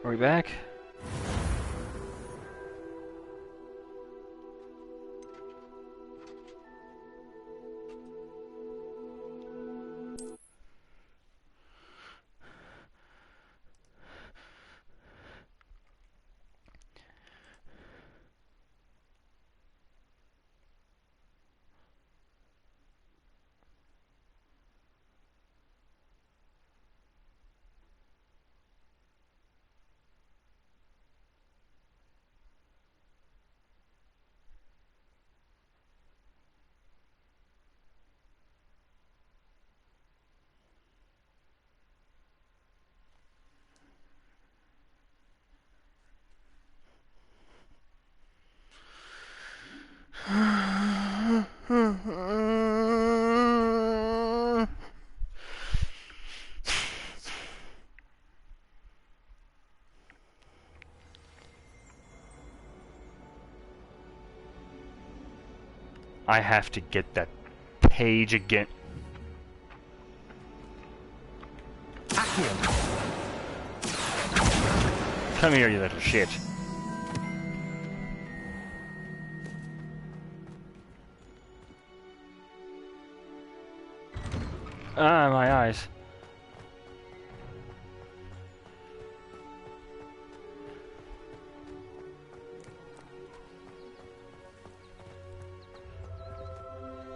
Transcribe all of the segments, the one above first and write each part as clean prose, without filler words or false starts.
Are we back? I have to get that page again. Come here, you little shit. Ah, my eyes.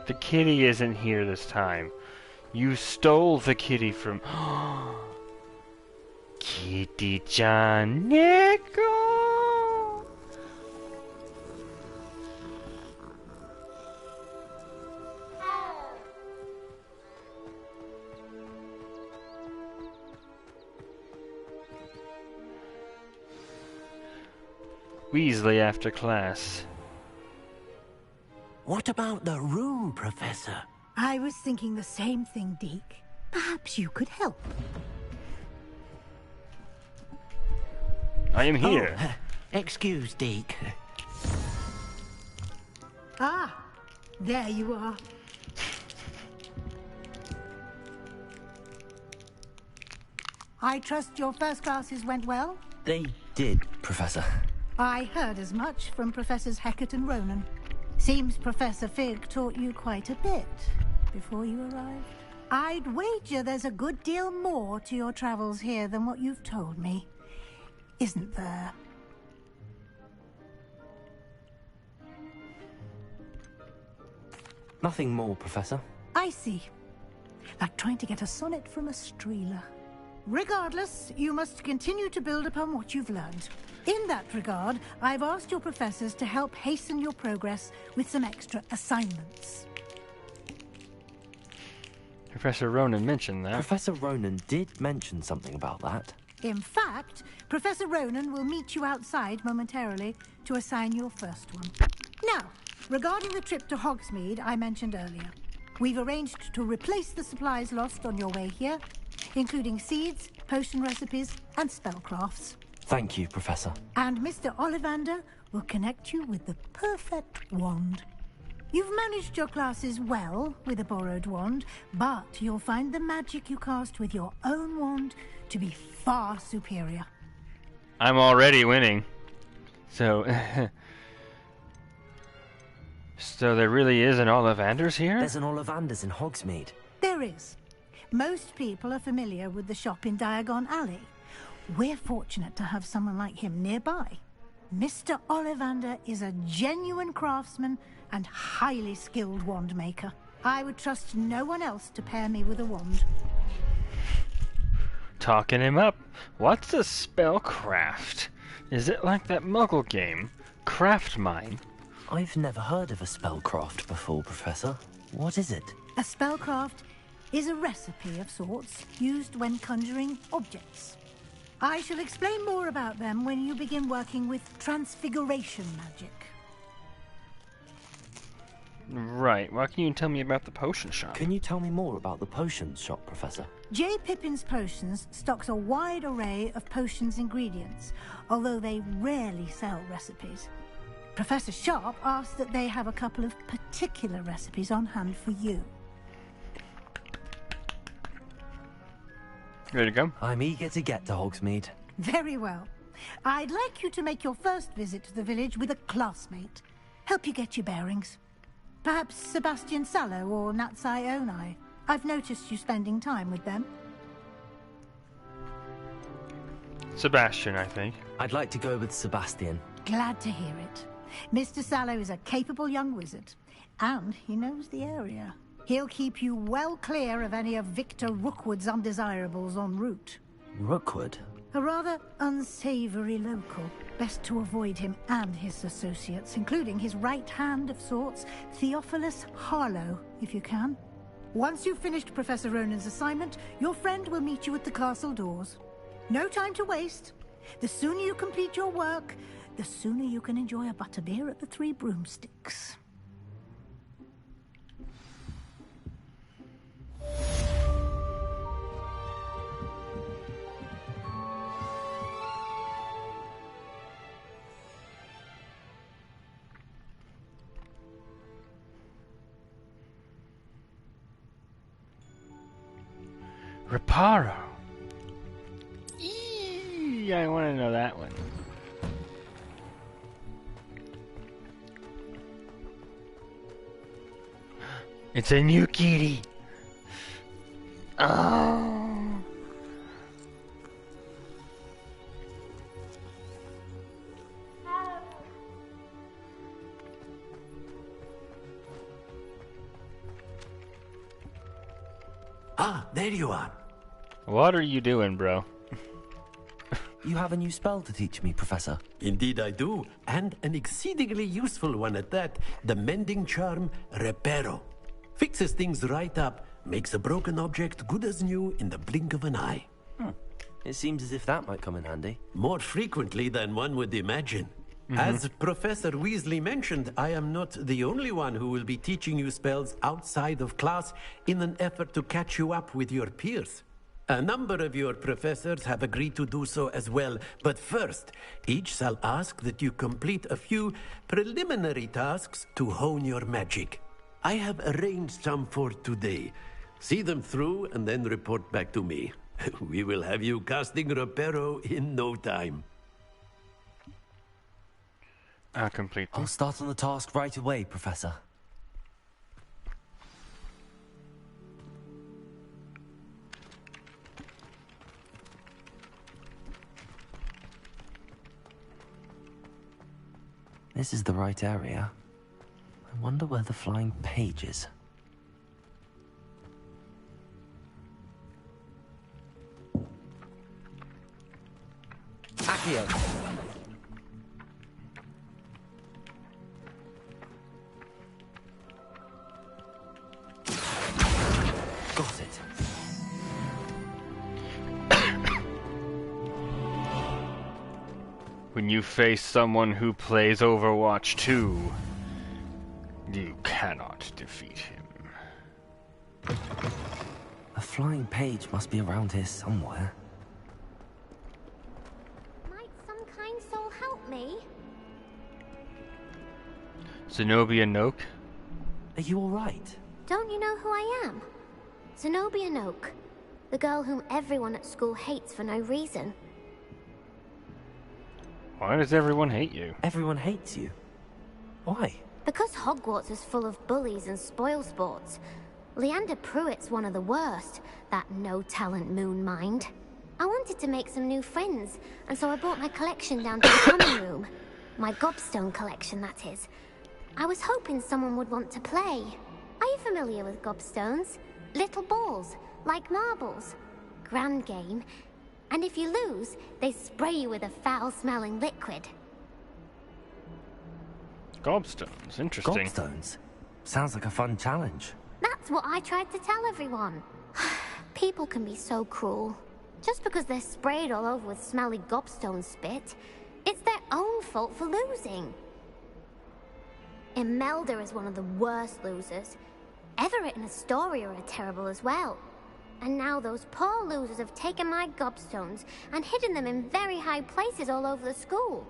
The kitty isn't here this time. You stole the kitty from... Kitty-chan Neko! Weasley after class. What about the room, Professor? I was thinking the same thing, Deke. Perhaps you could help. I am here. Oh, excuse, Deke. Ah, there you are. I trust your first classes went well? They did, Professor. I heard as much from Professors Hecat and Ronan. Seems Professor Fig taught you quite a bit before you arrived. I'd wager there's a good deal more to your travels here than what you've told me. Isn't there? Nothing more, Professor. I see. Like trying to get a sonnet from a streeler. Regardless, you must continue to build upon what you've learned. In that regard, I've asked your professors to help hasten your progress with some extra assignments. Professor Ronan mentioned that. Professor Ronan did mention something about that. In fact, Professor Ronan will meet you outside momentarily to assign your first one. Now, regarding the trip to Hogsmeade I mentioned earlier, we've arranged to replace the supplies lost on your way here, including seeds, potion recipes, and spellcrafts. Thank you, Professor. And Mr. Ollivander will connect you with the perfect wand. You've managed your classes well with a borrowed wand, but you'll find the magic you cast with your own wand to be far superior. I'm already winning. So... So there really is an Ollivanders here? There's an Ollivanders in Hogsmeade. There is. Most people are familiar with the shop in Diagon Alley. We're fortunate to have someone like him nearby. Mr. Ollivander is a genuine craftsman and highly skilled wand maker. I would trust no one else to pair me with a wand. Talking him up. What's a spellcraft? Is it like that Muggle game, Craft Mine? I've never heard of a spellcraft before, Professor. What is it? A spellcraft is a recipe of sorts used when conjuring objects. I shall explain more about them when you begin working with transfiguration magic. Right. Why can you tell me about the potion shop? Can you tell me more about the potions shop, Professor? J. Pippin's Potions stocks a wide array of potions ingredients, although they rarely sell recipes. Professor Sharp asked that they have a couple of particular recipes on hand for you. Ready to go? I'm eager to get to Hogsmeade. Very well. I'd like you to make your first visit to the village with a classmate. Help you get your bearings. Perhaps Sebastian Sallow or Natsai Onai. I've noticed you spending time with them. Sebastian, I think. I'd like to go with Sebastian. Glad to hear it. Mr. Sallow is a capable young wizard, and he knows the area. He'll keep you well clear of any of Victor Rookwood's undesirables en route. Rookwood? A rather unsavory local. Best to avoid him and his associates, including his right hand of sorts, Theophilus Harlow, if you can. Once you've finished Professor Ronan's assignment, your friend will meet you at the castle doors. No time to waste. The sooner you complete your work, the sooner you can enjoy a butterbeer at the Three Broomsticks. Reparo. Eee, I want to know that one. It's a new kitty. Oh. Ah, there you are. What are you doing, bro? You have a new spell to teach me, Professor. Indeed I do, and an exceedingly useful one at that. The mending charm, Reparo. Fixes things right up, makes a broken object good as new in the blink of an eye. It seems as if that might come in handy. More frequently than one would imagine. As Professor Weasley mentioned, I am not the only one who will be teaching you spells outside of class in an effort to catch you up with your peers. A number of your professors have agreed to do so as well, but first, each shall ask that you complete a few preliminary tasks to hone your magic. I have arranged some for today. See them through and then report back to me. We will have you casting Reparo in no time. I'll complete them. I'll start on the task right away, Professor. This is the right area. I wonder where the flying page is. Accio! Got it. When you face someone who plays Overwatch 2, you cannot defeat him. A flying page must be around here somewhere. Might some kind soul help me? Zenobia Noak? Are you alright? Don't you know who I am? Zenobia Noak, the girl whom everyone at school hates for no reason. Why does everyone hate you? Everyone hates you. Why? Because Hogwarts is full of bullies and spoilsports. Leander Pruitt's one of the worst, that no-talent moon mind. I wanted to make some new friends, and so I brought my collection down to the common room. My gobstone collection, that is. I was hoping someone would want to play. Are you familiar with gobstones? Little balls, like marbles. Grand game. And if you lose, they spray you with a foul-smelling liquid. Gobstones, interesting. Gobstones? Sounds like a fun challenge. That's what I tried to tell everyone. People can be so cruel. Just because they're sprayed all over with smelly gobstone spit, it's their own fault for losing. Imelda is one of the worst losers. Everett and Astoria are terrible as well. And now those poor losers have taken my gobstones and hidden them in very high places all over the school.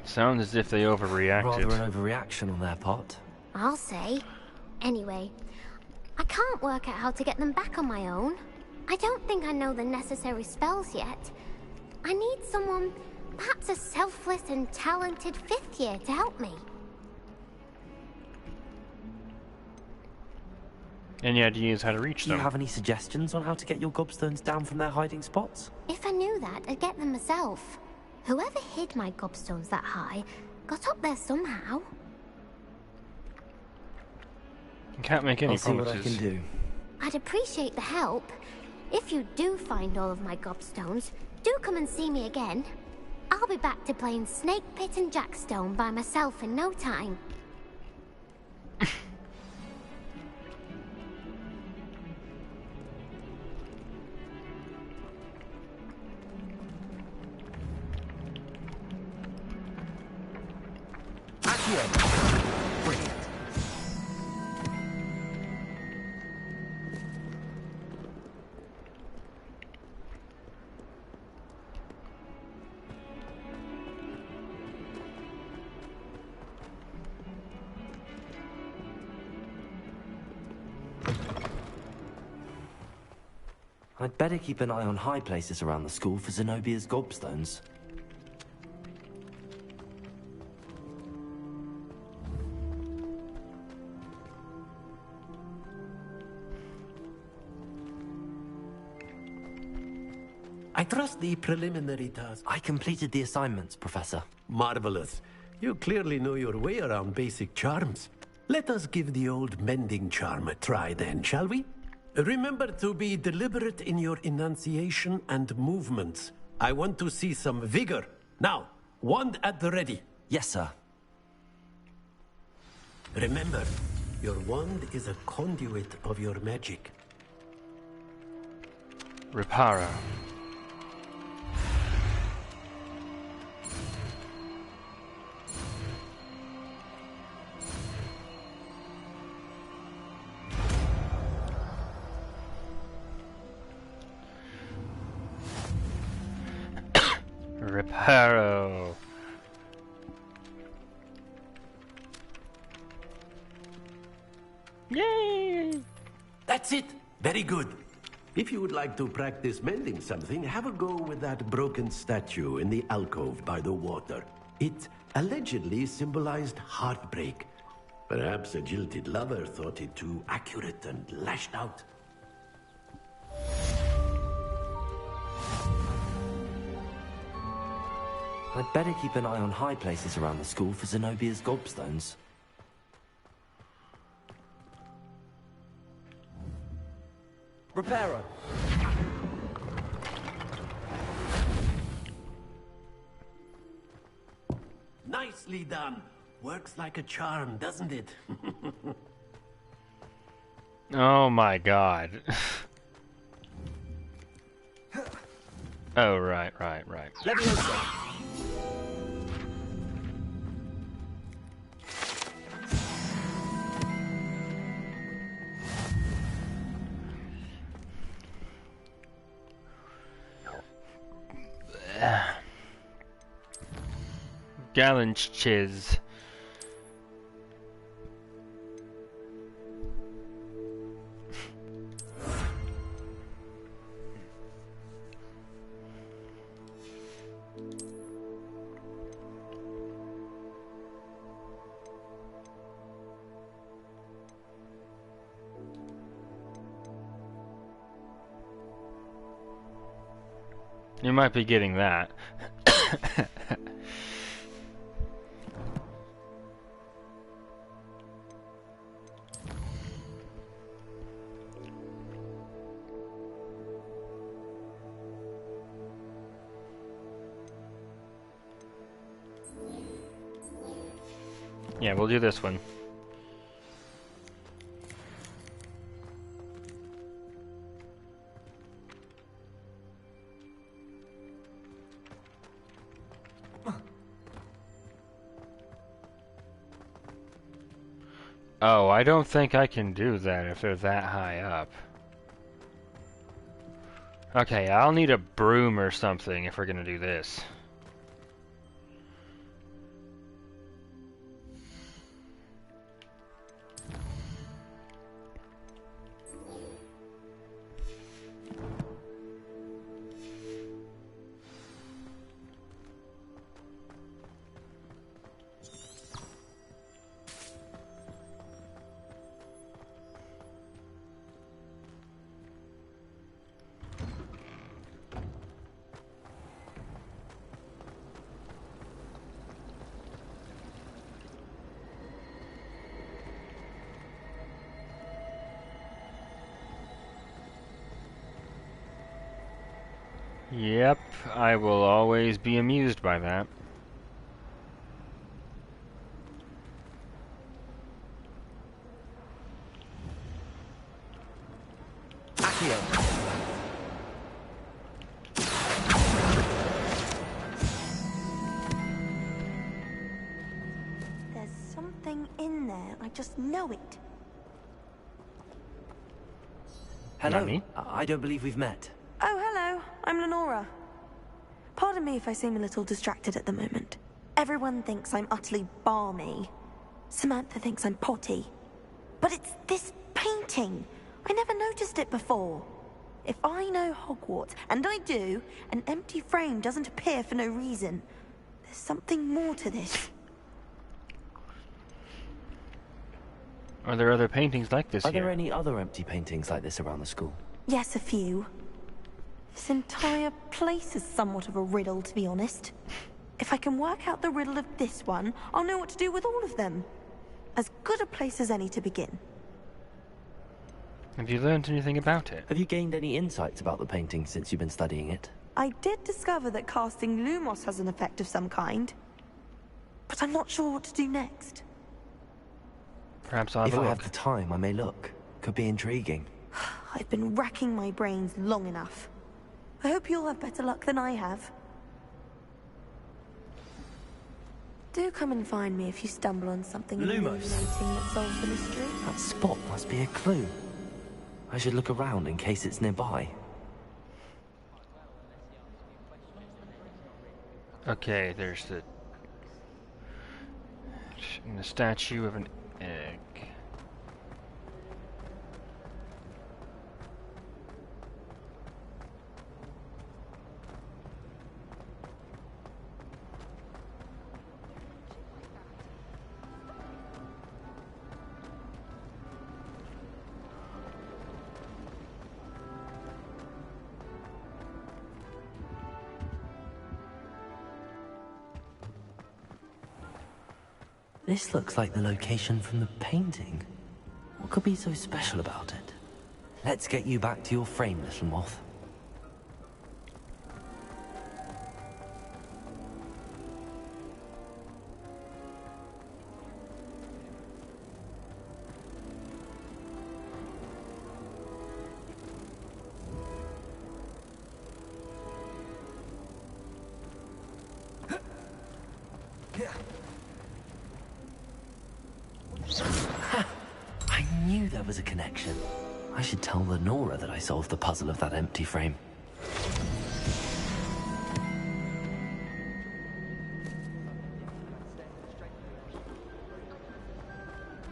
Sounds as if they overreacted. Rather an overreaction on their part. I'll say. Anyway, I can't work out how to get them back on my own. I don't think I know the necessary spells yet. I need someone, perhaps a selfless and talented 5th year to help me. Any ideas how to reach Do them? you have any suggestions on how to get your gobstones down from their hiding spots? If I knew that, I'd get them myself. Whoever hid my gobstones that high got up there somehow. Can't make any I'll see what promises. I can do. I'd appreciate the help. If you do find all of my gobstones, do come and see me again. I'll be back to playing Snake Pit and Jackstone by myself in no time. Brilliant. I'd better keep an eye on high places around the school for Zenobia's gobstones. I trust the preliminary task. I completed the assignments, Professor. Marvelous. You clearly know your way around basic charms. Let us give the old mending charm a try then, shall we? Remember to be deliberate in your enunciation and movements. I want to see some vigor. Now, wand at the ready. Yes, sir. Remember, your wand is a conduit of your magic. Reparo. Reparo. Yay! That's it. Very good. If you would like to practice mending something, have a go with that broken statue in the alcove by the water. It allegedly symbolized heartbreak. Perhaps a jilted lover thought it too accurate and lashed out. I'd better keep an eye on high places around the school for Zenobia's gobstones. Reparo. Nicely done. Works like a charm, doesn't it? Oh my god. Oh, right. Leviosa. Galanchiz. You might be getting that. Yeah, we'll do this one. Oh, I don't think I can do that if they're that high up. Okay, I'll need a broom or something if we're gonna do this. Yep, I will always be amused by that. There's something in there. I just know it. Hello. Nani? I don't believe we've met. Oh, hello. I'm Lenora. Pardon me if I seem a little distracted at the moment. Everyone thinks I'm utterly balmy. Samantha thinks I'm potty. But it's this painting. I never noticed it before. If I know Hogwarts, and I do, an empty frame doesn't appear for no reason. There's something more to this. Are there other paintings like this Are here? there any other empty paintings like this around the school? Yes, a few. This entire place is somewhat of a riddle, to be honest. If I can work out the riddle of this one, I'll know what to do with all of them. As good a place as any to begin. Have you learned anything about it? Have you gained any insights about the painting since you've been studying it? I did discover that casting Lumos has an effect of some kind. But I'm not sure what to do next. Perhaps I'll have If a I look. have the time, I may look. Could be intriguing. I've been racking my brains long enough. I hope you'll have better luck than I have. Do come and find me if you stumble on something Lumos. illuminating that solves the mystery. That spot must be a clue. I should look around in case it's nearby. Okay, there's the statue of an egg. This looks like the location from the painting. What could be so special about it? Let's get you back to your frame, little moth. I knew there was a connection. I should tell Lenora that I solved the puzzle of that empty frame.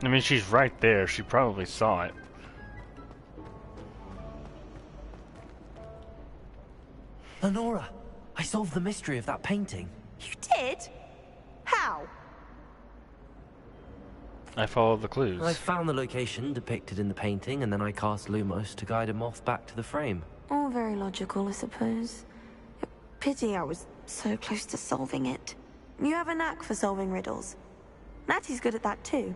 I mean, she's right there. She probably saw it. Lenora, I solved the mystery of that painting. You did? How? I followed the clues. I found the location depicted in the painting, and then I cast Lumos to guide a moth back to the frame. All very logical, I suppose. A pity I was so close to solving it. You have a knack for solving riddles. Natty's good at that too.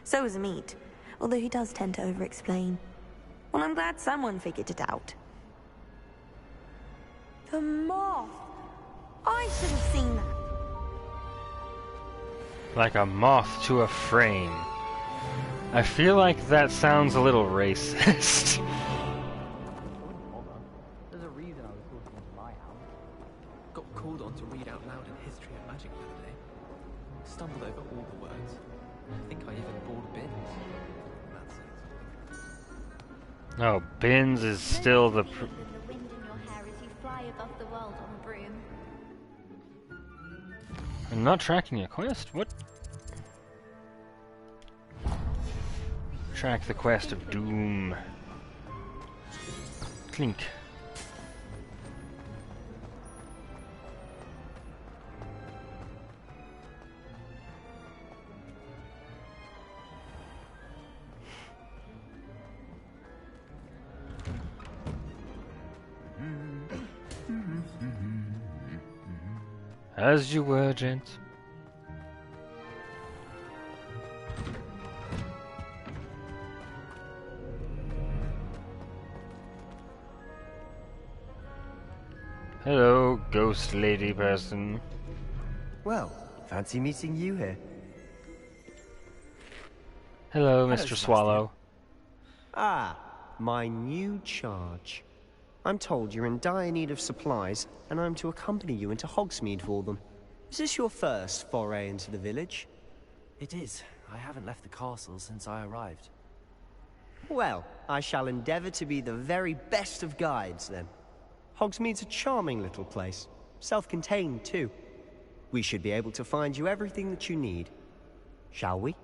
So is Amit, although he does tend to over-explain. Well, I'm glad someone figured it out. The moth! I should have seen that. Like a moth to a frame. I feel like that sounds a little racist. There's a reason I was walking into my house. Got called on to read out loud in history and magic the other day. Stumbled over all the words. I think I even bored bins. That's it. Oh, Bins is still the... The wind in your hair as you fly above the world on a broom. I'm not tracking a quest? What? Track the quest of doom. Clink. As you were, gents. Hello, ghost lady person. Well, fancy meeting you here. Hello, Hello, Mr. Sebastian. Swallow. Ah, my new charge. I'm told you're in dire need of supplies, and I'm to accompany you into Hogsmeade for them. Is this your first foray into the village? It is. I haven't left the castle since I arrived. Well, I shall endeavor to be the very best of guides, then. Hogsmeade's a charming little place. Self-contained, too. We should be able to find you everything that you need. Shall we?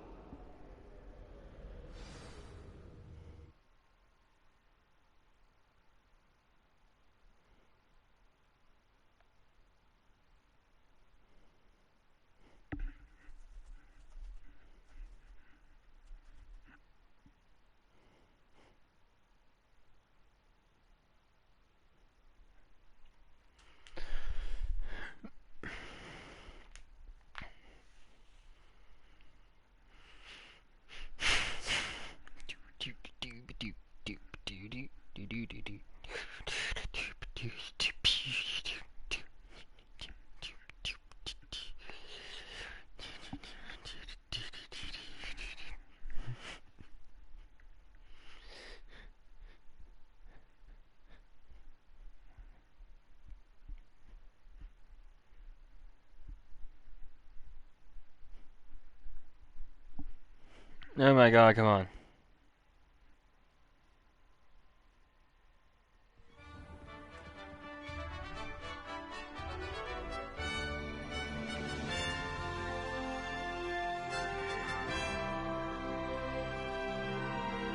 Oh my god, come on.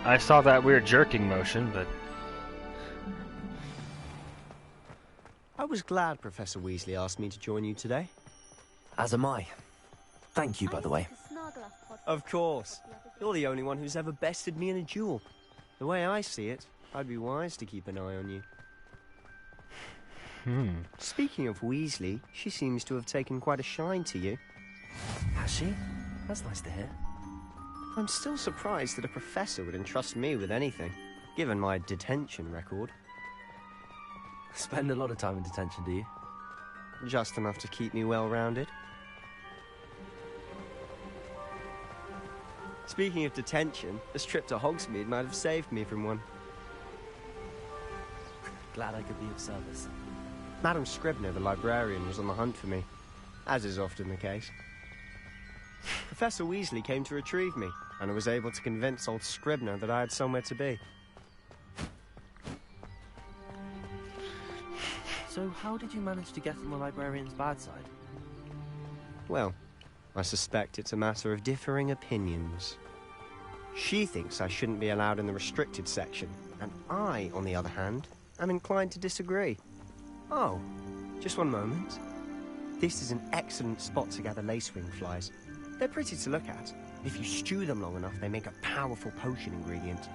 I saw that weird jerking motion, but... I was glad Professor Weasley asked me to join you today. As am I. Thank you, by the way. Of course. You're the only one who's ever bested me in a duel. The way I see it, I'd be wise to keep an eye on you. Speaking of Weasley, she seems to have taken quite a shine to you. Has she? That's nice to hear. I'm still surprised that a professor would entrust me with anything, given my detention record. Spend a lot of time in detention, do you? Just enough to keep me well-rounded. Speaking of detention, this trip to Hogsmeade might have saved me from one. Glad I could be of service. Madam Scribner, the librarian, was on the hunt for me, as is often the case. Professor Weasley came to retrieve me, and I was able to convince old Scribner that I had somewhere to be. So how did you manage to get on the librarian's bad side? Well, I suspect it's a matter of differing opinions. She thinks I shouldn't be allowed in the restricted section, and I, on the other hand, am inclined to disagree. Oh, just one moment. This is an excellent spot to gather lacewing flies. They're pretty to look at. If you stew them long enough, they make a powerful potion ingredient.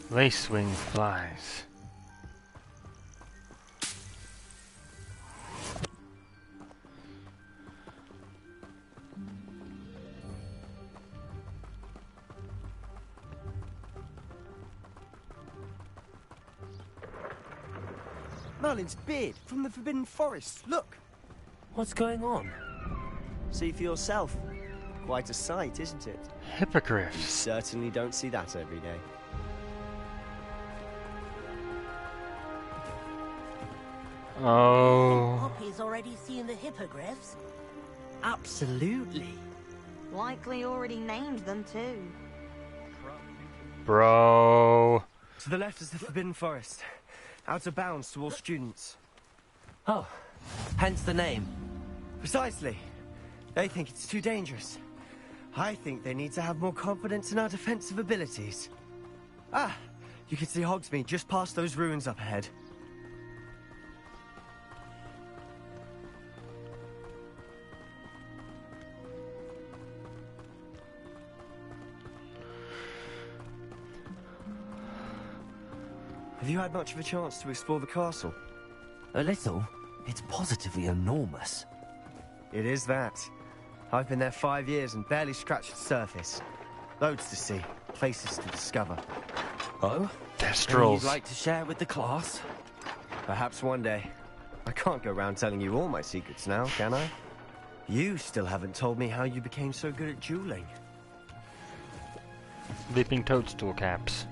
Lacewing flies. Merlin's beard from the Forbidden Forest. Look! What's going on? See for yourself. Quite a sight, isn't it? You Hippogriffs. certainly don't see that every day. Oh. Poppy's already seen the hippogriffs. Absolutely. Likely already named them too. Bro. To the left is the Forbidden Forest. Out of bounds to all students. Oh, hence the name. Precisely. They think it's too dangerous. I think they need to have more confidence in our defensive abilities. Ah, you can see Hogsmeade just past those ruins up ahead. Have you had much of a chance to explore the castle? A little. It's positively enormous. It is that. I've been there 5 years and barely scratched the surface. Loads to see, places to discover. Oh? Thestrals. You'd like to share with the class? Perhaps one day. I can't go around telling you all my secrets now, can I? You still haven't told me how you became so good at dueling. Leaping toadstool caps.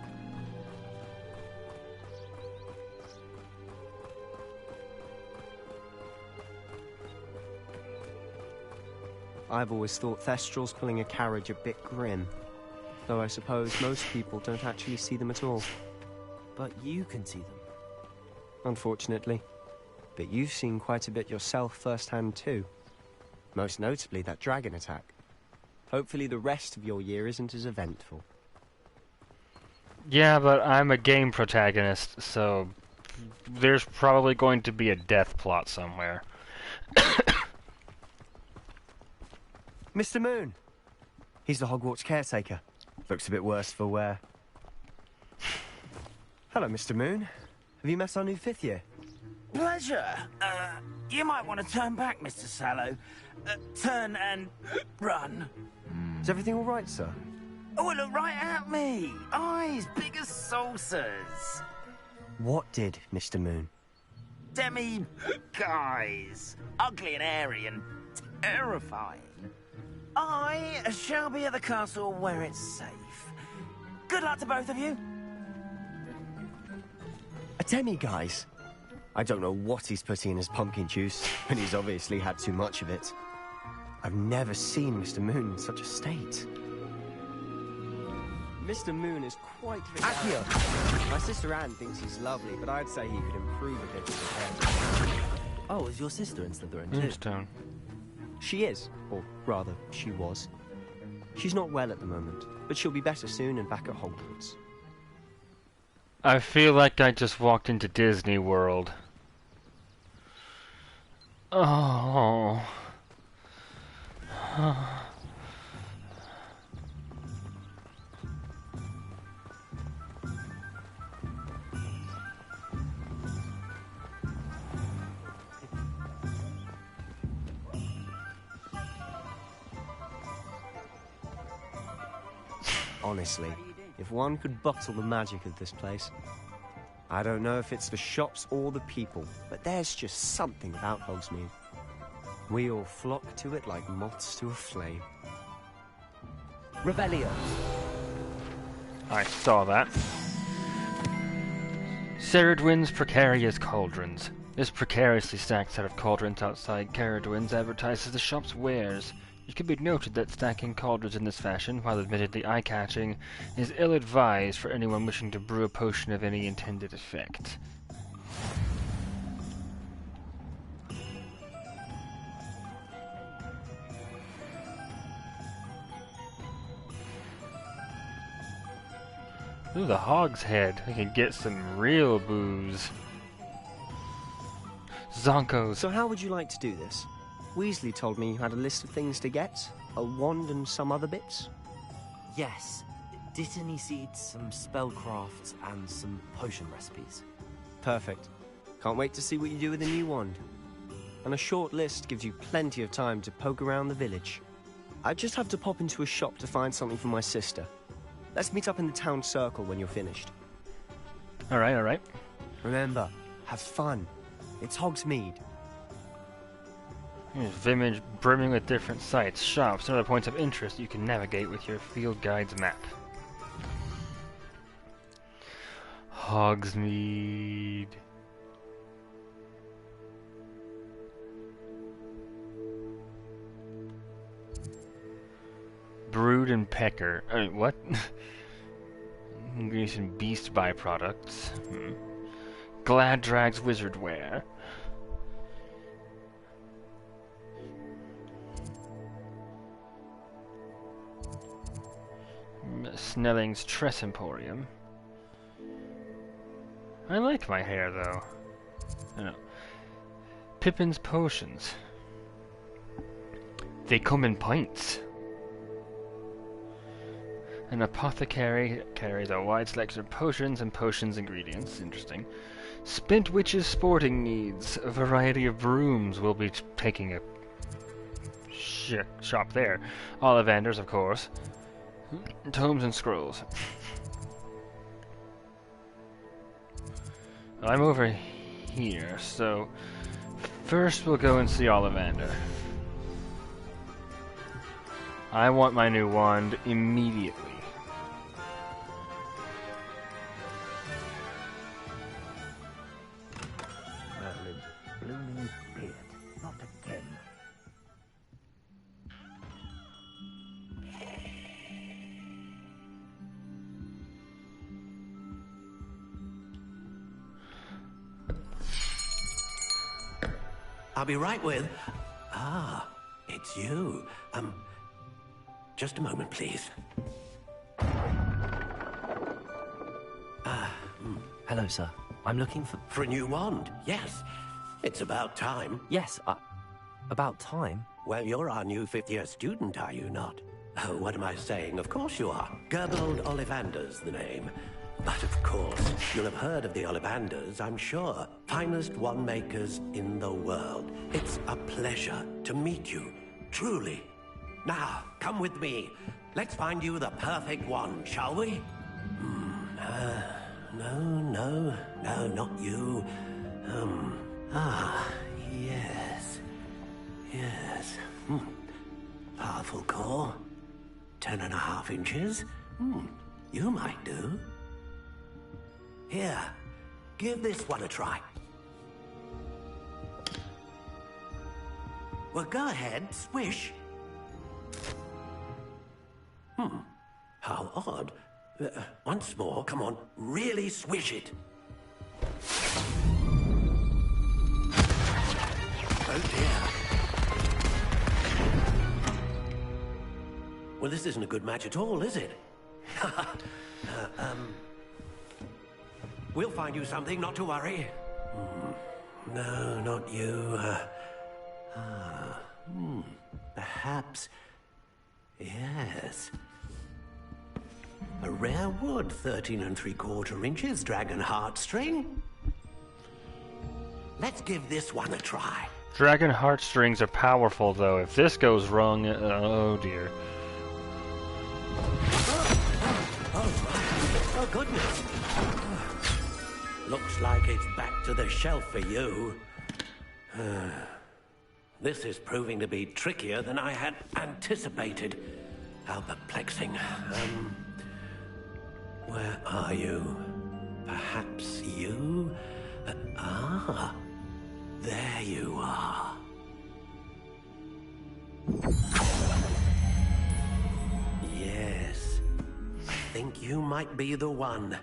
I've always thought Thestrals pulling a carriage a bit grim. Though I suppose most people don't actually see them at all. But you can see them. Unfortunately. But you've seen quite a bit yourself firsthand too. Most notably that dragon attack. Hopefully the rest of your year isn't as eventful. Yeah, but I'm a game protagonist, so there's probably going to be a death plot somewhere. Mr. Moon! He's the Hogwarts caretaker. Looks a bit worse for wear. Hello, Mr. Moon. Have you met our new 5th year? Pleasure. You might want to turn back, Mr. Sallow. Turn and run. Is everything all right, sir? Oh, look right at me. Eyes big as saucers. What did, Mr. Moon? Guys. Ugly and airy and terrifying. I shall be at the castle where it's safe. Good luck to both of you. A demi-guise? I don't know what he's putting in his pumpkin juice, but he's obviously had too much of it. I've never seen Mr. Moon in such a state. Mr. Moon is quite... Accio! My sister Anne thinks he's lovely, but I'd say he could improve a bit with his hair. Oh, is your sister in Slytherin too? Moonstone. She is, or rather, she was. She's not well at the moment, but she'll be better soon and back at Hogwarts. I feel like I just walked into Disney World. Oh. Honestly, if one could bottle the magic of this place. I don't know if it's the shops or the people, but there's just something about Hogsmeade. We all flock to it like moths to a flame. Revelio. I saw that. Ceridwen's Precarious Cauldrons. This precariously stacked set of cauldrons outside Ceridwen's advertises the shop's wares. It could be noted that stacking cauldrons in this fashion, while admittedly eye-catching, is ill-advised for anyone wishing to brew a potion of any intended effect. Ooh, the Hog's Head. I can get some real booze. Zonkos. So how would you like to do this? Weasley told me you had a list of things to get, a wand and some other bits. Yes. Dittany seeds, some spellcrafts, and some potion recipes. Perfect. Can't wait to see what you do with the new wand. And a short list gives you plenty of time to poke around the village. I just have to pop into a shop to find something for my sister. Let's meet up in the town circle when you're finished. Alright, alright. Remember, have fun. It's Hogsmeade. Here's Vimage brimming with different sites, shops, and other points of interest you can navigate with your field guide's map. Hogsmeade. Brood and Pecker. What? Some beast byproducts. Gladdrag's Wizardware. Snelling's Tress Emporium. I like my hair, though. I don't know. Pippin's Potions. They come in pints. An apothecary carries a wide selection of potions and potions ingredients. Interesting. Spent Witch's Sporting Needs. A variety of brooms. Will be taking a shop there. Ollivanders, of course. Tomes and scrolls. I'm over here, so first we'll go and see Ollivander. I want my new wand immediately. Merlin's blooming beard. Not again. I'll be right with... Ah, it's you. Just a moment, please. Hello, sir. I'm looking for... For a new wand, yes. It's about time. Yes, about time. Well, you're our new fifth-year student, are you not? Oh, what am I saying? Of course you are. Gerbold Ollivander's the name. But of course, you'll have heard of the Ollivanders, I'm sure. Finest wand makers in the world. It's a pleasure to meet you, truly. Now, come with me. Let's find you the perfect wand, shall we? No, not you. Yes. Powerful core. 10.5 inches. You might do. Here, give this one a try. Well, go ahead, swish. How odd. Once more, come on, really swish it. Oh dear. Well, this isn't a good match at all, is it? We'll find you something, not to worry. No, not you. Perhaps... Yes. A rare wood, 13 3/4 inches, dragon heartstring. Let's give this one a try. Dragon heartstrings are powerful, though. If this goes wrong, oh dear. Oh, goodness. Looks like it's back to the shelf for you. This is proving to be trickier than I had anticipated. How perplexing. Where are you? Perhaps you? There you are. Yes. I think you might be the one.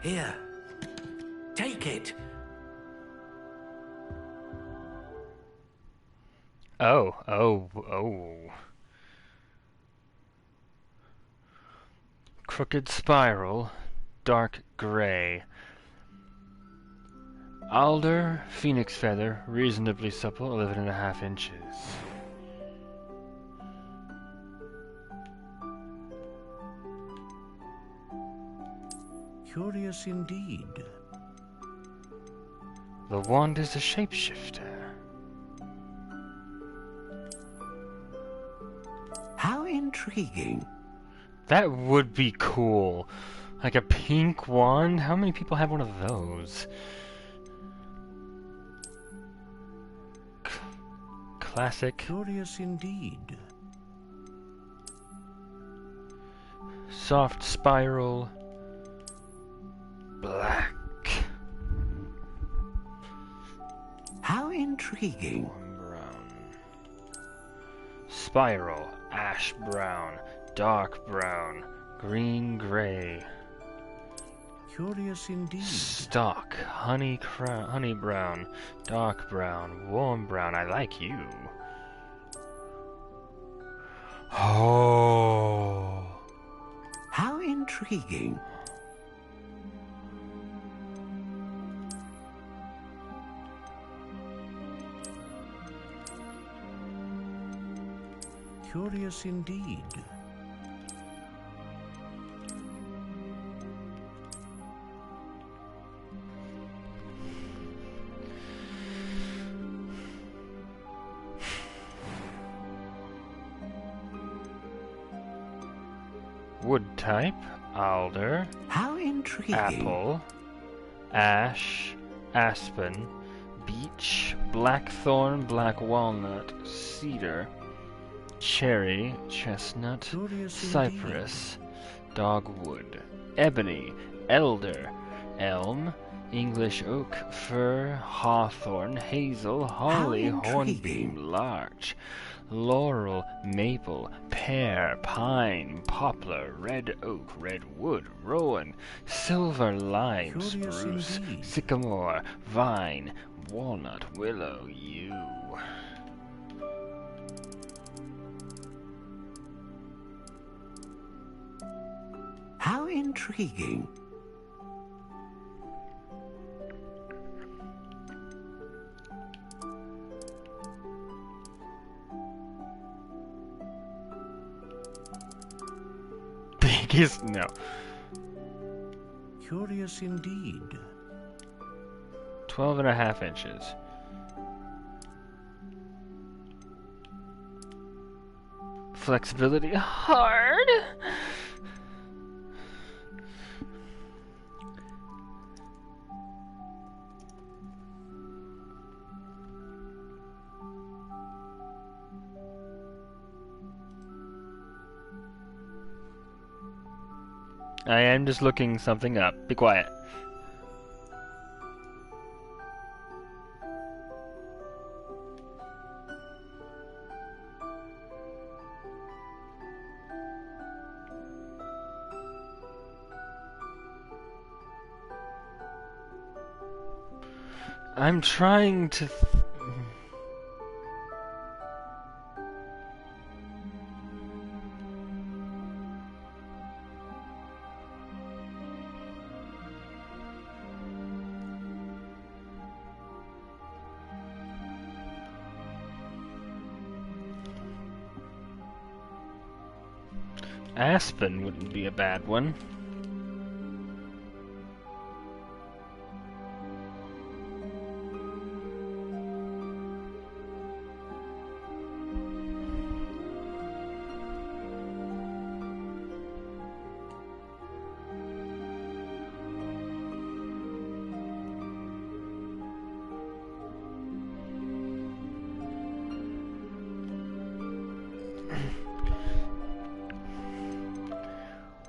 Here. Take it. Oh. Crooked spiral, dark gray. Alder, phoenix feather, reasonably supple, 11.5 inches. Curious indeed. The wand is a shapeshifter. How intriguing. That would be cool. Like a pink wand? How many people have one of those? Classic. Curious indeed. Soft spiral. Black. How intriguing. Brown. Spiral. Ash brown. Dark brown. Green gray. Curious indeed. Stock. Honey brown. Dark brown. Warm brown. I like you. Oh. How intriguing. Curious indeed. wood type, alder, How intriguing. apple, ash, aspen, beech, blackthorn, black walnut, cedar, cherry, chestnut, Curious cypress, dogwood, ebony, elder, elm, English oak, fir, hawthorn, hazel, holly, hornbeam, larch, laurel, maple, pear, pine, poplar, red oak, redwood, rowan, silver lime, Curious spruce, indeed. sycamore, vine, walnut, willow, yew. How intriguing. Biggest? No. Curious indeed. 12.5 inches. Flexibility hard. I am just looking something up. Be quiet. I'm trying to... Aspen wouldn't be a bad one.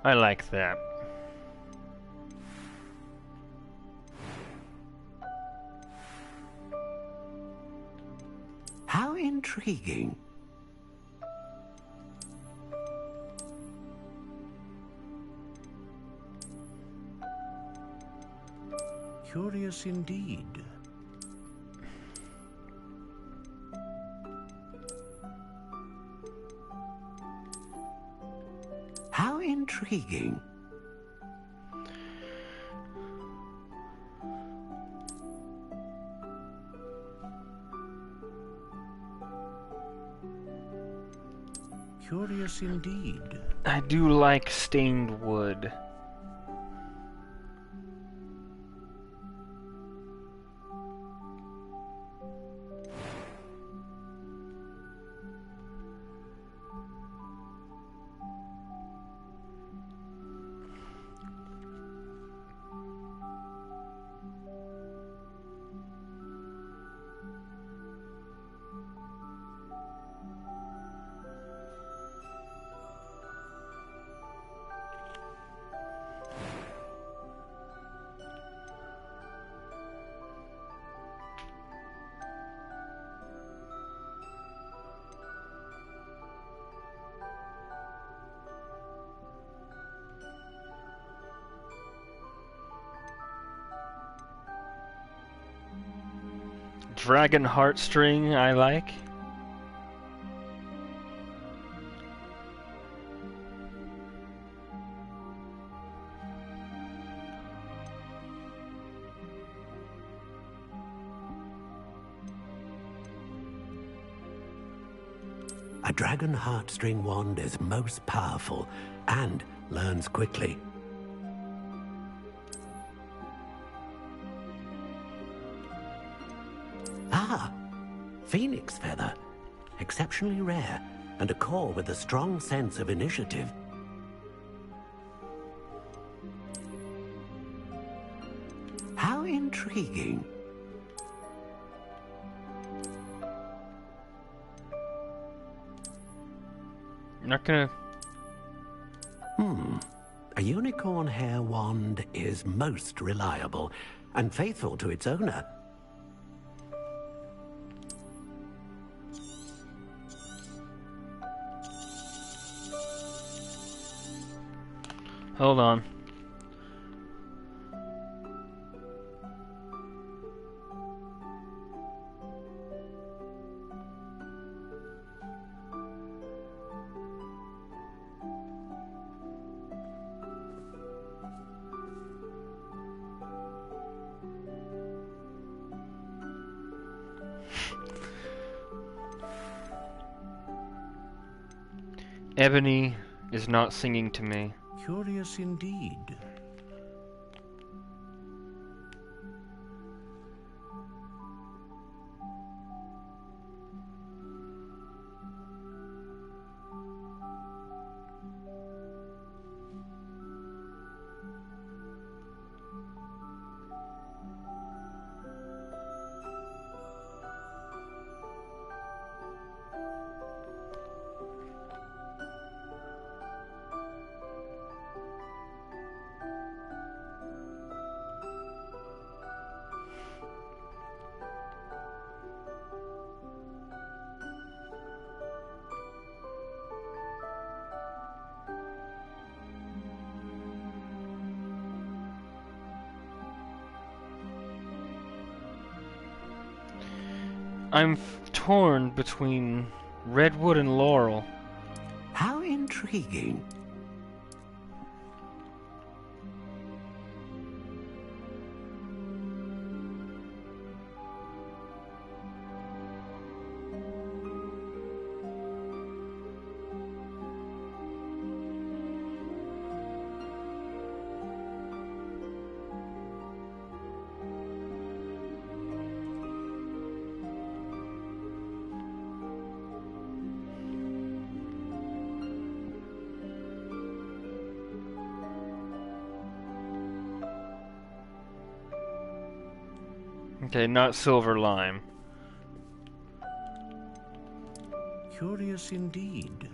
I like that. How intriguing. Curious indeed. How intriguing. Curious indeed. I do like stained wood. Dragon heartstring, I like. A dragon heartstring wand is most powerful and learns quickly. Ah, phoenix feather. Exceptionally rare, and a core with a strong sense of initiative. intriguing. Not gonna... A unicorn hair wand is most reliable and faithful to its owner. Hold on. Ebony is not singing to me. Curious indeed. I'm torn between Redwood and Laurel. How intriguing. Okay, not Silver Lime. Curious indeed.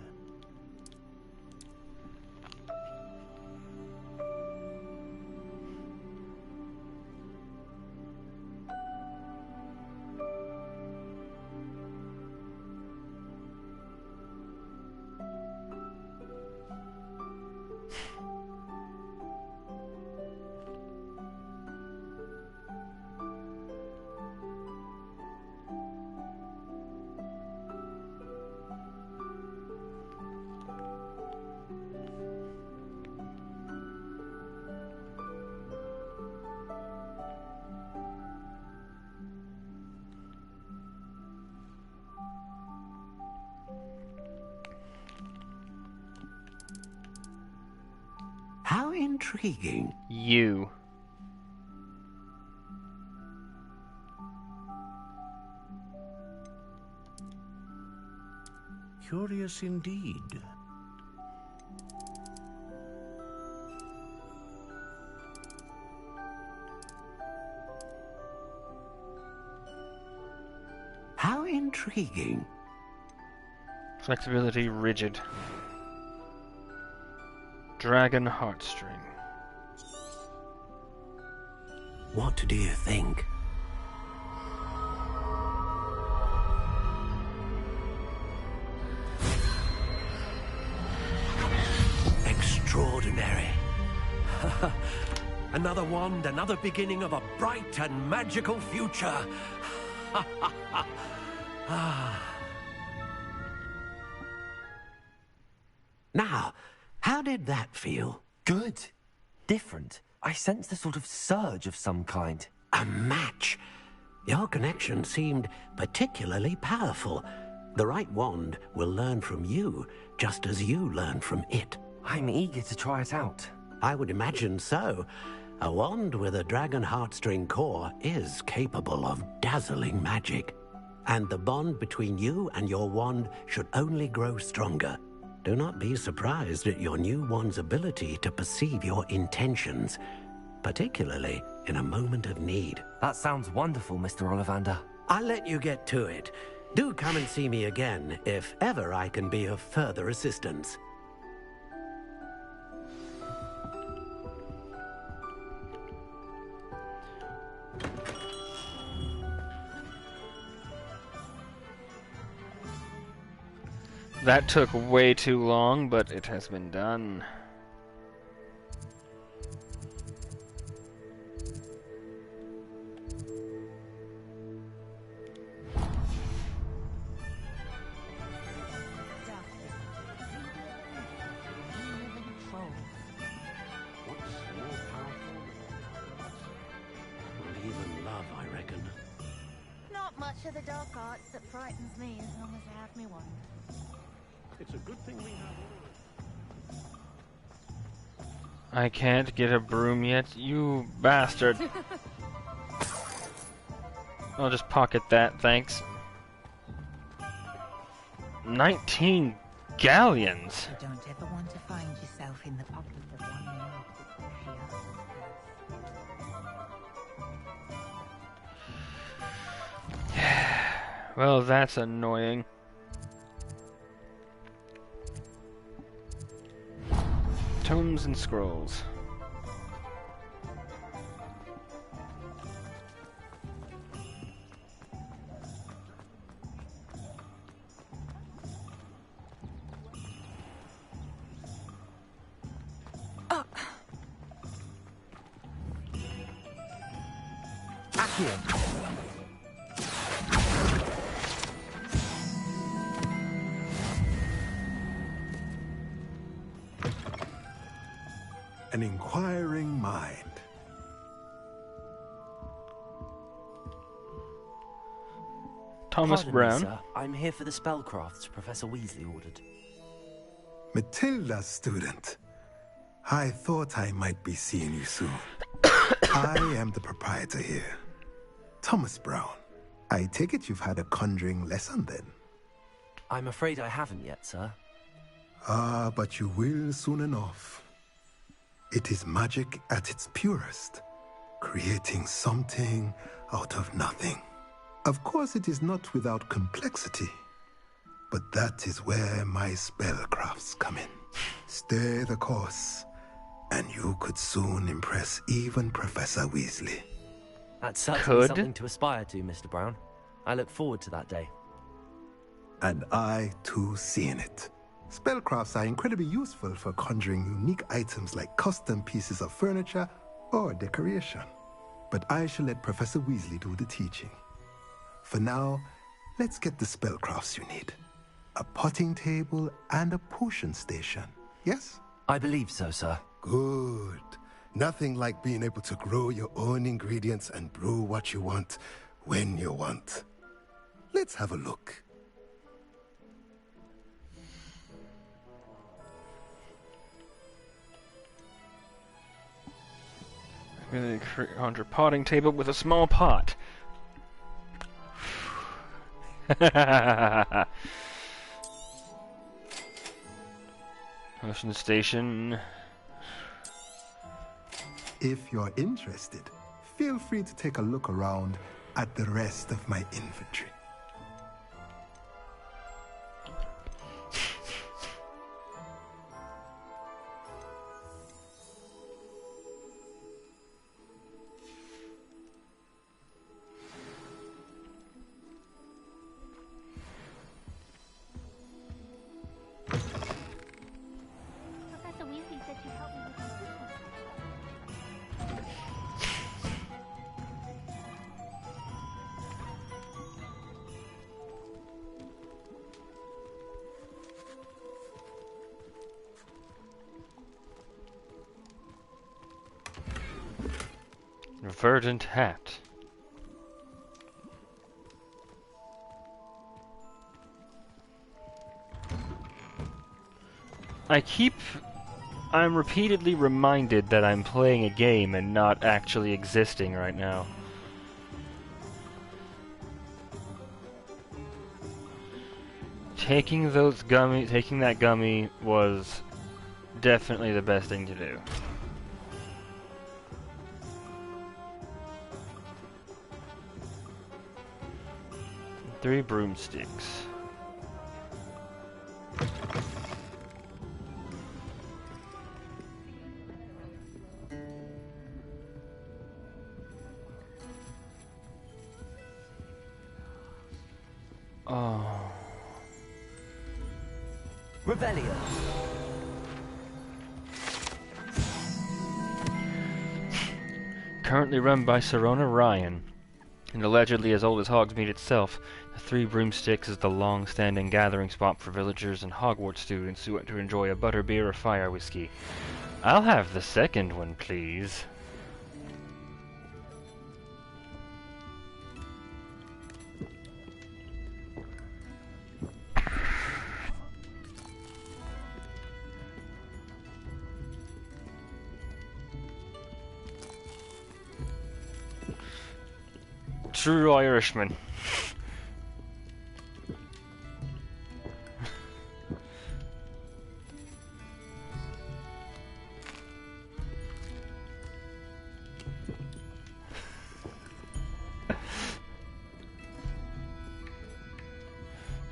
How intriguing. You. Curious indeed. How intriguing. Flexibility rigid. Dragon heartstring. What do you think? Extraordinary. Another wand, another beginning of a bright and magical future. Now, how did that feel? Good. Different. I sensed a sort of surge of some kind. A match. Your connection seemed particularly powerful. The right wand will learn from you, just as you learn from it. I'm eager to try it out. I would imagine so. A wand with a dragon heartstring core is capable of dazzling magic. And the bond between you and your wand should only grow stronger. Do not be surprised at your new wand's ability to perceive your intentions. particularly in a moment of need. That sounds wonderful, Mr. Ollivander. I'll let you get to it. Do come and see me again if ever I can be of further assistance. That took way too long, but it has been done. Even love, I reckon. Not much of the dark arts that frightens me as long as I have me wand. It's a good thing we have. I can't get a broom yet, you bastard. I'll just pocket that, thanks. 19 galleons! You don't ever want to find yourself in the pocket of one Well, that's annoying. Tomes and scrolls. An inquiring mind. Thomas Pardon Brown. Me, sir. I'm here for the spellcrafts Professor Weasley ordered. Matilda's student. I thought I might be seeing you soon. I am the proprietor here, Thomas Brown. I take it you've had a conjuring lesson then? I'm afraid I haven't yet, sir. Ah, but you will soon enough. It is magic at its purest, creating something out of nothing. Of course, it is not without complexity, but that is where my spellcrafts come in. Stay the course, and you could soon impress even Professor Weasley. That's certainly something to aspire to, Mr. Brown. I look forward to that day. And I, too, seeing it. Spellcrafts are incredibly useful for conjuring unique items like custom pieces of furniture or decoration. But I shall let Professor Weasley do the teaching. For now, let's get the spellcrafts you need. A potting table and a potion station, yes? I believe so, sir. Good. Nothing like being able to grow your own ingredients and brew what you want when you want. Let's have a look. Really conjure potting table with a small pot. Potion station. If you're interested, feel free to take a look around at the rest of my inventory. Professor Weasley said she'd help me with my Christmas. Verdant hat. I'm repeatedly reminded that I'm playing a game and not actually existing right now. Taking that gummy was definitely the best thing to do. 3 broomsticks. Oh. Revelio. Currently run by Serona Ryan, and allegedly as old as Hogsmeade itself, the 3 Broomsticks is the long-standing gathering spot for villagers and Hogwarts students who want to enjoy a butterbeer or fire whiskey. I'll have the second one, please. True Irishman.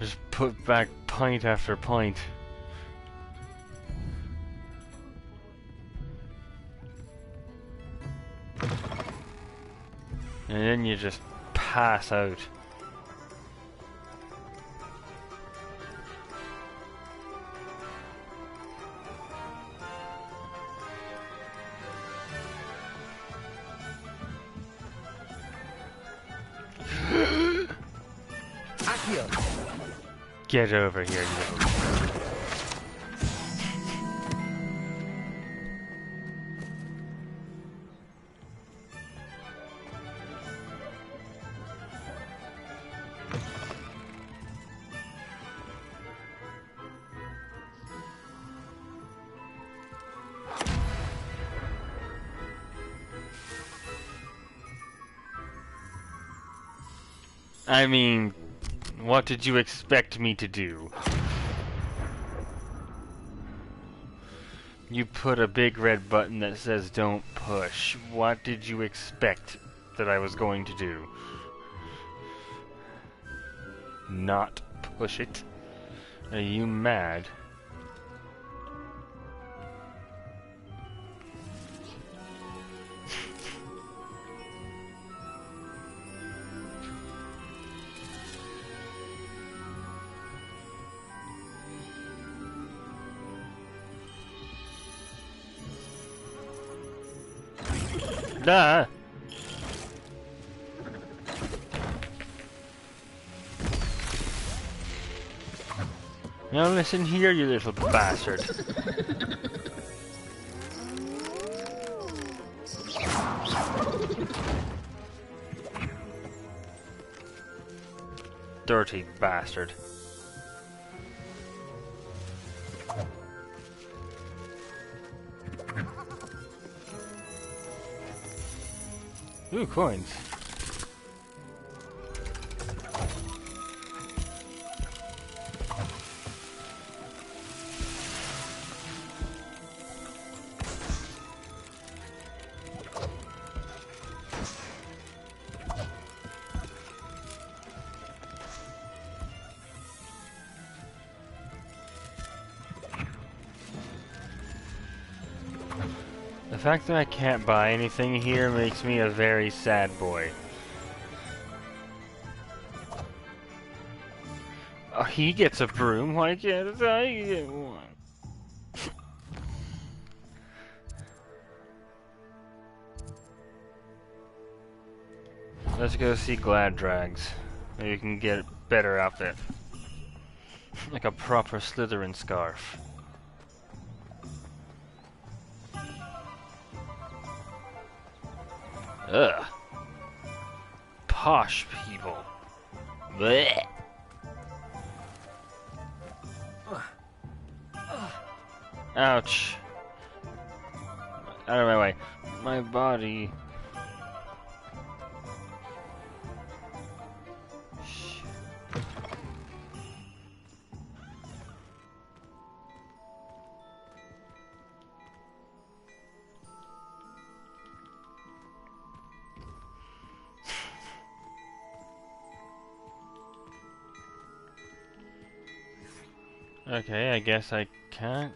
Just put back pint after pint. And then you just pass out. Get over here, you little... I mean, what did you expect me to do? You put a big red button that says don't push. What did you expect that I was going to do? Not push it? Are you mad? Nah. Now listen here, you little bastard. Dirty bastard. Ooh, coins. The fact that I can't buy anything here makes me a very sad boy. Oh, he gets a broom, why can't I get one? Let's go see Gladrags. Maybe you can get a better outfit. Like a proper Slytherin scarf. Ugh. Posh people. Blech. Ouch. Out of my way. My body. Okay, I guess I can't.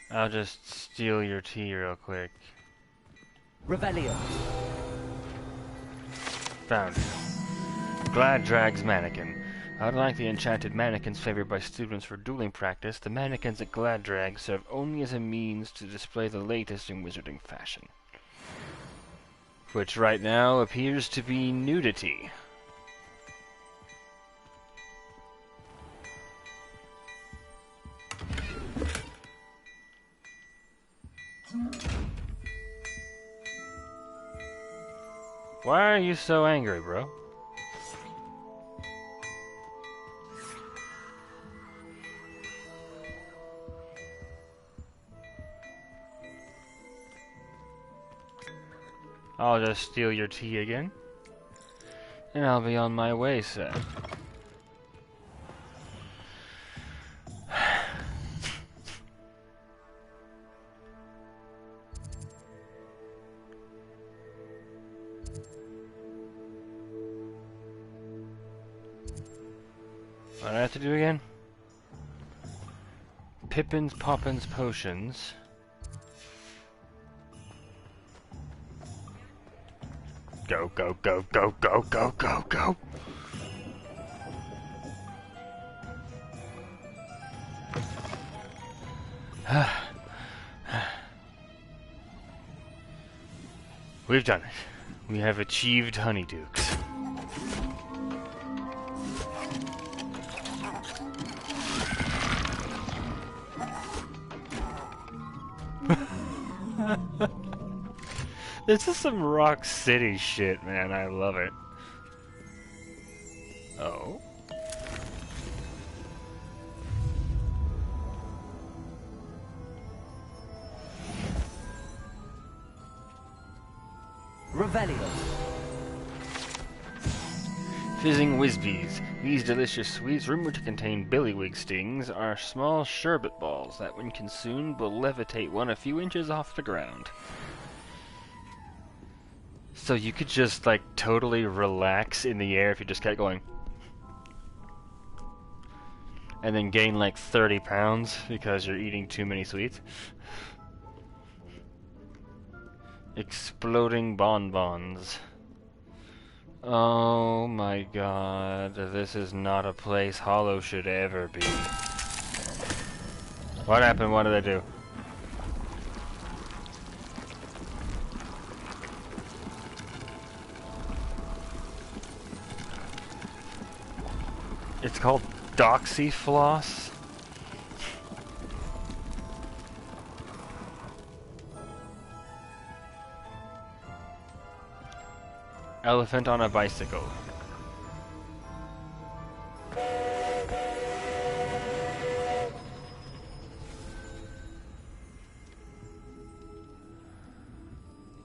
I'll just steal your tea real quick. Revelio. Found you. Gladdrag's mannequin. Unlike the enchanted mannequins favored by students for dueling practice, the mannequins at Gladdrag serve only as a means to display the latest in wizarding fashion. Which right now appears to be nudity. Why are you so angry, bro? I'll just steal your tea again. And I'll be on my way, sir. What do I have to do again? Pippins, Poppins, Potions. Go, go, go, go, go, go, go, go! We've done it. We have achieved Honeydukes. This is some Rock City shit, man. I love it. Oh? Revelio. Fizzing Whizbees. These delicious sweets, rumored to contain billywig stings, are small sherbet balls that, when consumed, will levitate one a few inches off the ground. So you could just, like, totally relax in the air if you just kept going. And then gain, like, 30 pounds because you're eating too many sweets. Exploding bonbons. Oh my god, this is not a place Hollow should ever be. What happened? What did I do? It's called Doxyfloss? Elephant on a bicycle.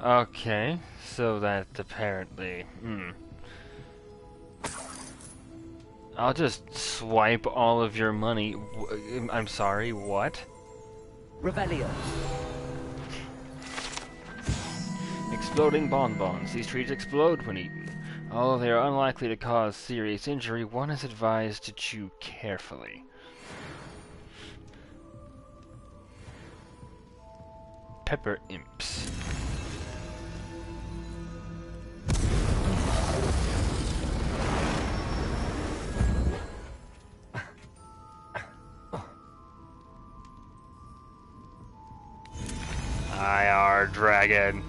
Okay, so that's apparently... I'll just swipe all of your money. I'm sorry, what? Revelio. Exploding bonbons. These treats explode when eaten. Although they are unlikely to cause serious injury, one is advised to chew carefully. Pepper imps. IR dragon.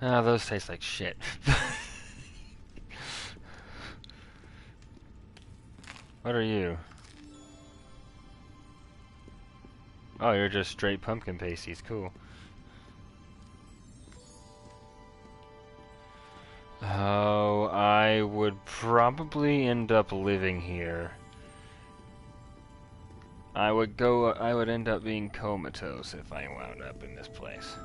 Ah, those taste like shit. What are you? Oh, you're just straight pumpkin pasties. Cool. Oh, I would probably end up living here. I would end up being comatose if I wound up in this place.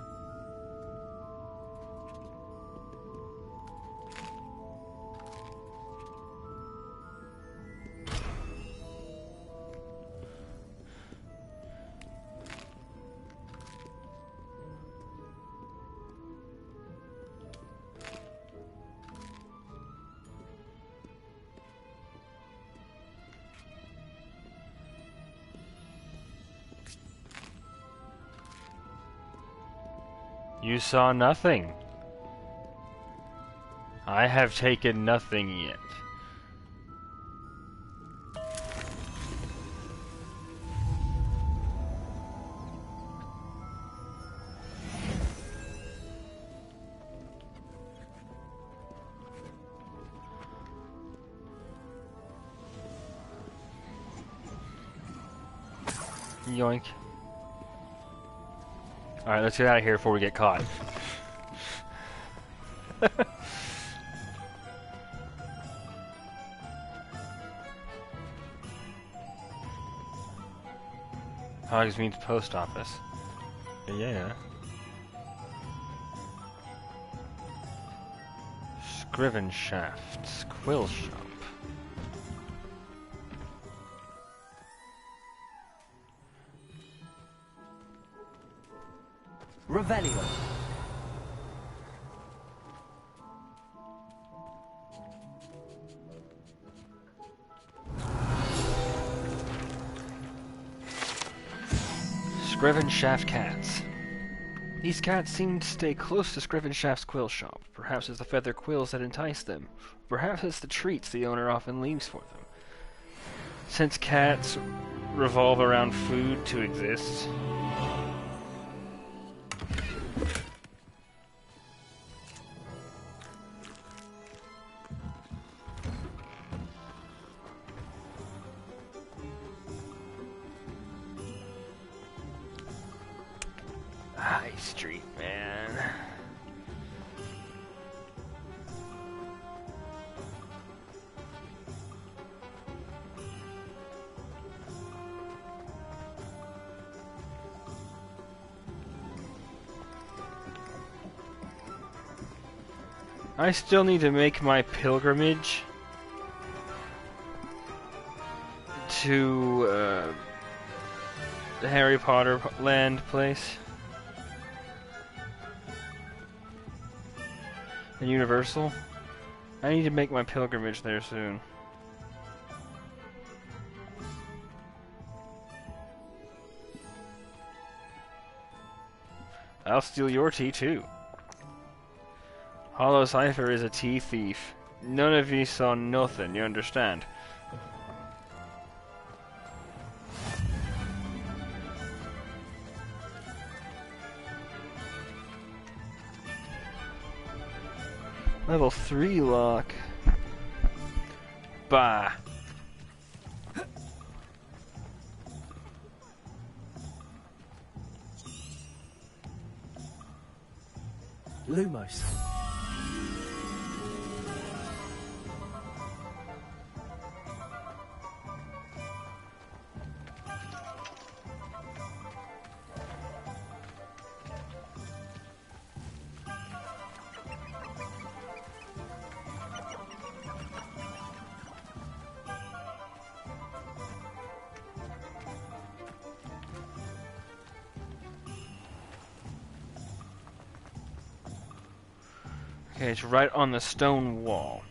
You saw nothing. I have taken nothing yet. Yoink. Alright, let's get out of here before we get caught. Hogsmeade post office. Yeah. Scrivenshaft's quill shop. Revelio. Scrivenshaft cats. These cats seem to stay close to Scrivenshaft's quill shop. Perhaps it's the feather quills that entice them. Perhaps it's the treats the owner often leaves for them. Since cats revolve around food to exist, High Street, man. I still need to make my pilgrimage to the Harry Potter land place. And Universal. I need to make my pilgrimage there soon. I'll steal your tea too. Hollowcipher is a tea thief. None of you saw nothing, you understand? Level 3 lock. Bah. Lumos. Okay, it's right on the stone wall.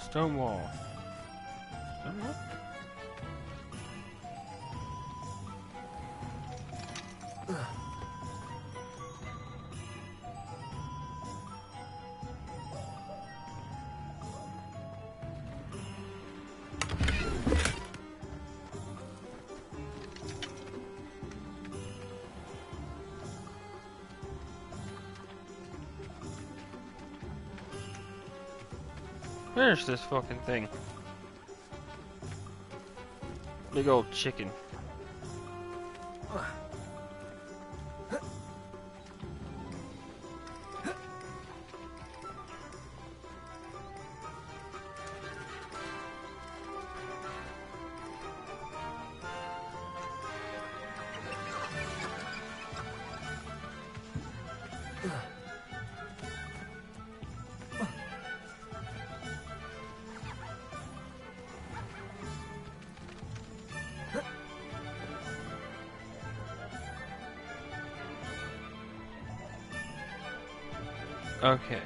Stone wall. Stone wall? Where's this fucking thing? Big old chicken. Okay.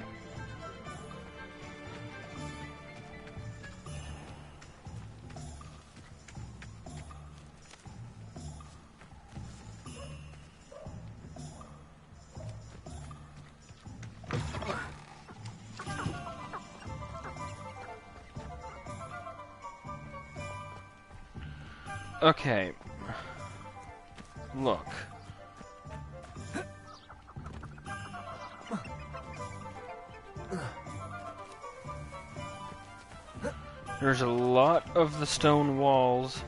Okay. Look. There's a lot of the stone walls.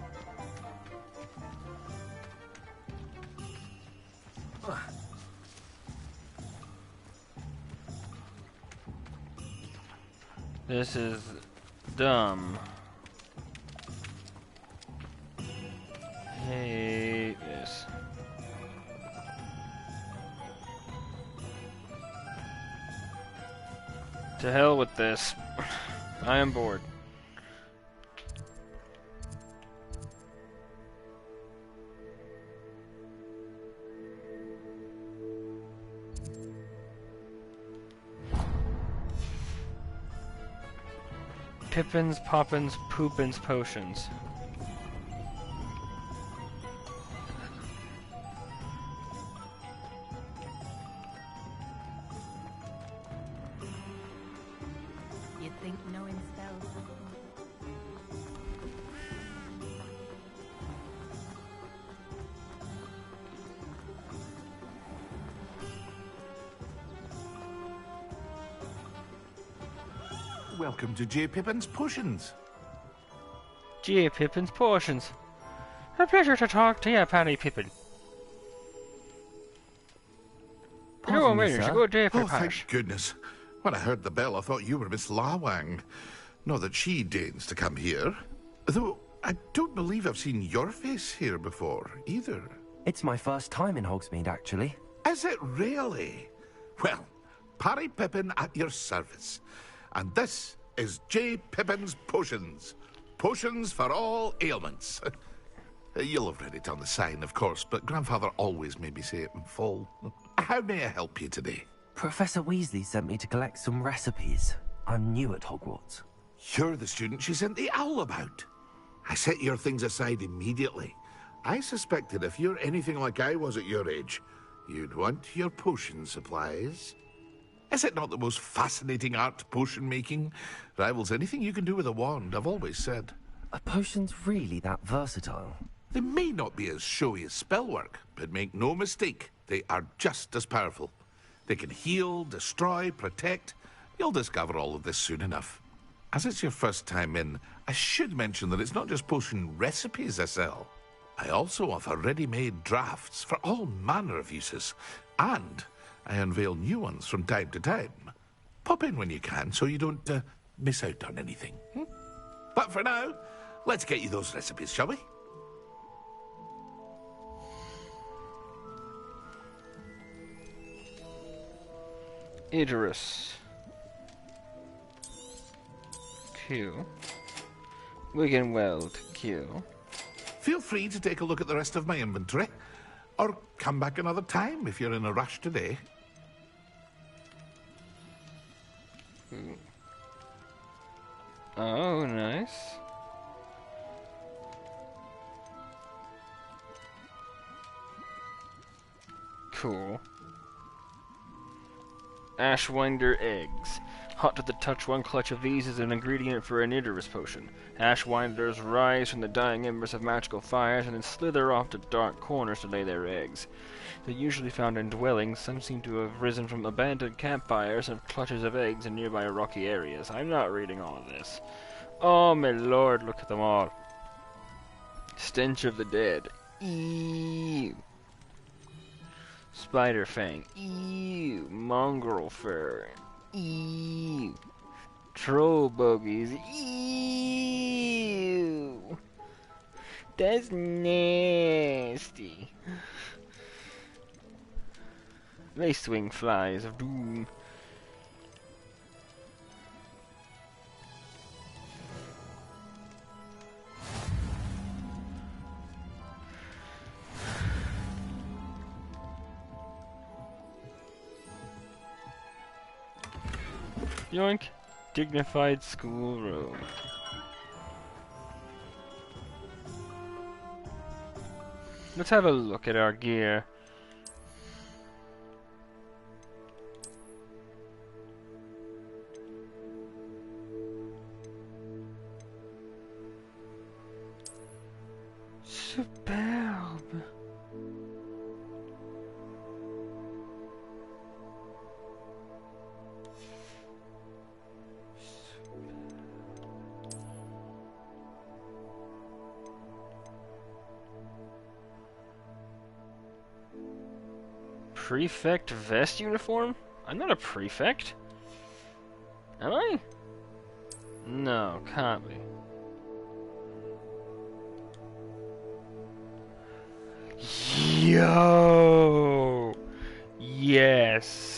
This is dumb. Hate this. To hell with this. I am bored. Pippins, Poppins, Poopins, Potions. You'd think knowing spells would... Welcome to J. Pippin's Potions. J. Pippin's Potions. A pleasure to talk to you, Paddy Pippin. Hello, Major. Good day, Oh, Pippish. thank goodness. When I heard the bell, I thought you were Miss Lawang. Not that she deigns to come here. Though, I don't believe I've seen your face here before, either. It's my first time in Hogsmeade, actually. Is it really? Well, Paddy Pippin at your service. And this is J. Pippin's Potions. Potions for all ailments. You'll have read it on the sign, of course, but Grandfather always made me say it in full. How may I help you today? Professor Weasley sent me to collect some recipes. I'm new at Hogwarts. You're the student she sent the owl about. I set your things aside immediately. I suspected if you're anything like I was at your age, you'd want your potion supplies. Is it not the most fascinating art, potion making? Rivals anything you can do with a wand, I've always said. Are potions really that versatile? They may not be as showy as spellwork, but make no mistake, they are just as powerful. They can heal, destroy, protect. You'll discover all of this soon enough. As it's your first time in, I should mention that it's not just potion recipes I sell. I also offer ready-made drafts for all manner of uses, and I unveil new ones from time to time. Pop in when you can so you don't miss out on anything. But for now, let's get you those recipes, shall we? Idris. Q. Wiggenweld. Q. Feel free to take a look at the rest of my inventory, or come back another time if you're in a rush today. Oh, nice. Cool. Ashwinder eggs. Hot to the touch, one clutch of these is an ingredient for an Idris potion. Ashwinders rise from the dying embers of magical fires and then slither off to dark corners to lay their eggs. They're usually found in dwellings. Some seem to have risen from abandoned campfires and clutches of eggs in nearby rocky areas. I'm not reading all of this. Oh my lord, look at them all. Stench of the dead. Ew. Spider fang. Ew. Mongrel fur. Ew. Troll bogies. Ew. That's nasty. Lacewing flies of doom. Yoink. Dignified school room. Let's have a look at our gear. Prefect vest uniform? I'm not a prefect. Am I? No, can't be. Yo! Yes!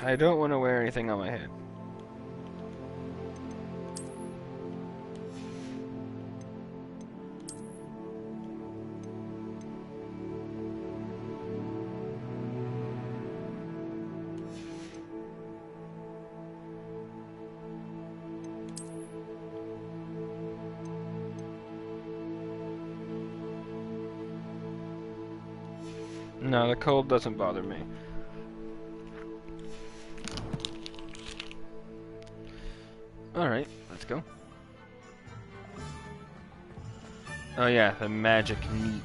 I don't want to wear anything on my head. No, the cold doesn't bother me. Alright, let's go. Oh yeah, the magic neep.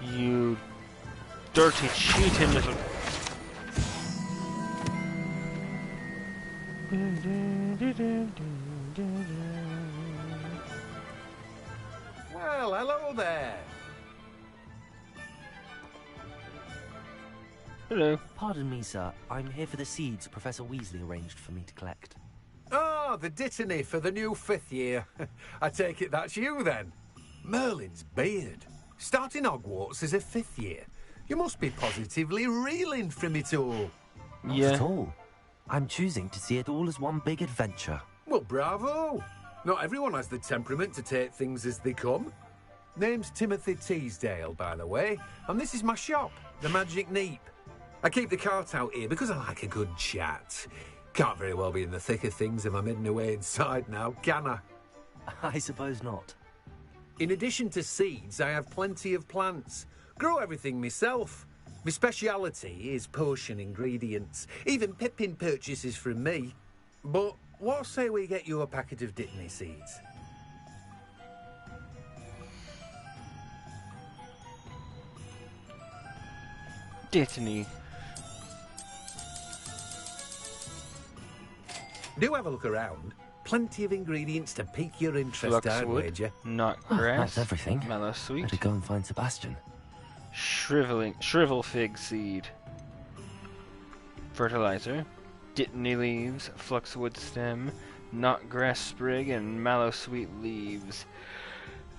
You dirty, cheating little... Well, hello there. Hello. Pardon me, sir. I'm here for the seeds Professor Weasley arranged for me to collect. Ah, the dittany for the new 5th year. I take it that's you, then. Merlin's beard. Starting Hogwarts as a 5th year. You must be positively reeling from it all. Not at all. I'm choosing to see it all as one big adventure. Well, bravo. Not everyone has the temperament to take things as they come. Name's Timothy Teasdale, by the way, and this is my shop, the Magic Neep. I keep the cart out here because I like a good chat. Can't very well be in the thick of things if I'm hidden away inside now, can I? I suppose not. In addition to seeds, I have plenty of plants. Grow everything myself. My speciality is potion ingredients. Even Pippin purchases from me. But what say we get you a packet of dittany seeds? Dittany. Do have a look around. Plenty of ingredients to pique your interest, I'd wager. Knotgrass, that's everything. Mallow sweet. Better go and find Sebastian. Shrivel fig seed. Fertilizer. Dittany leaves, fluxwood stem, knotgrass sprig, and mallow sweet leaves.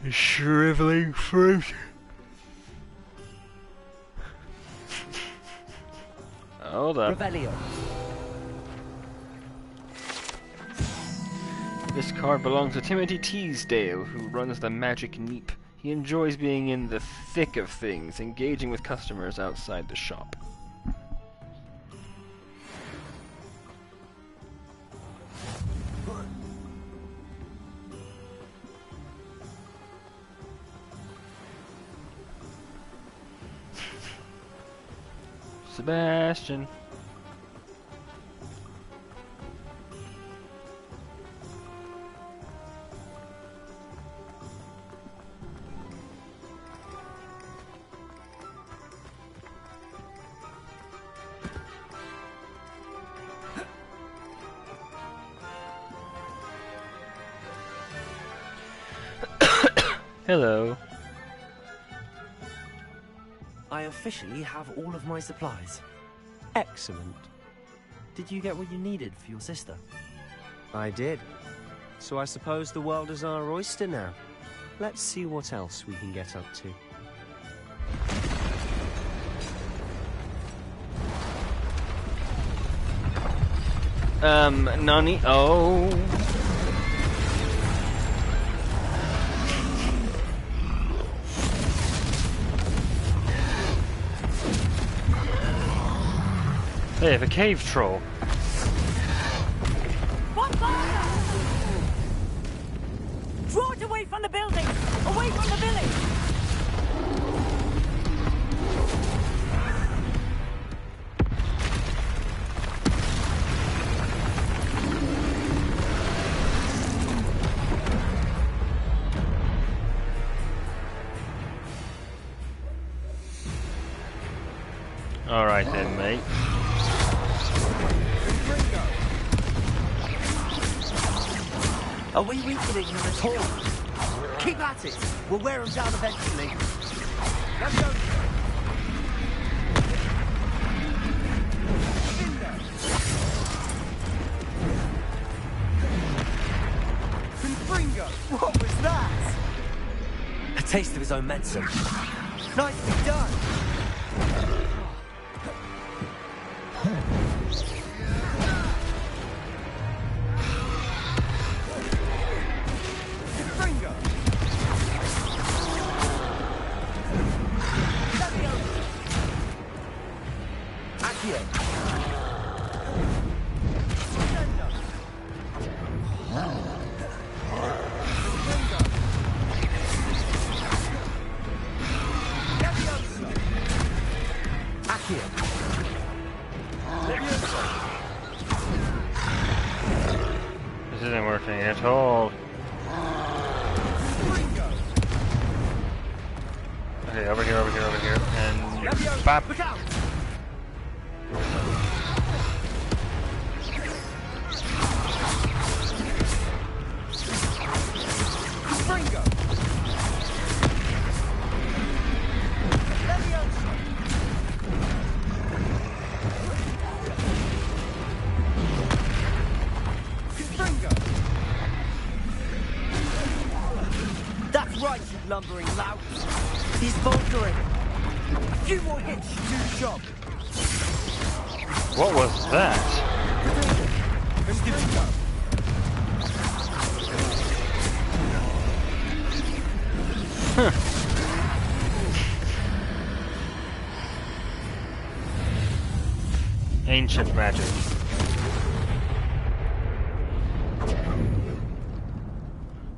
Shriveling fruit. Hold up. Revelio. This card belongs to Timothy Teasdale, who runs the Magic Neep. He enjoys being in the thick of things, engaging with customers outside the shop. Sebastian. Hello. I officially have all of my supplies. Excellent. Did you get what you needed for your sister? I did. So I suppose the world is our oyster now. Let's see what else we can get up to. Nani? Oh. They have a cave troll. Draw it away from the building! Away from the village! Alright then, mate. Are we weakening them at all? Keep at it. We'll wear them down eventually. Let's go. Confringo! What was that? A taste of his own medicine. Nicely done. This isn't working at all. Okay, over here, and bop. That's right, you lumbering lout. He's faltering. A few more hits should do the job. What was that? Huh. Ancient magic.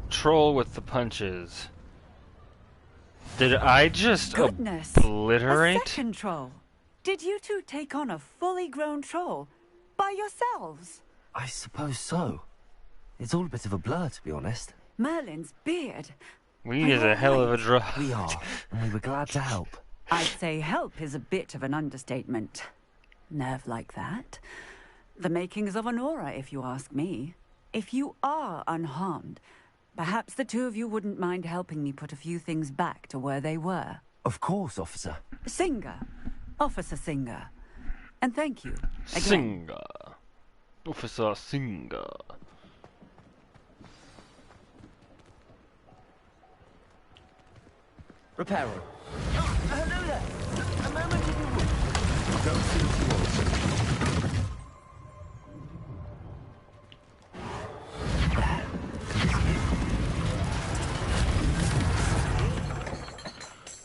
Troll with the punches. Did I just Goodness! obliterate? A second troll. Did you two take on a fully grown troll by yourselves? I suppose so. It's all a bit of a blur, to be honest. Merlin's beard. We is a hell of a drug. We are, and we were glad to help. I'd say help is a bit of an understatement. Nerve like that. The makings of an aura, if you ask me. If you are unharmed, perhaps the two of you wouldn't mind helping me put a few things back to where they were. Of course, officer. Singer. Officer Singer. And thank you. Again. Singer. Officer Singer. Repairer. Hello there. A moment if you would. Don't see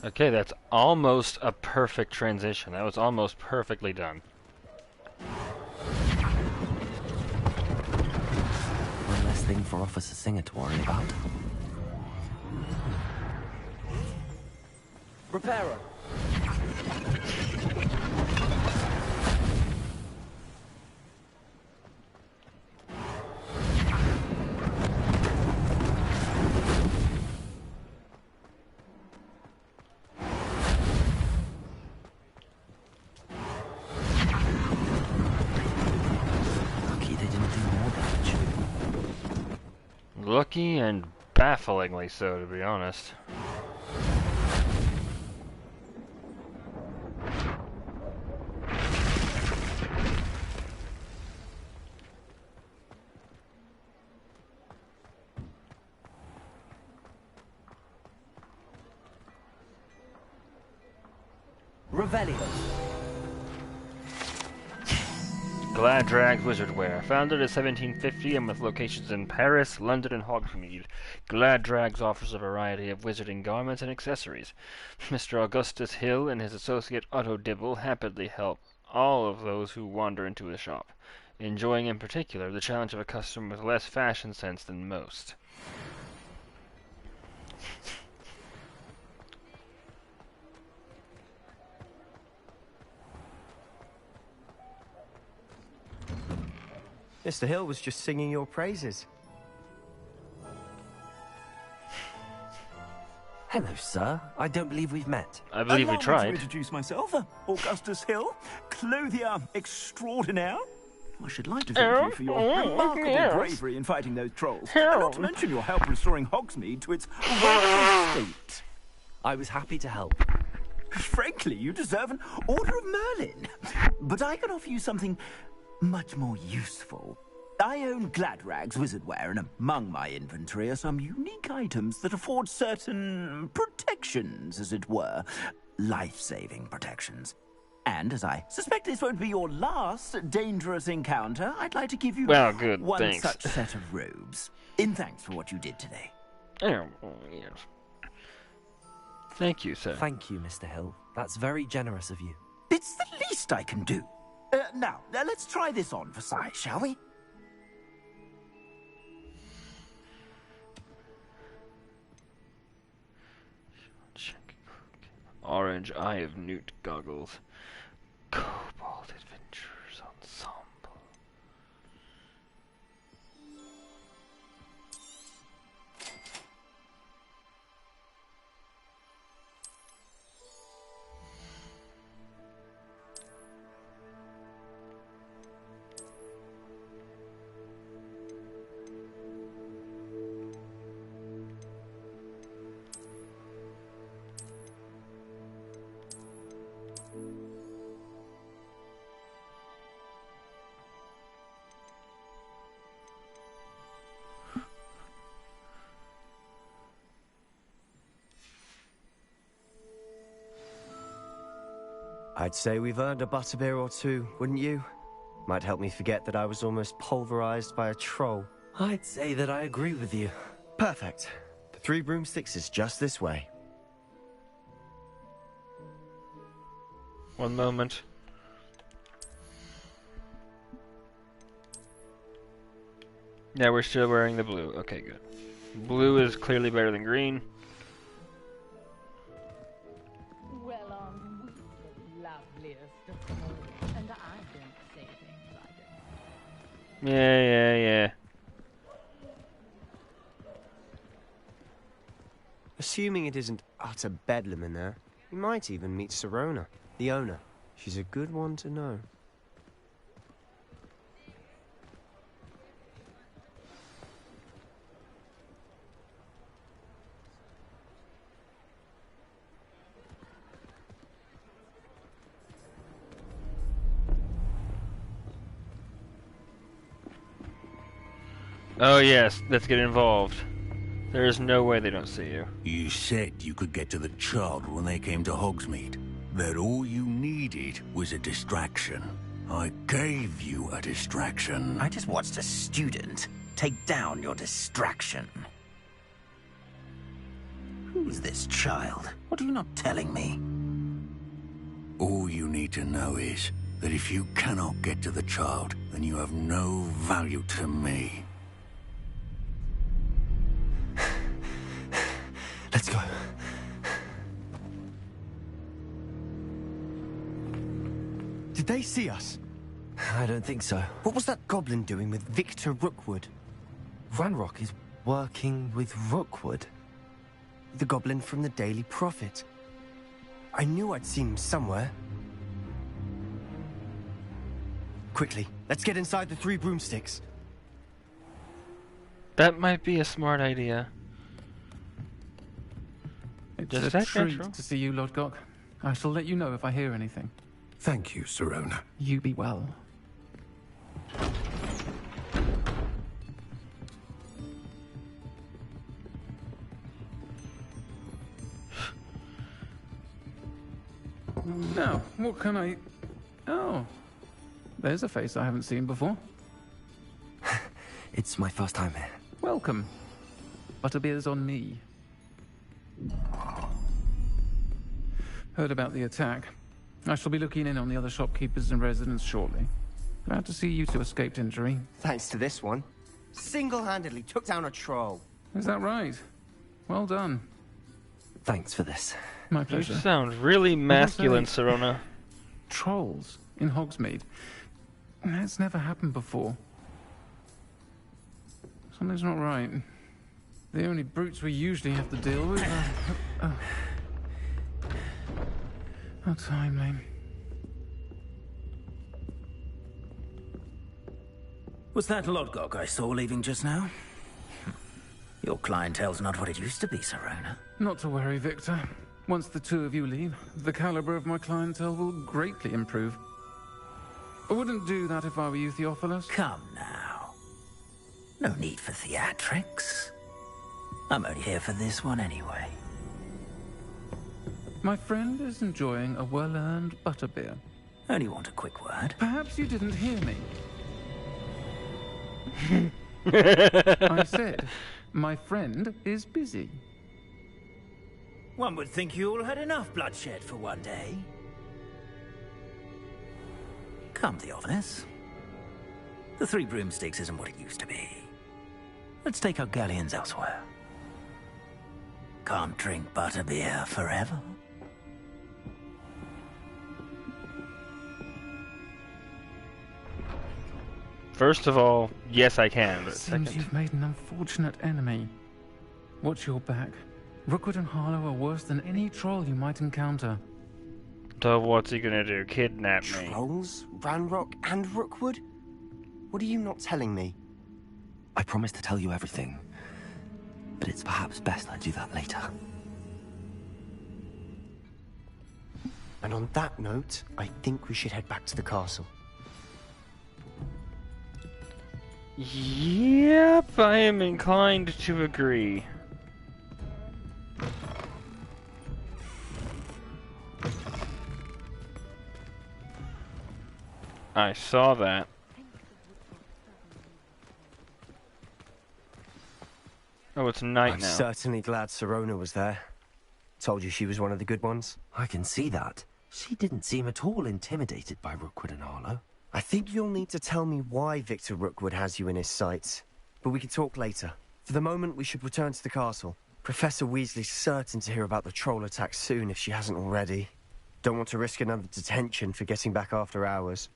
Okay, that's almost a perfect transition. That was almost perfectly done. One less thing for Officer Singer to worry about. Repairer. Lucky and bafflingly so, to be honest. Revelio. Gladrag's Wizardwear. Founded in 1750 and with locations in Paris, London, and Hogsmeade, Gladrag's offers a variety of wizarding garments and accessories. Mr. Augustus Hill and his associate Otto Dibble happily help all of those who wander into his shop, enjoying in particular the challenge of a customer with less fashion sense than most. Mr. Hill was just singing your praises. Hello, sir. I don't believe we've met. I believe we Allow me tried. to introduce myself, Augustus Hill, clothier extraordinaire. I should like to thank you for your remarkable bravery in fighting those trolls, and not to mention your help restoring Hogsmeade to its rightful state. I was happy to help. Frankly, you deserve an Order of Merlin. But I can offer you something much more useful. I own Gladrag's wizardware, and among my inventory are some unique items that afford certain protections, as it were. Life-saving protections. And as I suspect this won't be your last dangerous encounter, I'd like to give you one thanks. such set of robes. In thanks for what you did today. Oh, yes. Thank you, sir. Thank you, Mr. Hill. That's very generous of you. It's the least I can do. Now, let's try this on for size, shall we? Orange Eye of Newt goggles. Cobalt Adventures Ensemble. I'd say we've earned a butterbeer or two, wouldn't you? Might help me forget that I was almost pulverized by a troll. I'd say that I agree with you. Perfect. The Three Broomsticks is just this way. One moment. Yeah, we're still wearing the blue. Okay, good. Blue is clearly better than green. Well, we the loveliest of them all, and I don't say things I don't. Yeah. Assuming it isn't utter bedlam in there, you might even meet Sirona, the owner. She's a good one to know. Oh yes, let's get involved. There is no way they don't see you. You said you could get to the child when they came to Hogsmeade. That all you needed was a distraction. I gave you a distraction. I just watched a student take down your distraction. Who's this child? What are you not telling me? All you need to know is that if you cannot get to the child, then you have no value to me. Let's go. Did they see us? I don't think so. What was that goblin doing with Victor Rookwood? Ranrock is working with Rookwood. The goblin from the Daily Prophet. I knew I'd seen him somewhere. Quickly, let's get inside the Three Broomsticks. That might be a smart idea. It's Just a that treat natural. to see you, Lord Gok. I shall let you know if I hear anything. Thank you, Sirona. You be well. Now, what can I... Oh, there's a face I haven't seen before. It's my first time here. Welcome. Butterbeer's on me. Heard about the attack. I shall be looking in on the other shopkeepers and residents shortly. Glad to see you two escaped injury. Thanks to this one. Single-handedly took down a troll. Is that right? Well done. Thanks for this. My You pleasure. sound really masculine, Serona. Trolls in Hogsmeade. That's never happened before. Something's not right. The only brutes we usually have to deal with are... How timely. Was that Lodgok I saw leaving just now? Your clientele's not what it used to be, Serona. Not to worry, Victor. Once the two of you leave, the caliber of my clientele will greatly improve. I wouldn't do that if I were you, Theophilus. Come now. No need for theatrics. I'm only here for this one anyway. My friend is enjoying a well-earned butterbeer. Only want a quick word. Perhaps you didn't hear me. I said, my friend is busy. One would think you all had enough bloodshed for one day. Come, Theophilus. The Three Broomsticks isn't what it used to be. Let's take our galleons elsewhere. Can't drink butterbeer forever. First of all, yes I can, but Seems second... you've made an unfortunate enemy. Watch your back. Rookwood and Harlow are worse than any troll you might encounter. So what's he gonna do? Kidnap me? Trolls? Ranrock and Rookwood? What are you not telling me? I promised to tell you everything, but it's perhaps best I do that later. And on that note, I think we should head back to the castle. Yep, I am inclined to agree. I saw that. Oh, it's night I'm now. certainly glad Serona was there. Told you she was one of the good ones. I can see that. She didn't seem at all intimidated by Rookwood and Harlow. I think you'll need to tell me why Victor Rookwood has you in his sights. But we can talk later. For the moment, we should return to the castle. Professor Weasley's certain to hear about the troll attack soon if she hasn't already. Don't want to risk another detention for getting back after hours.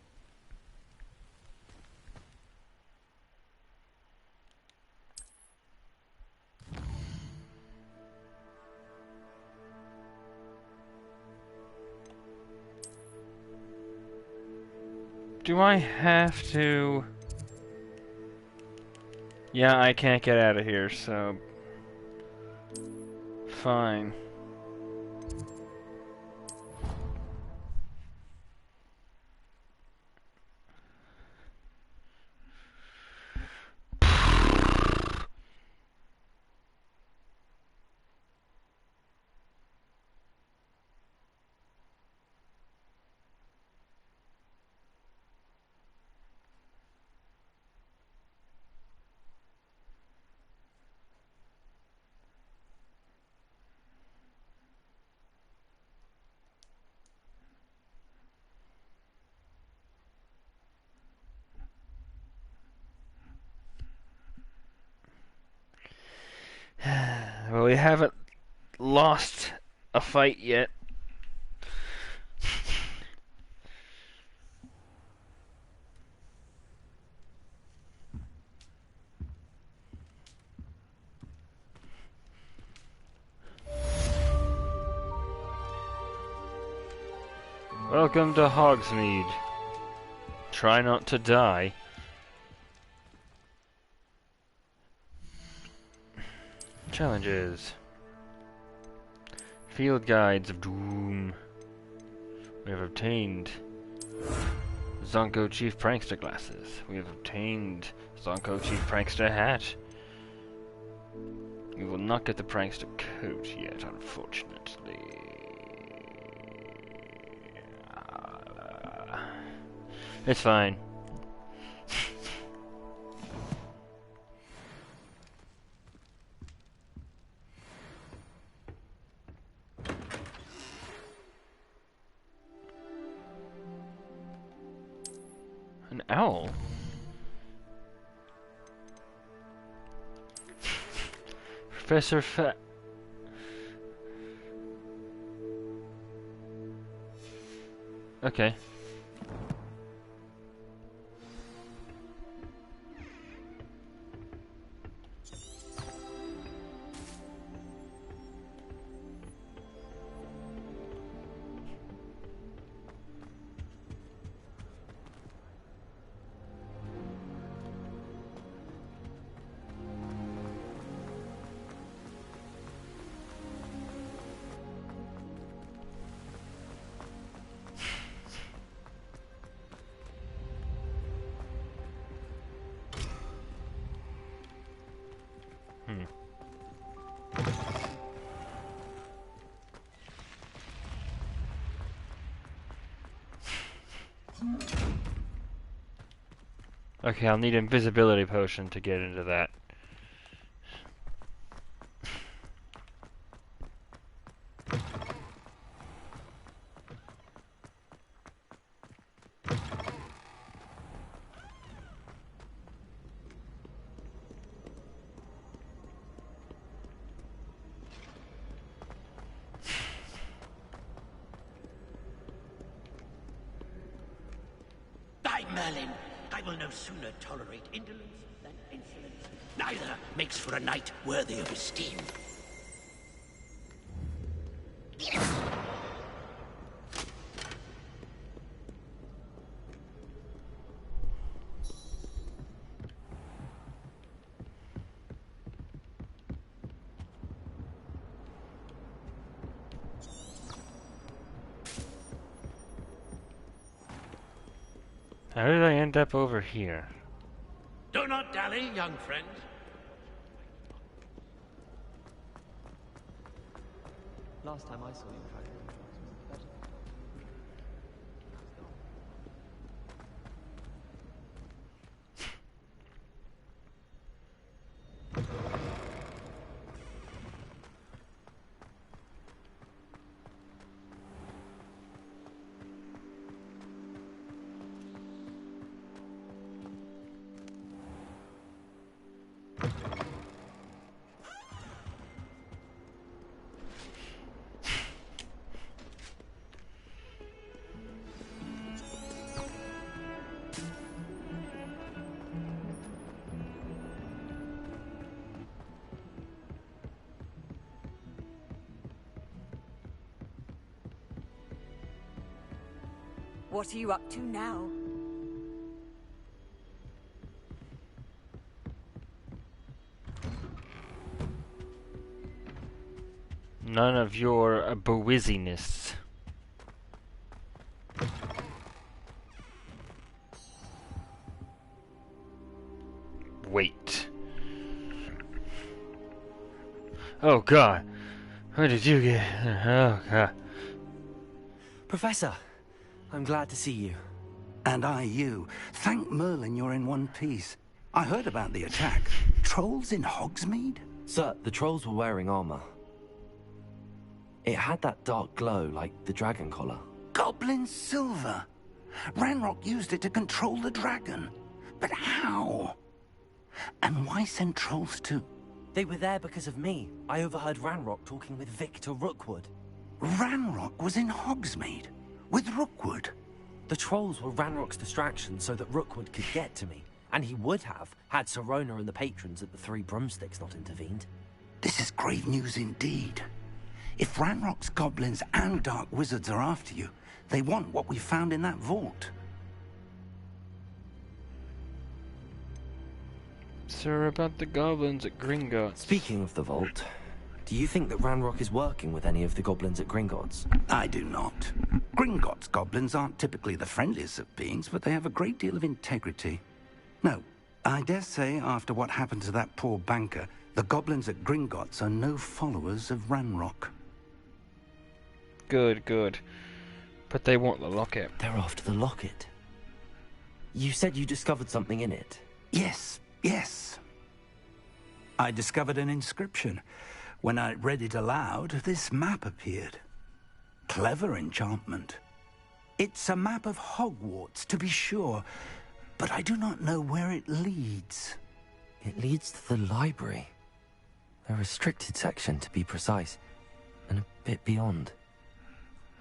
Do I have to... Yeah, I can't get out of here, so... Fine. Well, we haven't lost a fight yet. Welcome to Hogsmeade. Try not to die. Challenges. Field Guides of Doom. We have obtained Zonko Chief Prankster Glasses. We have obtained Zonko Chief Prankster Hat. We will not get the Prankster Coat yet, unfortunately. It's fine. all. Professor Okay. Okay, I'll need invisibility potion to get into that. By Merlin, I will no sooner tolerate indolence than insolence. Neither makes for a knight worthy of esteem. How did I end up over here? Do not dally, young friend. Last time I saw you try to do drugs was better. What are you up to now? None of your bewizziness. Wait. Oh God. Where did you get? Oh God. Professor, I'm glad to see you. And I you. Thank Merlin you're in one piece. I heard about the attack. Trolls in Hogsmeade? Sir, the trolls were wearing armor. It had that dark glow like the dragon collar. Goblin silver. Ranrock used it to control the dragon. But how? And why send trolls too? They were there because of me. I overheard Ranrock talking with Victor Rookwood. Ranrock was in Hogsmeade? With Rookwood? The trolls were Ranrock's distraction so that Rookwood could get to me. And he would have, had Sirona and the patrons at the Three Broomsticks not intervened. This is grave news indeed. If Ranrock's goblins and dark wizards are after you, they want what we found in that vault. Sir, about the goblins at Gringotts. Speaking of the vault, do you think that Ranrock is working with any of the goblins at Gringotts? I do not. Gringotts goblins aren't typically the friendliest of beings, but they have a great deal of integrity. No, I dare say after what happened to that poor banker, the goblins at Gringotts are no followers of Ranrock. Good, good. But they want the locket. They're after the locket. You said you discovered something in it. Yes, yes. I discovered an inscription. When I read it aloud, this map appeared. Clever enchantment. It's a map of Hogwarts, to be sure, but I do not know where it leads. It leads to the library. A restricted section, to be precise, and a bit beyond.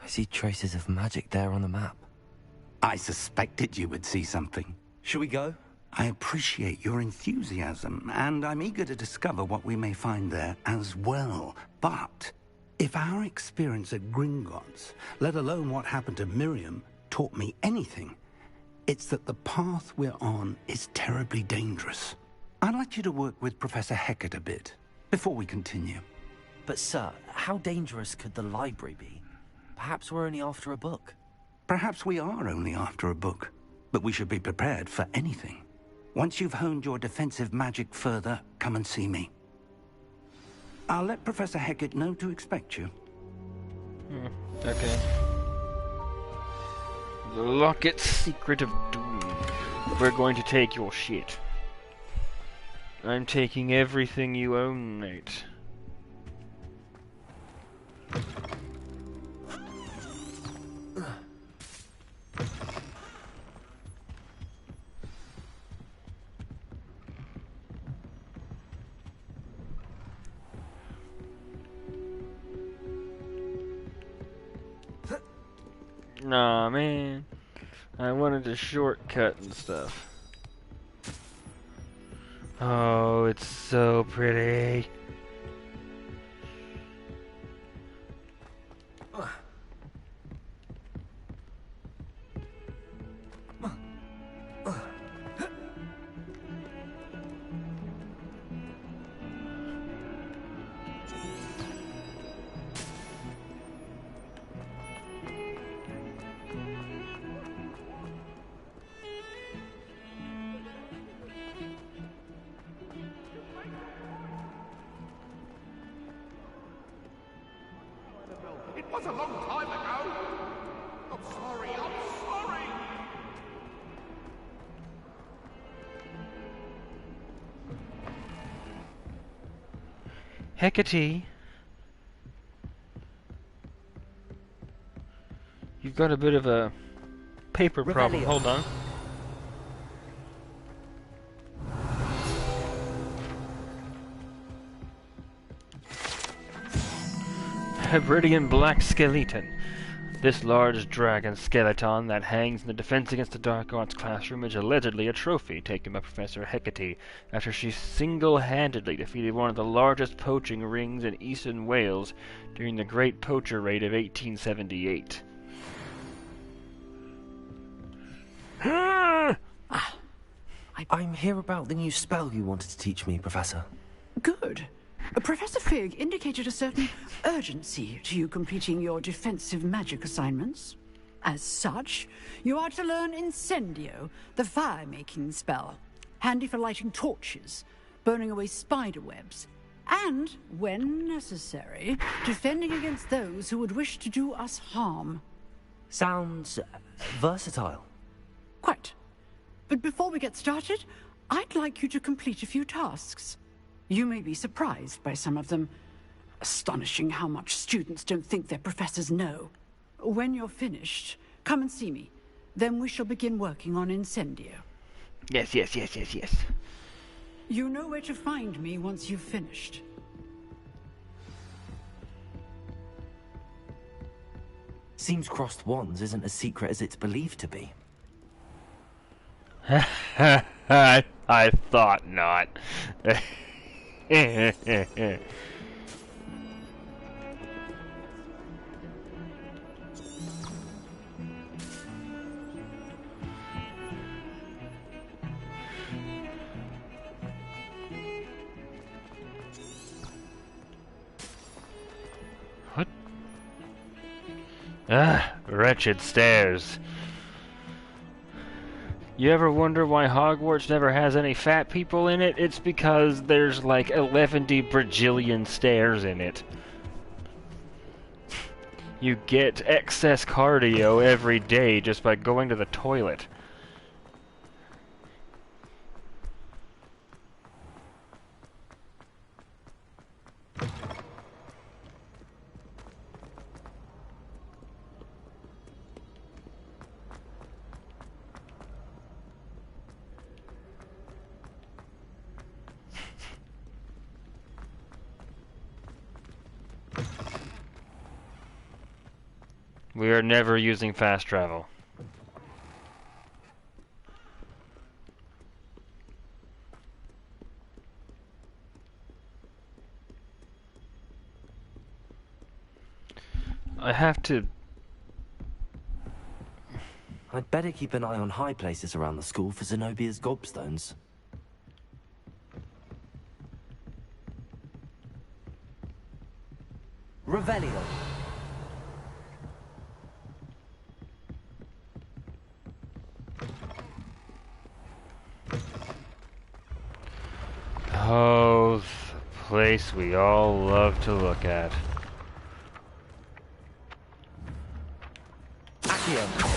I see traces of magic there on the map. I suspected you would see something. Shall we go? I appreciate your enthusiasm, and I'm eager to discover what we may find there as well. But if our experience at Gringotts, let alone what happened to Miriam, taught me anything, it's that the path we're on is terribly dangerous. I'd like you to work with Professor Hecat a bit, before we continue. But sir, how dangerous could the library be? Perhaps we're only after a book. Perhaps we are only after a book, but we should be prepared for anything. Once you've honed your defensive magic further, come and see me. I'll let Professor Hecat know to expect you. Okay. The Locket Secret of Doom. We're going to take your shit. I'm taking everything you own, mate. Nah, man. I wanted a shortcut and stuff. Oh, it's so pretty. It was a long time ago. I'm sorry, I'm sorry. Hecate. You've got a bit of a paper problem. Hold on. Hebridean Black Skeleton. This large dragon skeleton that hangs in the Defense Against the Dark Arts classroom is allegedly a trophy taken by Professor Hecate after she single-handedly defeated one of the largest poaching rings in eastern Wales during the Great Poacher Raid of 1878. I'm here about the new spell you wanted to teach me, Professor. Good. Professor Fig indicated a certain urgency to you completing your defensive magic assignments. As such, you are to learn Incendio, the fire-making spell, handy for lighting torches, burning away spider webs, and, when necessary, defending against those who would wish to do us harm. Sounds versatile. Quite. But before we get started, I'd like you to complete a few tasks. You may be surprised by some of them. Astonishing how much students don't think their professors know. When you're finished, come and see me. Then we shall begin working on Incendio. Yes. You know where to find me once you've finished. Seems crossed wands isn't as secret as it's believed to be. I thought not. What? Wretched stairs. You ever wonder why Hogwarts never has any fat people in it? It's because there's like 11 bajillion stairs in it. You get excess cardio every day just by going to the toilet. We are never using fast travel. I have to... I'd better keep an eye on high places around the school for Zenobia's gobstones. Revelio. Oh, the place we all love to look at. Accio.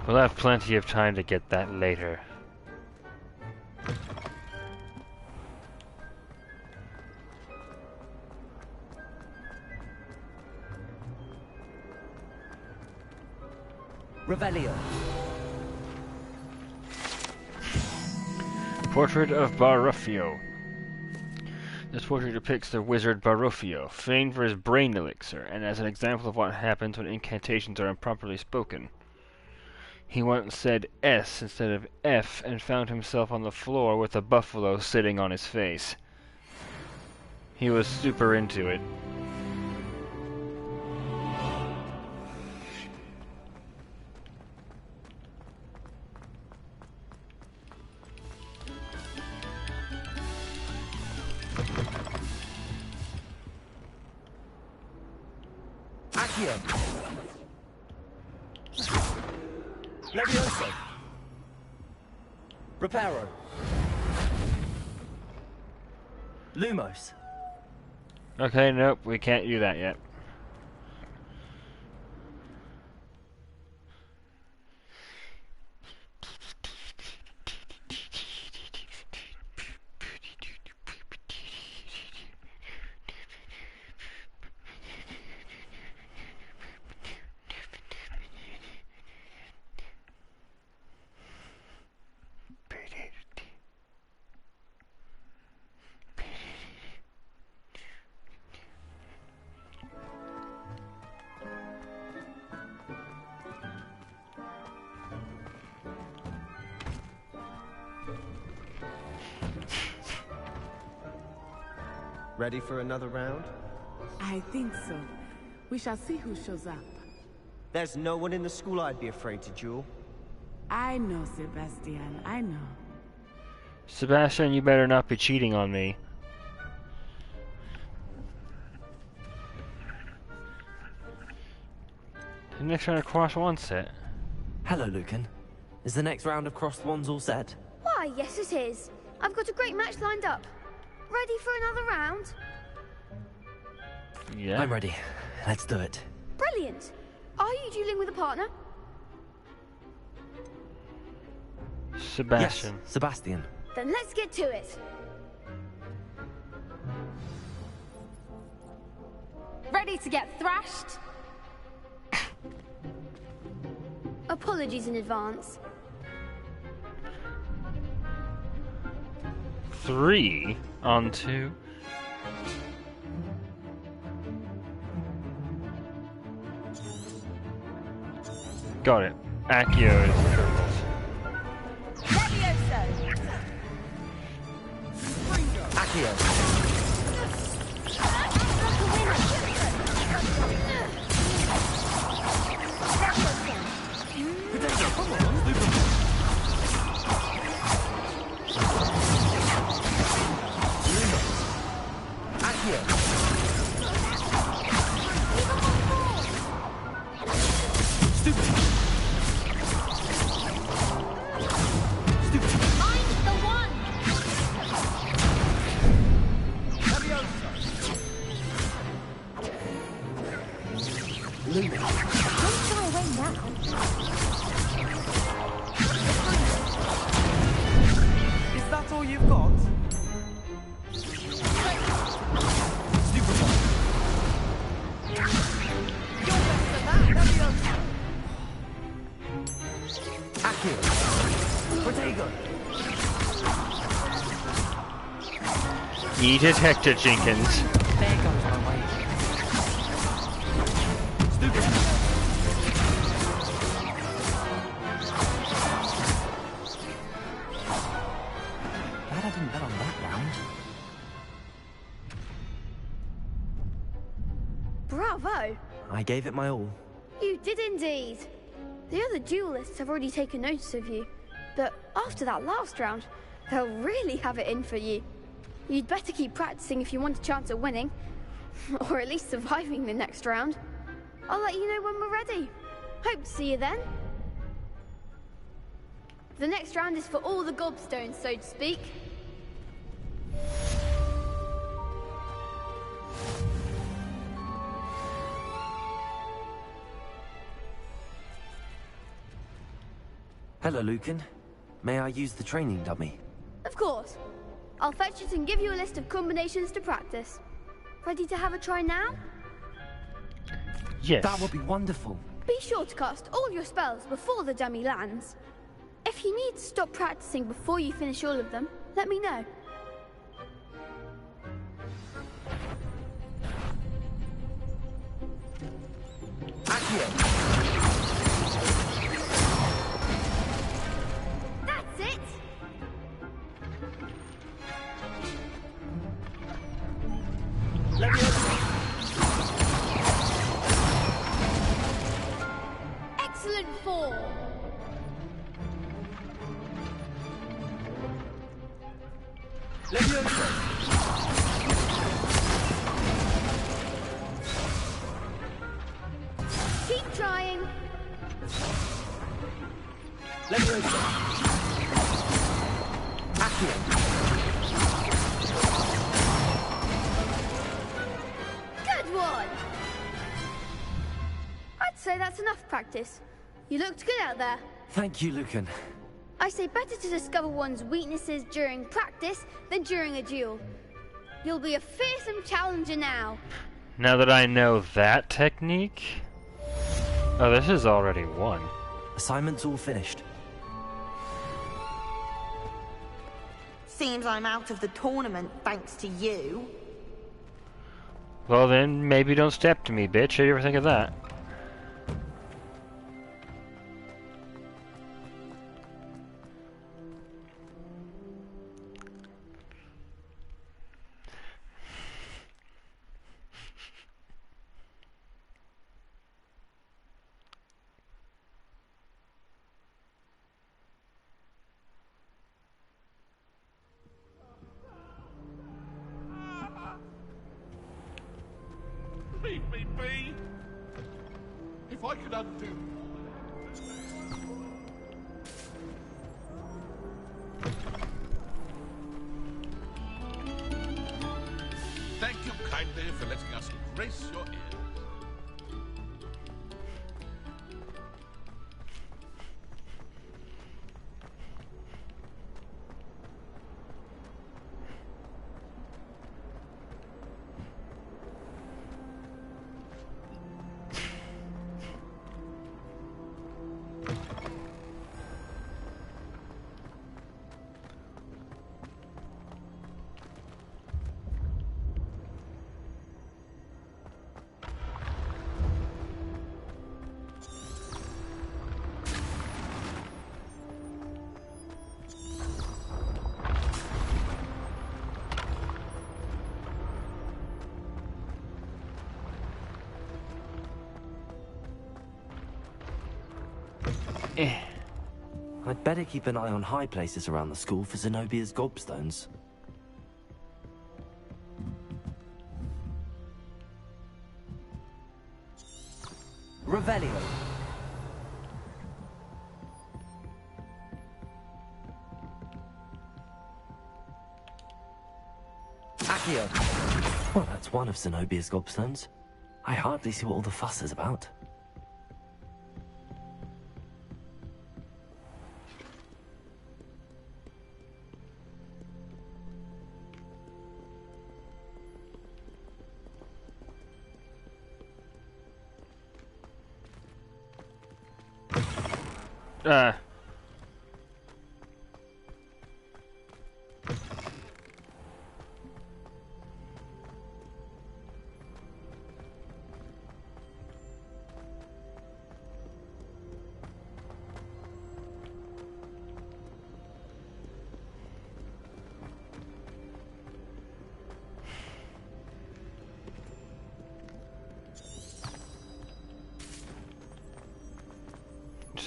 We'll have plenty of time to get that later. Revelio. Portrait of Baruffio. This portrait depicts the wizard Baruffio, famed for his brain elixir, and as an example of what happens when incantations are improperly spoken. He once said S instead of F and found himself on the floor with a buffalo sitting on his face. He was super into it. Accio. Levioso. Reparo. Lumos. Okay, nope, we can't do that yet. Ready for another round? I think so. We shall see who shows up. There's no one in the school I'd be afraid to duel. I know, Sebastian. I know. Sebastian, you better not be cheating on me. The next round of crossed wands set. Hello, Lucan. Is the next round of crossed wands all set? Why, yes it is. I've got a great match lined up. Ready for another round? Yeah. I'm ready. Let's do it. Brilliant. Are you dueling with a partner? Sebastian. Yes, Sebastian. Then let's get to it. Ready to get thrashed? Apologies in advance. 3 on 2. Got it. Accio is triples. Accio. Eat it, Hector Jenkins. There goes my way. Glad I didn't bet on that round. Bravo! I gave it my all. You did indeed. The other duelists have already taken notice of you, but after that last round, they'll really have it in for you. You'd better keep practicing if you want a chance at winning, or at least surviving the next round. I'll let you know when we're ready. Hope to see you then. The next round is for all the gobstones, so to speak. Hello, Lucan. May I use the training dummy? Of course. I'll fetch it and give you a list of combinations to practice. Ready to have a try now? Yes. That would be wonderful. Be sure to cast all your spells before the dummy lands. If you need to stop practicing before you finish all of them, let me know. That's it! Excellent form! Keep trying. Good one. I'd say that's enough practice. You looked good out there. Thank you, Lucan. I say better to discover one's weaknesses during practice than during a duel. You'll be a fearsome challenger now. Now that I know that technique... Oh, this is already won. Assignment's all finished. Seems I'm out of the tournament thanks to you. Well then, maybe don't step to me, bitch. What do you ever think of that? Leave me be! If I could undo... Thank you kindly for letting us grace your ears. I'd better keep an eye on high places around the school for Zenobia's gobstones. Revelio. Accio. Well, that's one of Zenobia's gobstones. I hardly see what all the fuss is about.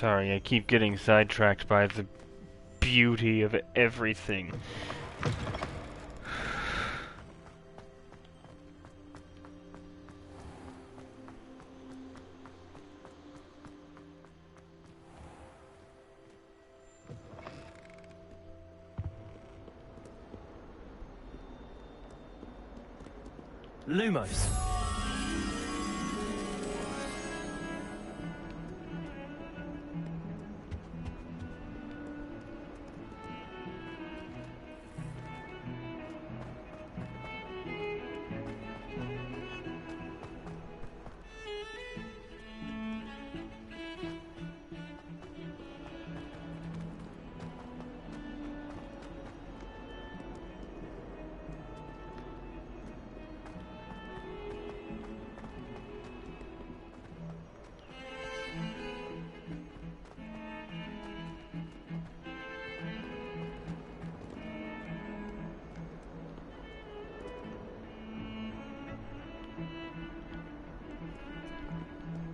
Sorry, I keep getting sidetracked by the beauty of everything. Lumos.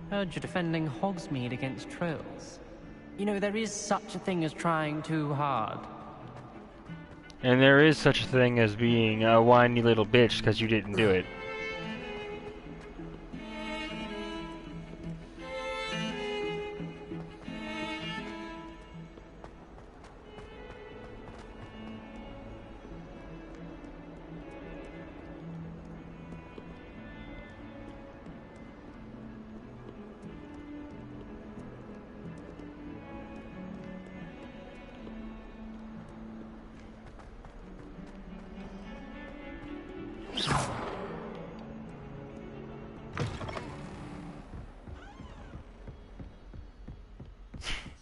Heard you're defending Hogsmeade against trolls. You know, there is such a thing as trying too hard. And there is such a thing as being a whiny little bitch because you didn't do it.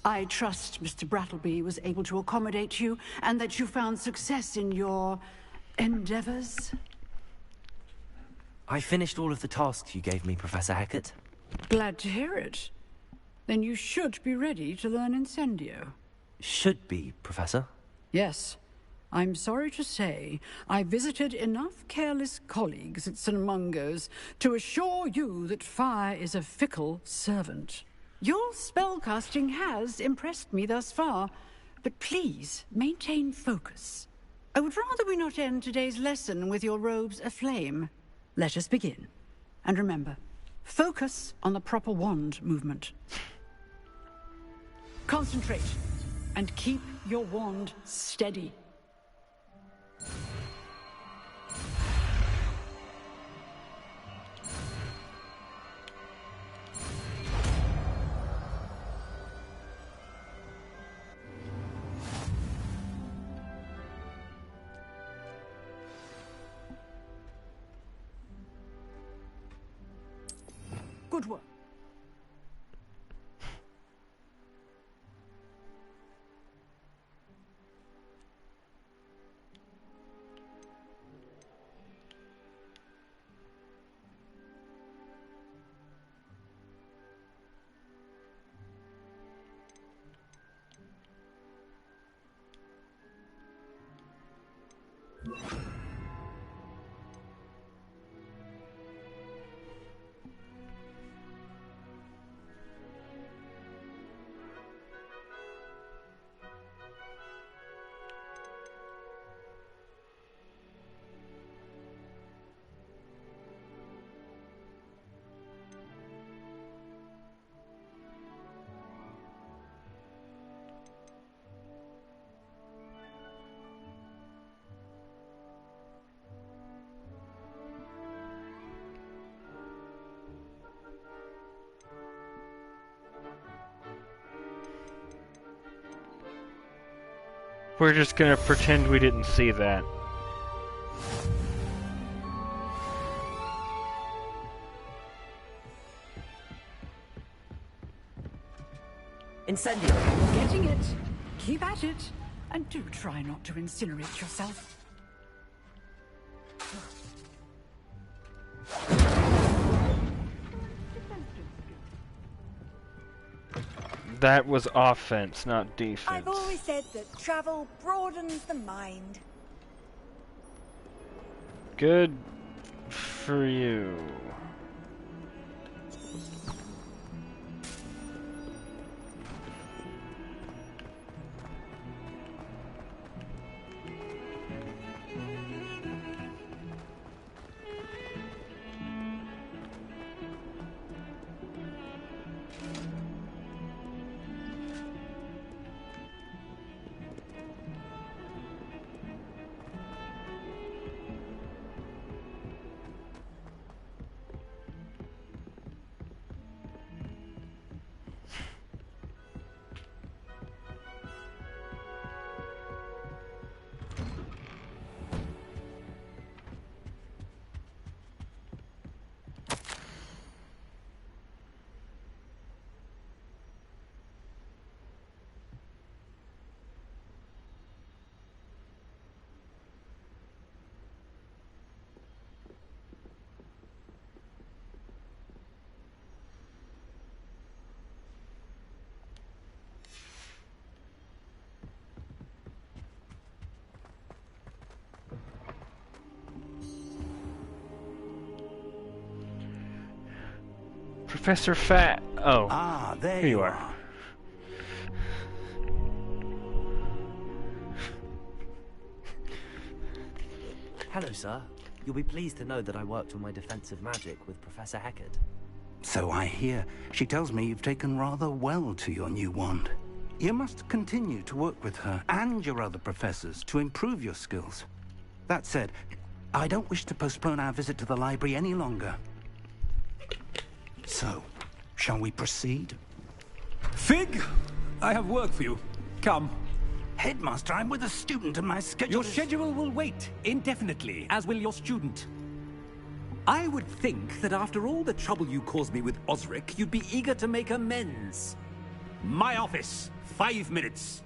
I trust Mr. Brattleby was able to accommodate you, and that you found success in your endeavors. I finished all of the tasks you gave me, Professor Hackett. Glad to hear it. Then you should be ready to learn Incendio. Should be, Professor. Yes. I'm sorry to say, I visited enough careless colleagues at St. Mungo's to assure you that fire is a fickle servant. Your spellcasting has impressed me thus far, but please maintain focus. I would rather we not end today's lesson with your robes aflame. Let us begin. And remember, focus on the proper wand movement. Concentrate, and keep your wand steady. Good work. We're just gonna pretend we didn't see that. Incendio. Getting it. Keep at it. And do try not to incinerate yourself. That was offense, not defense. I've always said that travel broadens the mind. Good for you. Professor Fat. Oh. Ah, there Here you are. Hello, sir. You'll be pleased to know that I worked on my defensive magic with Professor Heckard. So I hear. She tells me you've taken rather well to your new wand. You must continue to work with her and your other professors to improve your skills. That said, I don't wish to postpone our visit to the library any longer. So, shall we proceed? Fig, I have work for you. Come. Headmaster, I'm with a student and my schedule Your schedule will wait indefinitely, as will your student. I would think that after all the trouble you caused me with Osric, you'd be eager to make amends. My office, 5 minutes.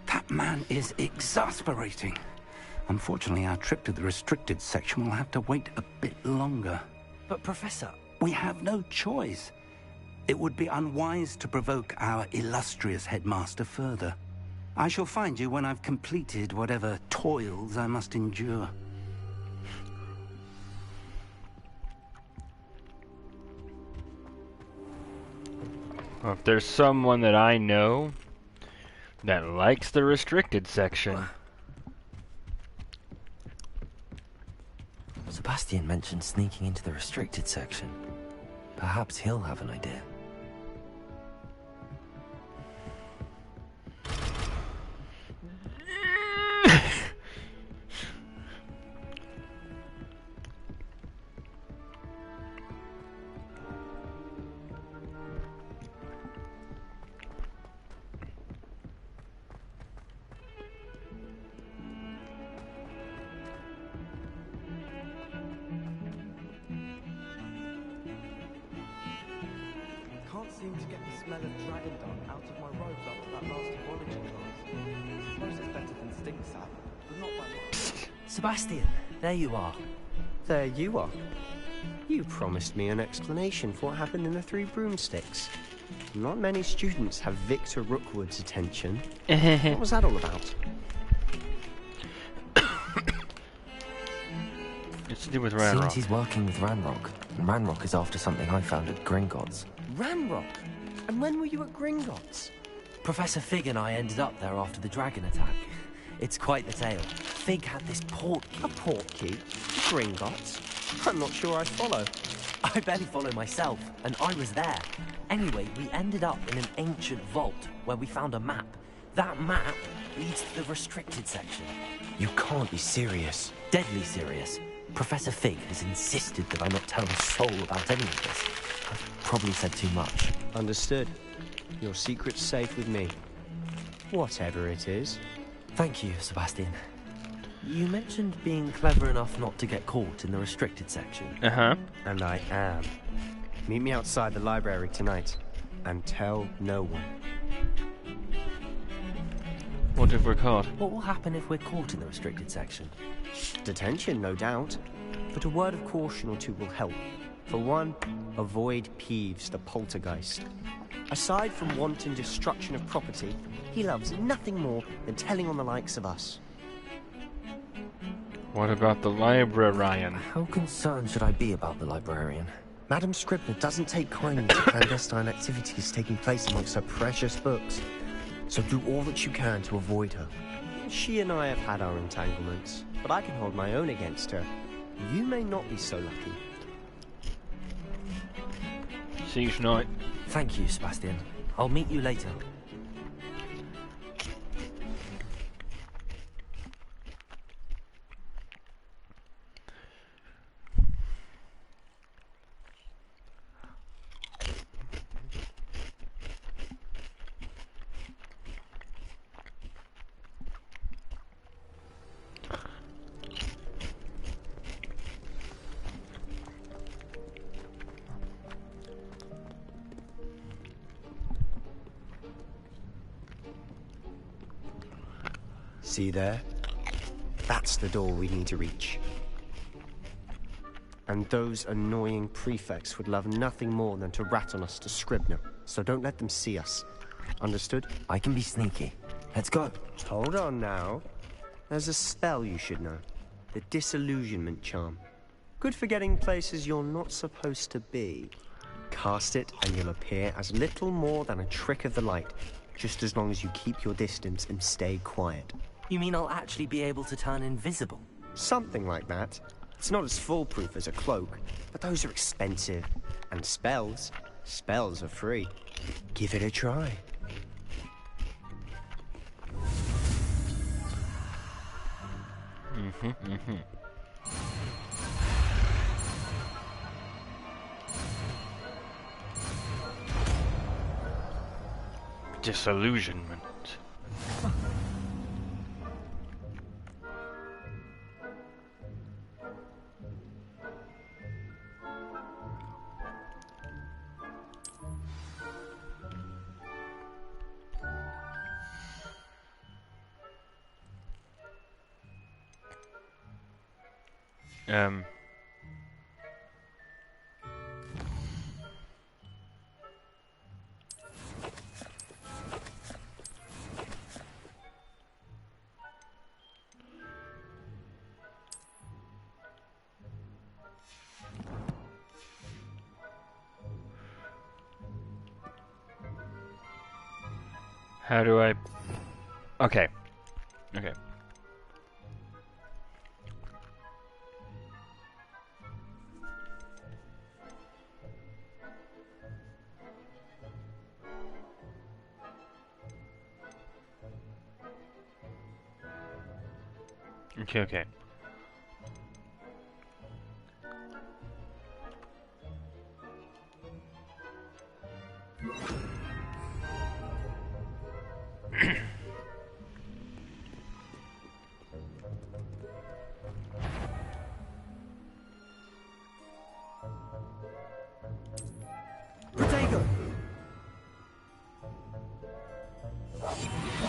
That man is exasperating. Unfortunately, our trip to the restricted section will have to wait a bit longer. But, Professor... We have no choice. It would be unwise to provoke our illustrious headmaster further. I shall find you when I've completed whatever toils I must endure. Well, if there's someone that I know that likes the restricted section... Sebastian mentioned sneaking into the restricted section. Perhaps he'll have an idea. Seem to get the smell of dragon dung out of my robes after that last biology class. Suppose it's better than stink sap, but not by much. Sebastian, there you are. There you are. You promised me an explanation for what happened in the Three Broomsticks. Not many students have Victor Rookwood's attention. What was that all about? It's to do with Ranrock. Seems he's working with Ranrock, and Ranrock is after something I found at Gringotts. Ranrock? And when were you at Gringotts? Professor Fig and I ended up there after the dragon attack. It's quite the tale. Fig had this portkey. A portkey? Gringotts? I'm not sure I follow. I barely follow myself, and I was there. Anyway, we ended up in an ancient vault where we found a map. That map leads to the restricted section. You can't be serious. Deadly serious. Professor Fig has insisted that I not tell a soul about any of this. I've probably said too much. Understood. Your secret's safe with me. Whatever it is. Thank you, Sebastian. You mentioned being clever enough not to get caught in the restricted section. Uh-huh. And I am. Meet me outside the library tonight. And tell no one. What if we're caught? What will happen if we're caught in the restricted section? Detention, no doubt. But a word of caution or two will help. For one, avoid Peeves, the poltergeist. Aside from wanton destruction of property, he loves nothing more than telling on the likes of us. What about the librarian? How concerned should I be about the librarian? Madam Scribner doesn't take kindly to clandestine activities taking place amongst her precious books. So do all that you can to avoid her. She and I have had our entanglements, but I can hold my own against her. You may not be so lucky. See you tonight. Thank you, Sebastian. I'll meet you later. See there? That's the door we need to reach. And those annoying prefects would love nothing more than to rat on us to Scribner, so don't let them see us. Understood? I can be sneaky. Let's go. Hold on now. There's a spell you should know. The disillusionment charm. Good for getting places you're not supposed to be. Cast it and you'll appear as little more than a trick of the light, just as long as you keep your distance and stay quiet. You mean I'll actually be able to turn invisible? Something like that. It's not as foolproof as a cloak, but those are expensive. And spells are free. Give it a try. Disillusionment. How do I... Okay. Okay. Okay.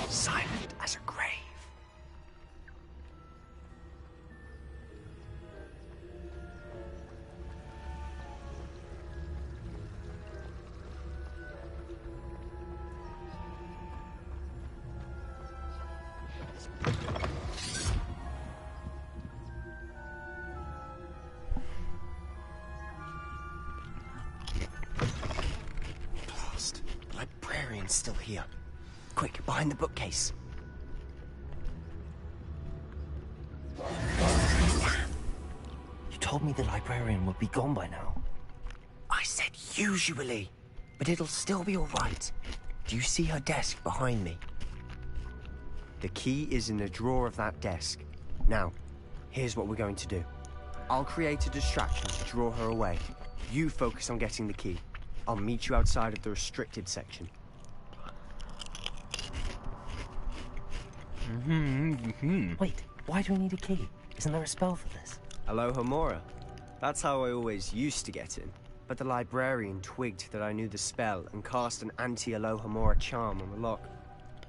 Silent as a grave. Blast. The librarian's still here. Quick, behind the bookcase. You told me the librarian would be gone by now. I said usually, but it'll still be all right. Do you see her desk behind me? The key is in the drawer of that desk. Now, here's what we're going to do. I'll create a distraction to draw her away. You focus on getting the key. I'll meet you outside of the restricted section. Wait, why do we need a key? Isn't there a spell for this? Alohomora. That's how I always used to get in. But the librarian twigged that I knew the spell and cast an anti-Alohomora charm on the lock.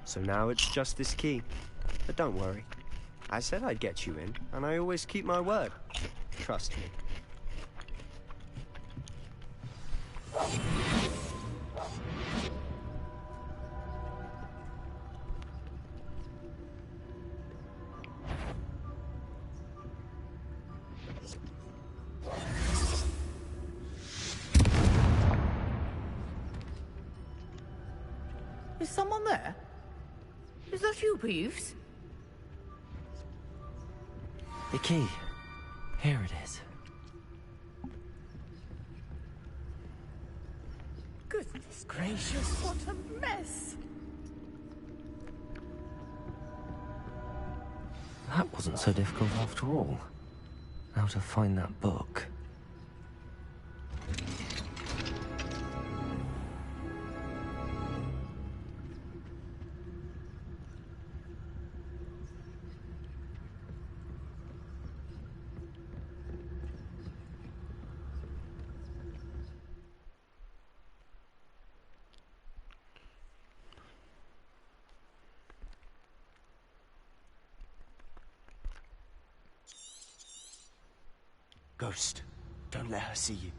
So now it's just this key. But don't worry. I said I'd get you in, and I always keep my word. Trust me. Is someone there? Is that you, Peeves? The key. Here it is. Goodness gracious, what a mess! That wasn't so difficult after all. Now to find that book. Ghost, don't let her see you.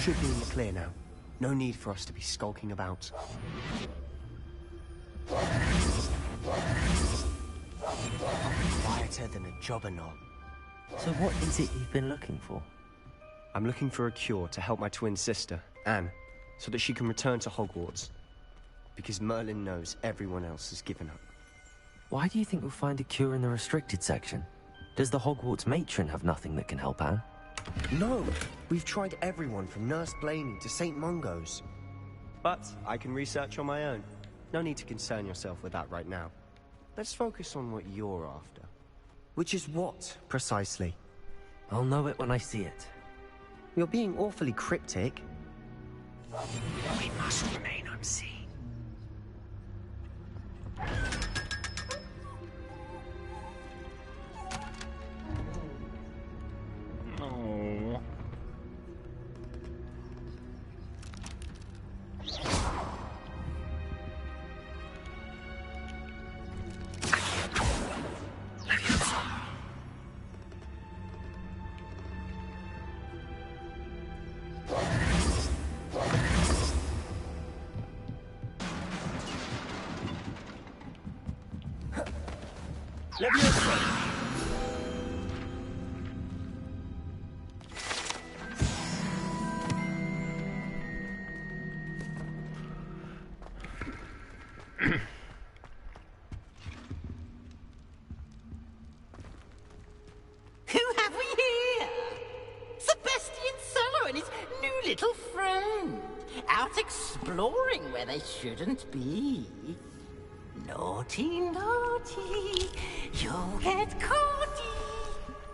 should be in the clear now. No need for us to be skulking about. Quieter than a jobberknoll. So what is it you've been looking for? I'm looking for a cure to help my twin sister, Anne, so that she can return to Hogwarts. Because Merlin knows everyone else has given up. Why do you think we'll find a cure in the restricted section? Does the Hogwarts matron have nothing that can help Anne? No! We've tried everyone from Nurse Blaney to St. Mungo's. But I can research on my own. No need to concern yourself with that right now. Let's focus on what you're after. Which is what, precisely? I'll know it when I see it. You're being awfully cryptic. We must remain unseen. Oh. Who have we here? Sebastian Solo and his new little friend. Out exploring where they shouldn't be. Naughty, naughty. You'll get caughty.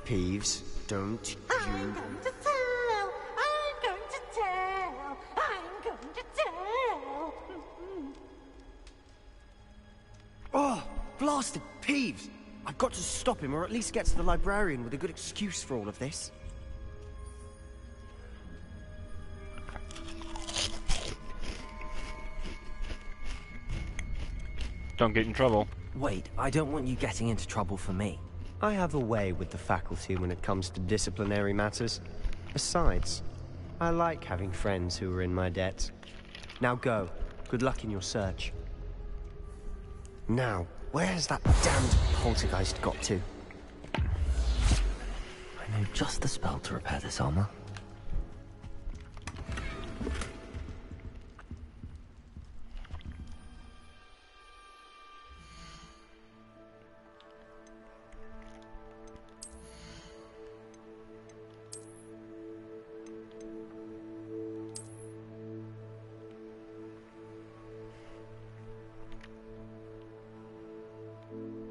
Peeves, don't I'm going to tell. I'm going to tell. I'm going to tell. Oh, blasted Peeves! I've got to stop him, or at least get to the librarian with a good excuse for all of this. Don't get in trouble. Wait, I don't want you getting into trouble for me. I have a way with the faculty when it comes to disciplinary matters. Besides, I like having friends who are in my debt. Now go. Good luck in your search. Now, where has that damned poltergeist got to? I know just the spell to repair this armor.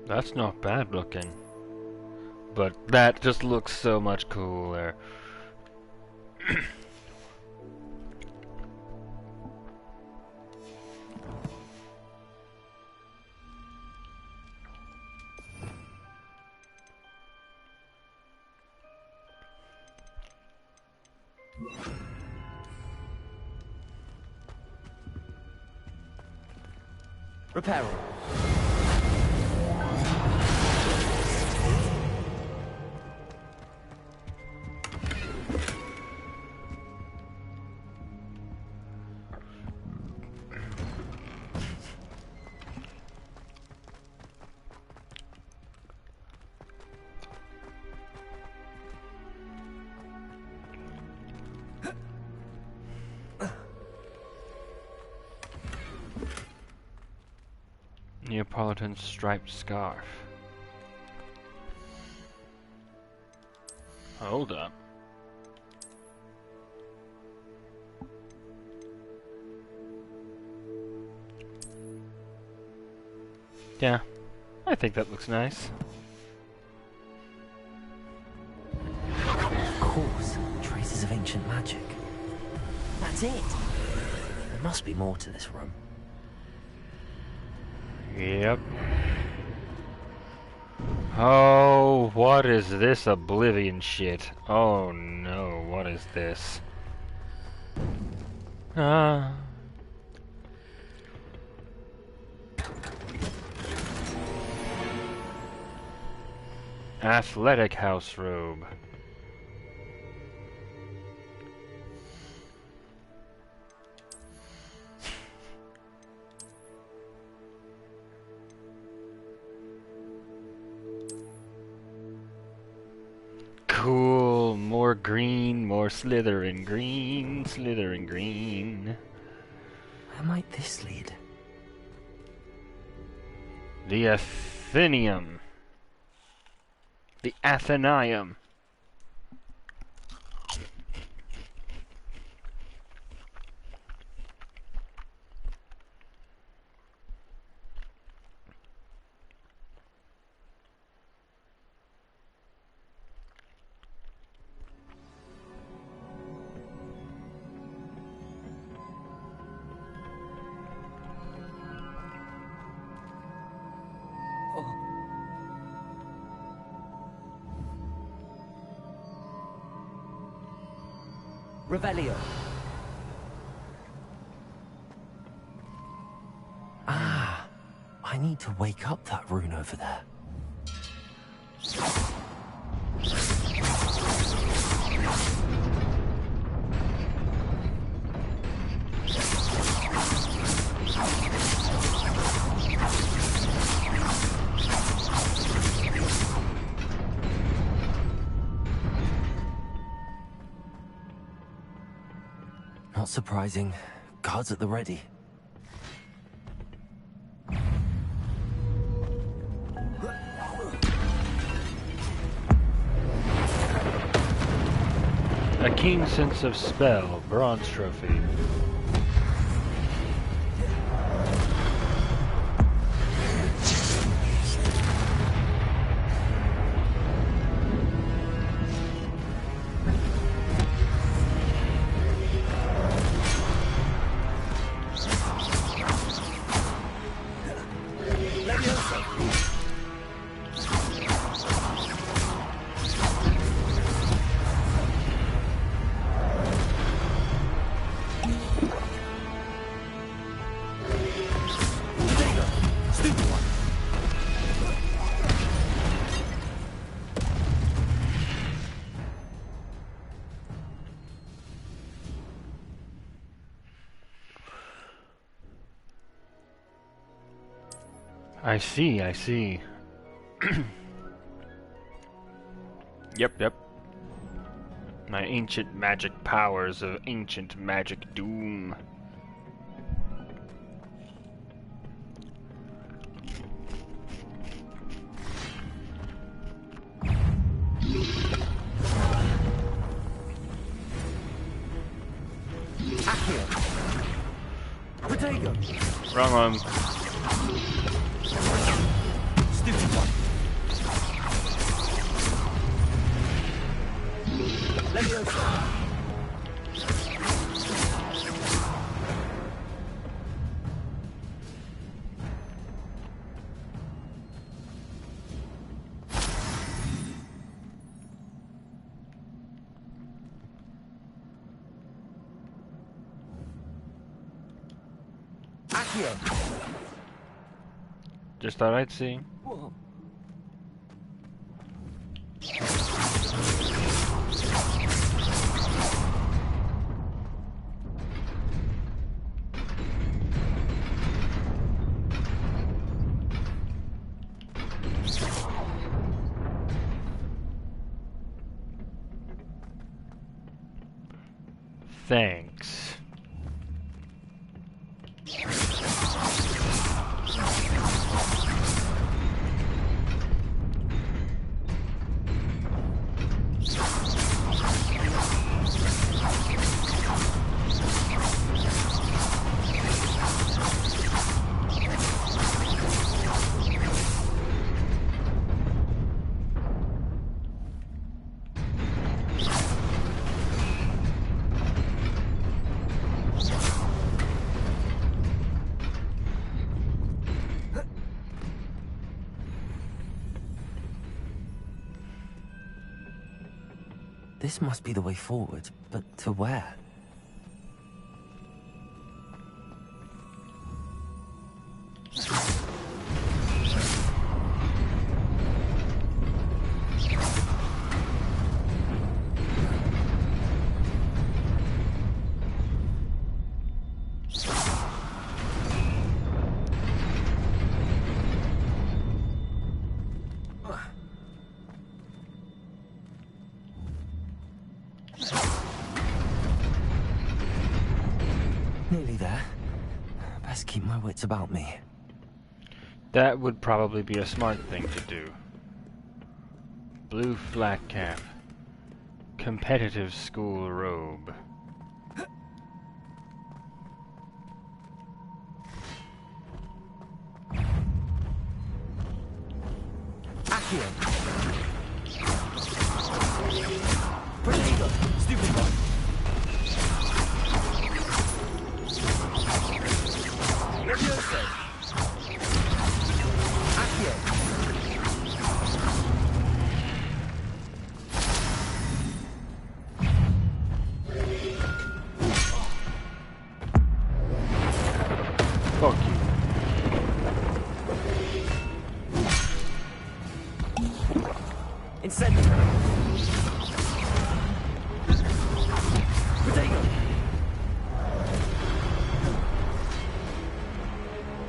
That's not bad looking. But that just looks so much cooler. Repair. Neapolitan striped scarf. Hold up. Yeah, I think that looks nice. Of course, traces of ancient magic. That's it. There must be more to this room. Yep. Oh, what is this Oblivion shit? Oh no, what is this? Ah. Athletic house robe. Cool. More green, more Slytherin green, Slytherin green. Where might this lead? The Athenium. The Athenaeum. Revelio. Ah, I need to wake up that rune over there. Not surprising. Guards at the ready. A keen sense of spell, bronze trophy. I see, I see. Yep. My ancient magic powers of ancient magic doom. Wrong one. Stupid one. Just thought I'd see. Whoa. Thanks. This must be the way forward, but to where? best keep my wits about me. That would probably be a smart thing to do. Blue flat cap. Competitive school robe. Accio. Protego. Stupid one. Nervioso. Accio. Fuck you. Incendio. Protego.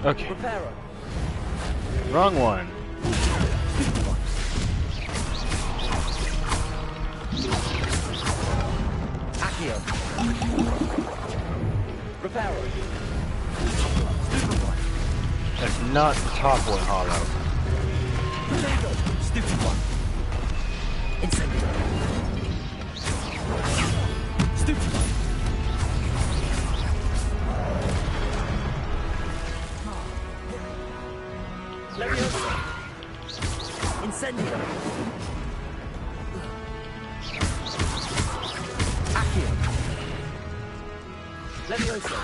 Okay. Reparo. Wrong one. Accio. Reparo. That's not the top one, Hollow. Protego. Stupid one. Incendio. Stupid one. Leviosa. Incendio. Accio. Leviosa.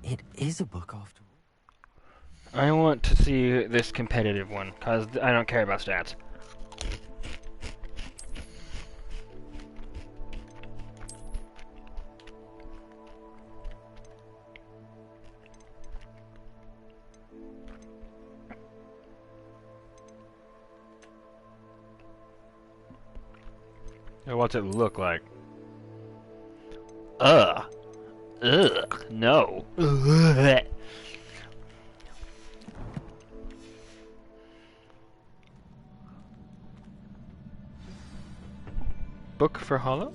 It is a book after all. I want to see this competitive one, because I don't care about stats. What's it look like? Ugh, no. Ugh. Book for Hollow?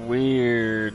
Weird.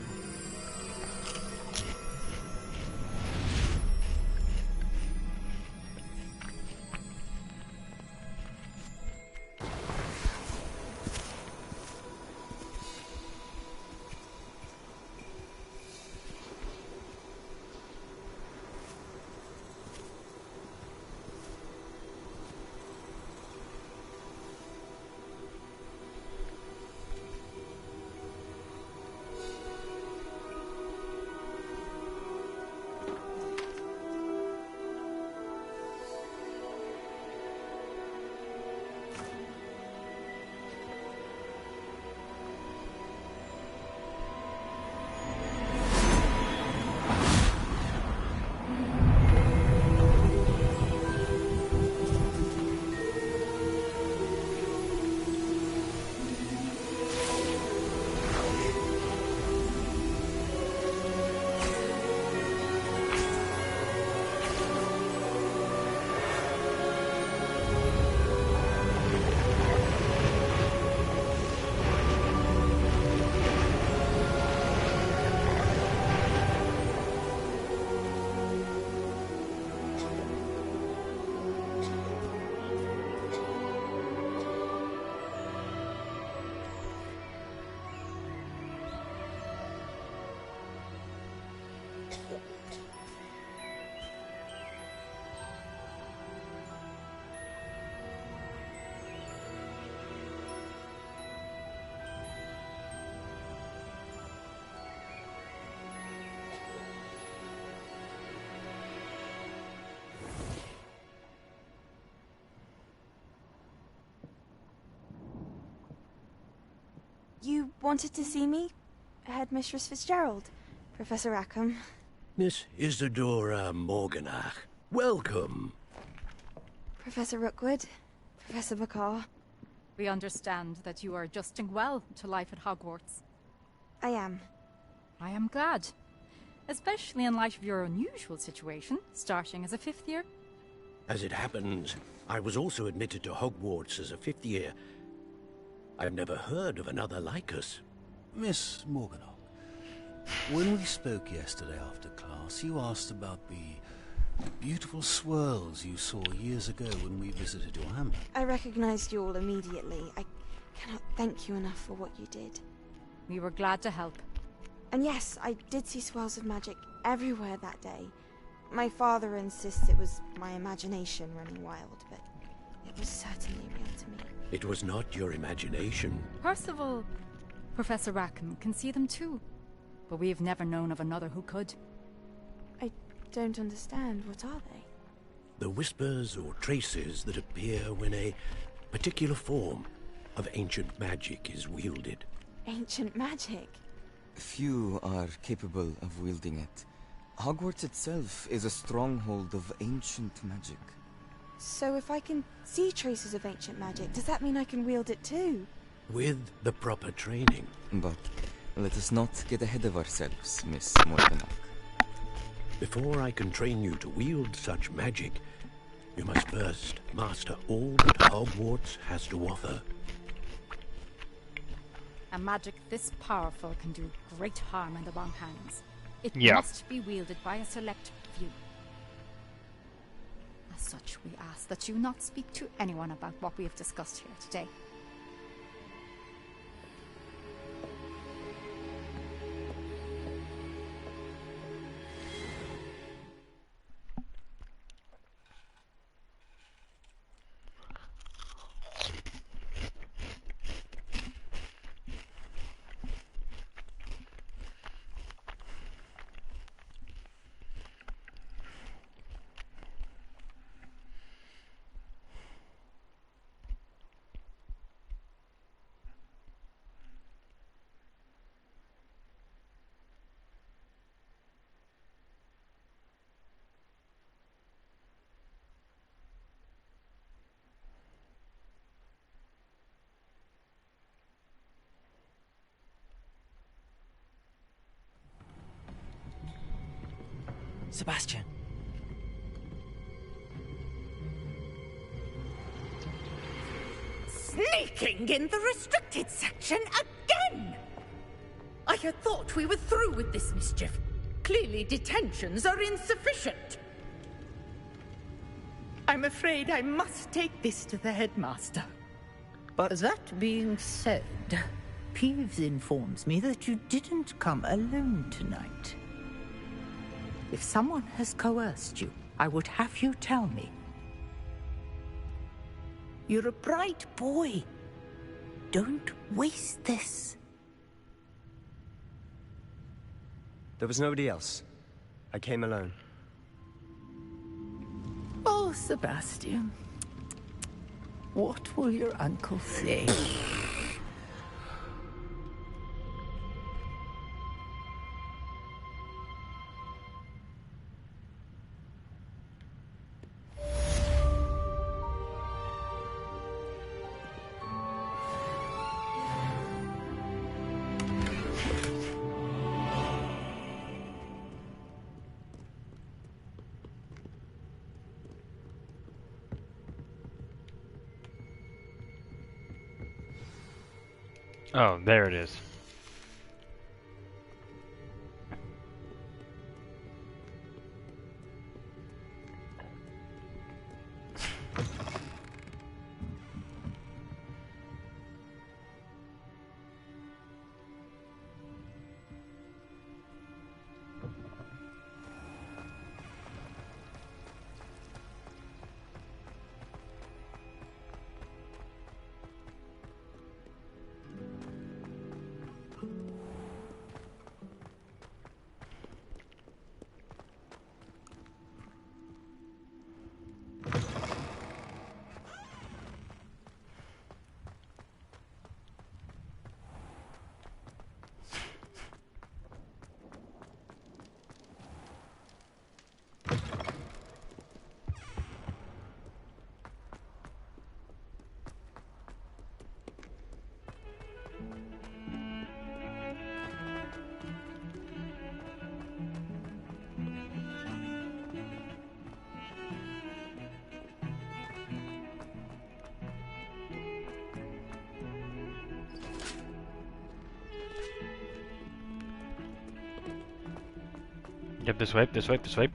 You wanted to see me? Headmistress Fitzgerald, Professor Rackham. Miss Isidora Morganach. Welcome. Professor Rookwood, Professor McCaw. We understand that you are adjusting well to life at Hogwarts. I am. I am glad. Especially in light of your unusual situation, starting as a 5th year. As it happens, I was also admitted to Hogwarts as a 5th year. I've never heard of another like us. Miss Morganock, when we spoke yesterday after class, you asked about the beautiful swirls you saw years ago when we visited your hamlet. I recognized you all immediately. I cannot thank you enough for what you did. We were glad to help. And yes, I did see swirls of magic everywhere that day. My father insists it was my imagination running wild, but it was certainly real to me. It was not your imagination. Percival, Professor Rackham can see them too. But we've never known of another who could. I don't understand. What are they? The whispers or traces that appear when a particular form of ancient magic is wielded. Ancient magic? Few are capable of wielding it. Hogwarts itself is a stronghold of ancient magic. So if I can see traces of ancient magic, does that mean I can wield it too? With the proper training. But let us not get ahead of ourselves, Miss Morganock. Before I can train you to wield such magic, you must first master all that Hogwarts has to offer. A magic this powerful can do great harm in the wrong hands. It Yeah. must be wielded by a select few. As such, we ask that you not speak to anyone about what we have discussed here today. Sebastian. Sneaking in the restricted section again! I had thought we were through with this mischief. Clearly detentions are insufficient. I'm afraid I must take this to the headmaster. But that being said, Peeves informs me that you didn't come alone tonight. If someone has coerced you, I would have you tell me. You're a bright boy. Don't waste this. There was nobody else. I came alone. Oh, Sebastian. What will your uncle say? Oh, there it is. Yep, this way, this way, this way.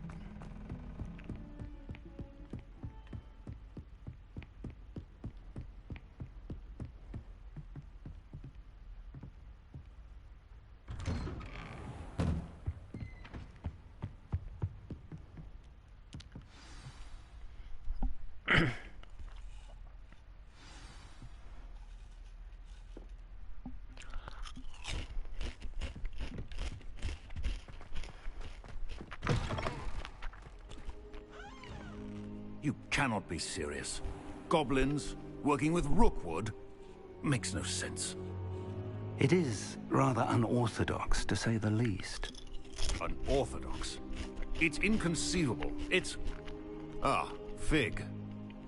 You cannot be serious. Goblins working with Rookwood makes no sense. It is rather unorthodox, to say the least. Unorthodox? It's inconceivable. It's... Ah, Fig.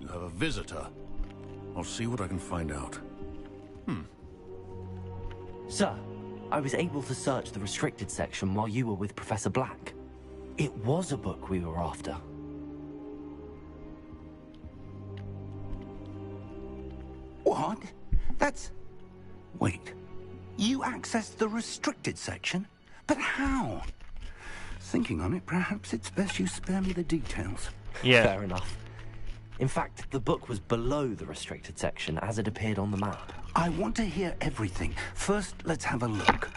You have a visitor. I'll see what I can find out. Sir, I was able to search the restricted section while you were with Professor Black. It was a book we were after. What? That's... Wait. You accessed the restricted section? But how? Thinking on it, perhaps it's best you spare me the details. Yeah. Fair enough. In fact, the book was below the restricted section as it appeared on the map. I want to hear everything. First, let's have a look.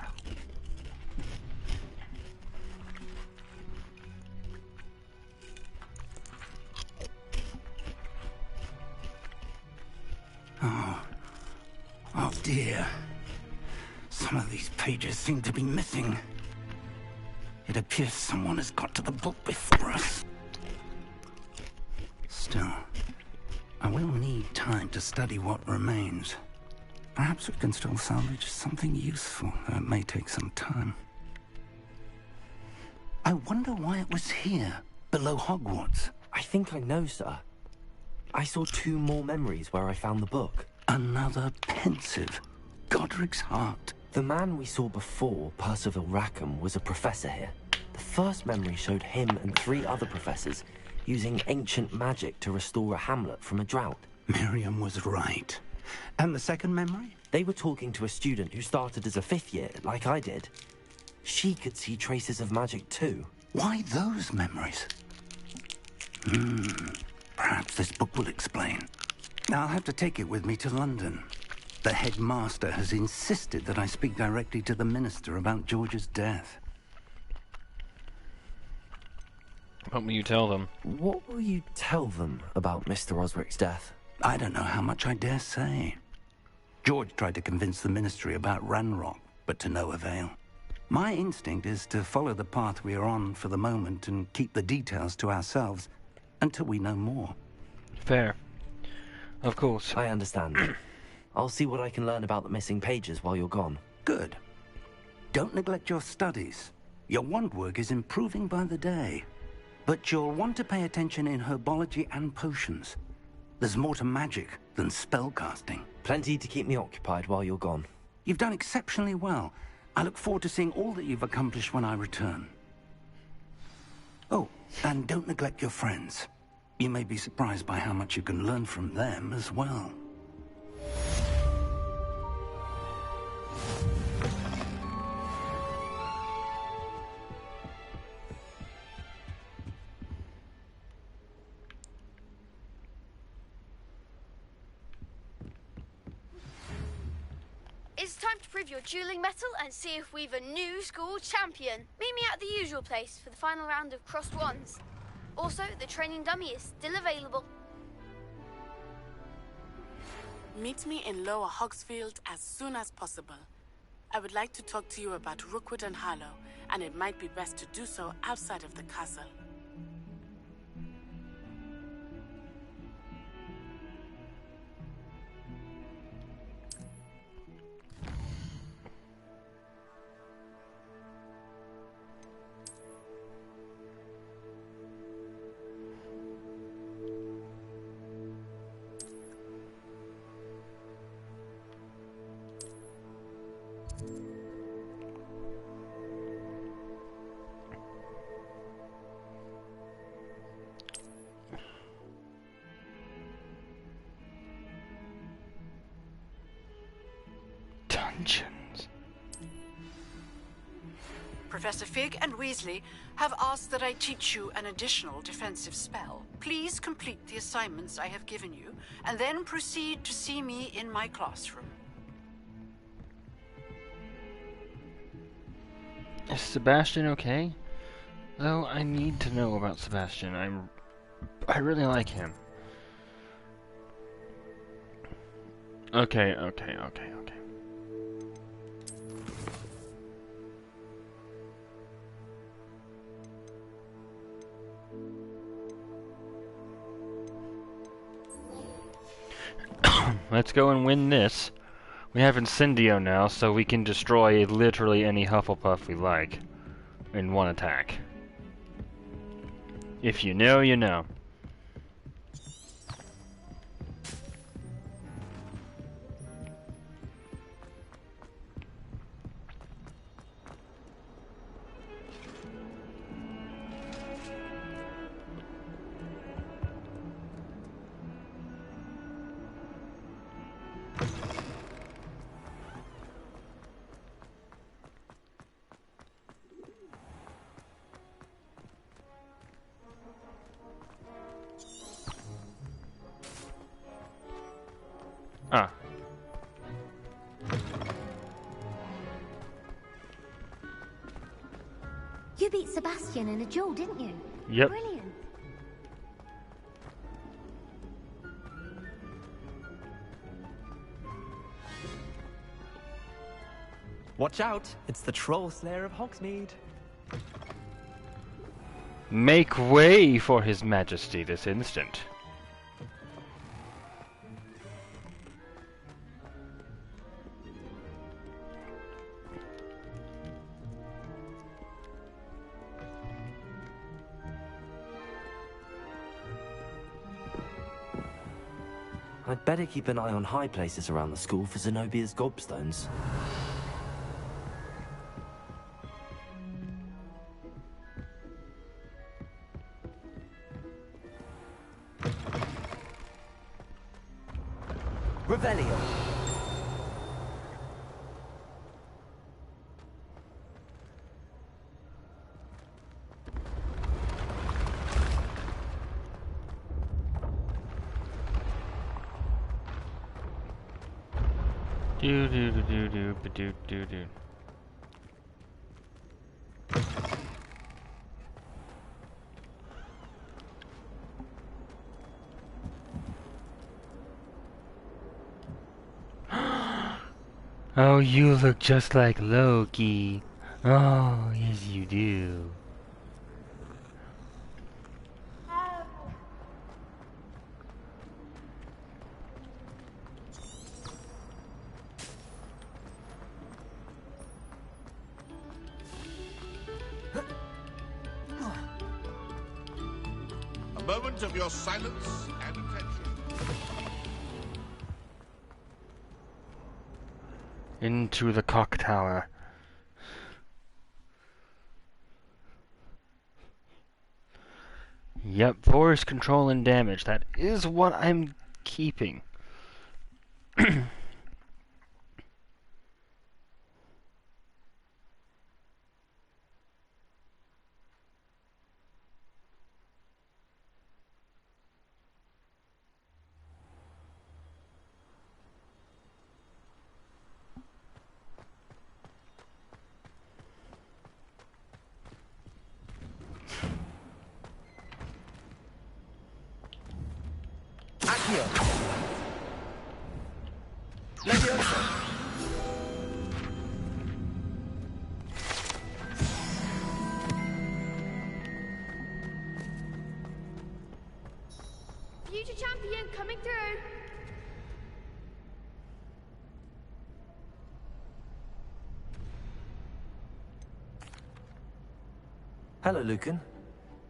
Oh dear. Some of these pages seem to be missing. It appears someone has got to the book before us. Still, I will need time to study what remains. Perhaps we can still salvage something useful, though it may take some time. I wonder why it was here, below Hogwarts. I think I know, sir. I saw 2 more memories where I found the book. Another pensive. Godric's heart. The man we saw before, Percival Rackham, was a professor here. The first memory showed him and 3 other professors using ancient magic to restore a hamlet from a drought. Miriam was right. And the second memory? They were talking to a student who started as a 5th year, like I did. She could see traces of magic too. Why those memories? Perhaps this book will explain. I'll have to take it with me to London. The headmaster has insisted that I speak directly to the minister about George's death. What will you tell them? What will you tell them about Mr. Osric's death? I don't know how much I dare say. George tried to convince the ministry about Ranrock, but to no avail. My instinct is to follow the path we are on for the moment and keep the details to ourselves until we know more. Fair. Of course. I understand. I'll see what I can learn about the missing pages while you're gone. Good. Don't neglect your studies. Your wand work is improving by the day. But you'll want to pay attention in herbology and potions. There's more to magic than spellcasting. Plenty to keep me occupied while you're gone. You've done exceptionally well. I look forward to seeing all that you've accomplished when I return. Oh, and don't neglect your friends. You may be surprised by how much you can learn from them as well. It's time to prove your dueling mettle and see if we've a new school champion. Meet me at the usual place for the final round of crossed wands. Also, the training dummy is still available. Meet me in Lower Hogsfield as soon as possible. I would like to talk to you about Rookwood and Harlow, and it might be best to do so outside of the castle. Professor Fig and Weasley have asked that I teach you an additional defensive spell. Please complete the assignments I have given you, and then proceed to see me in my classroom. Is Sebastian okay? Though I need to know about Sebastian. I really like him. Okay. Let's go and win this. We have Incendio now, so we can destroy literally any Hufflepuff we like in one attack. If you know, you know. Ah. You beat Sebastian in a duel, didn't you? Yep. Brilliant. Watch out! It's the Troll Slayer of Hogsmeade. Make way for His Majesty this instant. I'd better keep an eye on high places around the school for Zenobia's gobstones. Revelio. Do do do do do ba do do do. Oh, you look just like Loki. Oh, yes you do. A moment of your silence and attention. Into the clock tower. Yep, force control and damage. That is what I'm keeping. Future champion coming through. Hello, Lucan.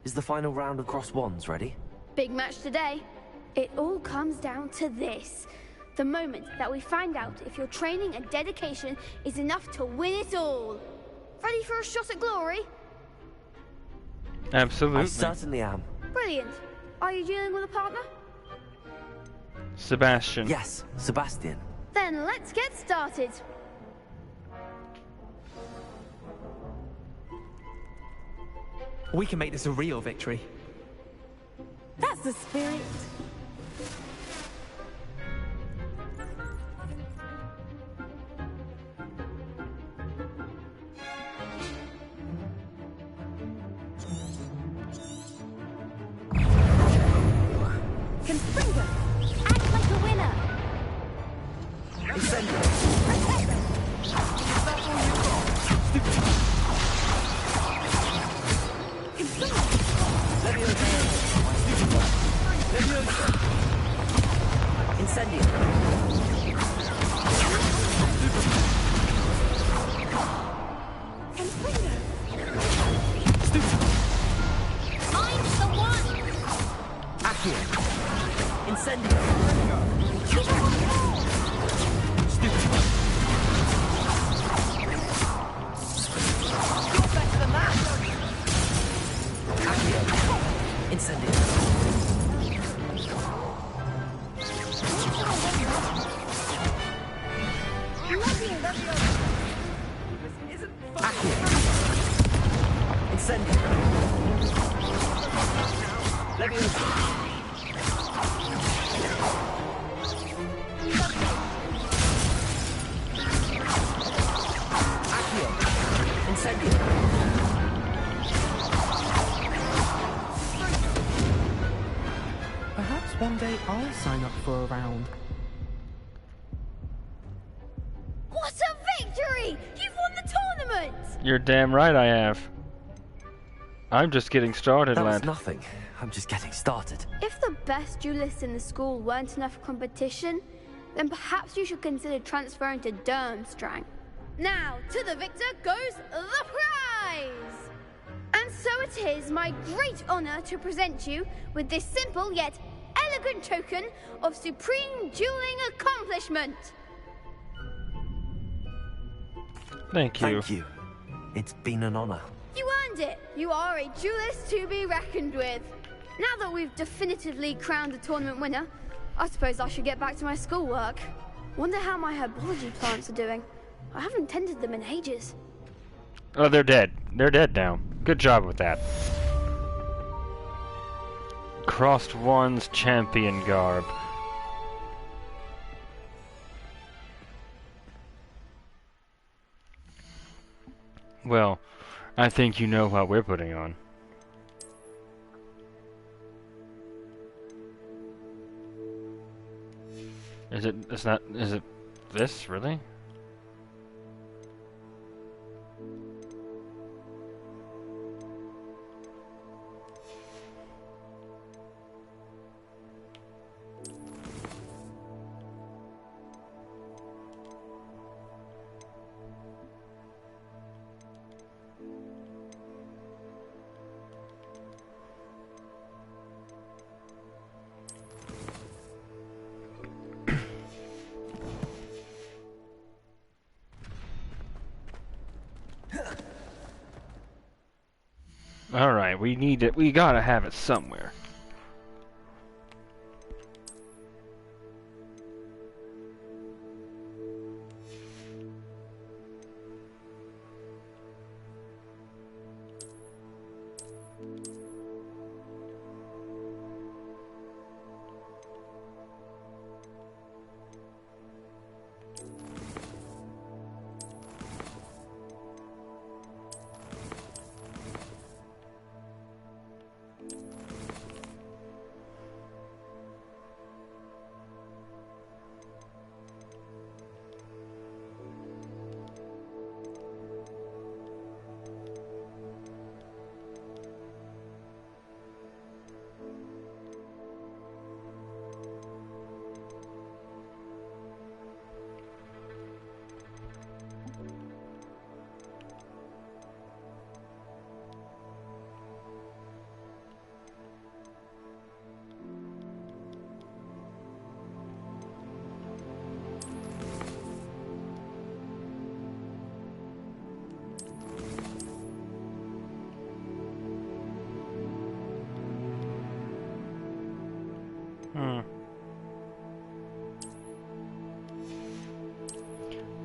Is the final round of Cross Wands ready? Big match today. It all comes down to this. The moment that we find out if your training and dedication is enough to win it all. Ready for a shot at glory? Absolutely. I certainly am. Brilliant. Are you dealing with a partner? Sebastian. Yes, Sebastian. Then let's get started. We can make this a real victory. That's the spirit. Confringo, act like a winner. Incendio. Protect them. Is that all you got? Stupid. Confringo. Leviosa. Stupid. Leviosa. Incendio. Confringo. Stupid. I'm the one. Accio. Incendio. Keep it on board. Stupid. You're better than that. Accio. Incendio. Accio. Incendio. Leviosa. Accio. Incendio. Perhaps one day I'll sign up for a round. What a victory! You've won the tournament! You're damn right I have. I'm just getting started, That was lad. nothing. I'm just getting started. If the best duelists in the school weren't enough for competition, then perhaps you should consider transferring to Durmstrang. Now, to the victor goes the prize! And so it is my great honor to present you with this simple yet elegant token of supreme dueling accomplishment. Thank you. Thank you. It's been an honor. You earned it. You are a duelist to be reckoned with. Now that we've definitively crowned the tournament winner, I suppose I should get back to my schoolwork. Wonder how my herbology plants are doing. I haven't tended them in ages. Oh, they're dead. They're dead now. Good job with that. Crossed one's champion garb. Well, I think you know what we're putting on. Is it this, really? Alright, we need it. We gotta have it somewhere.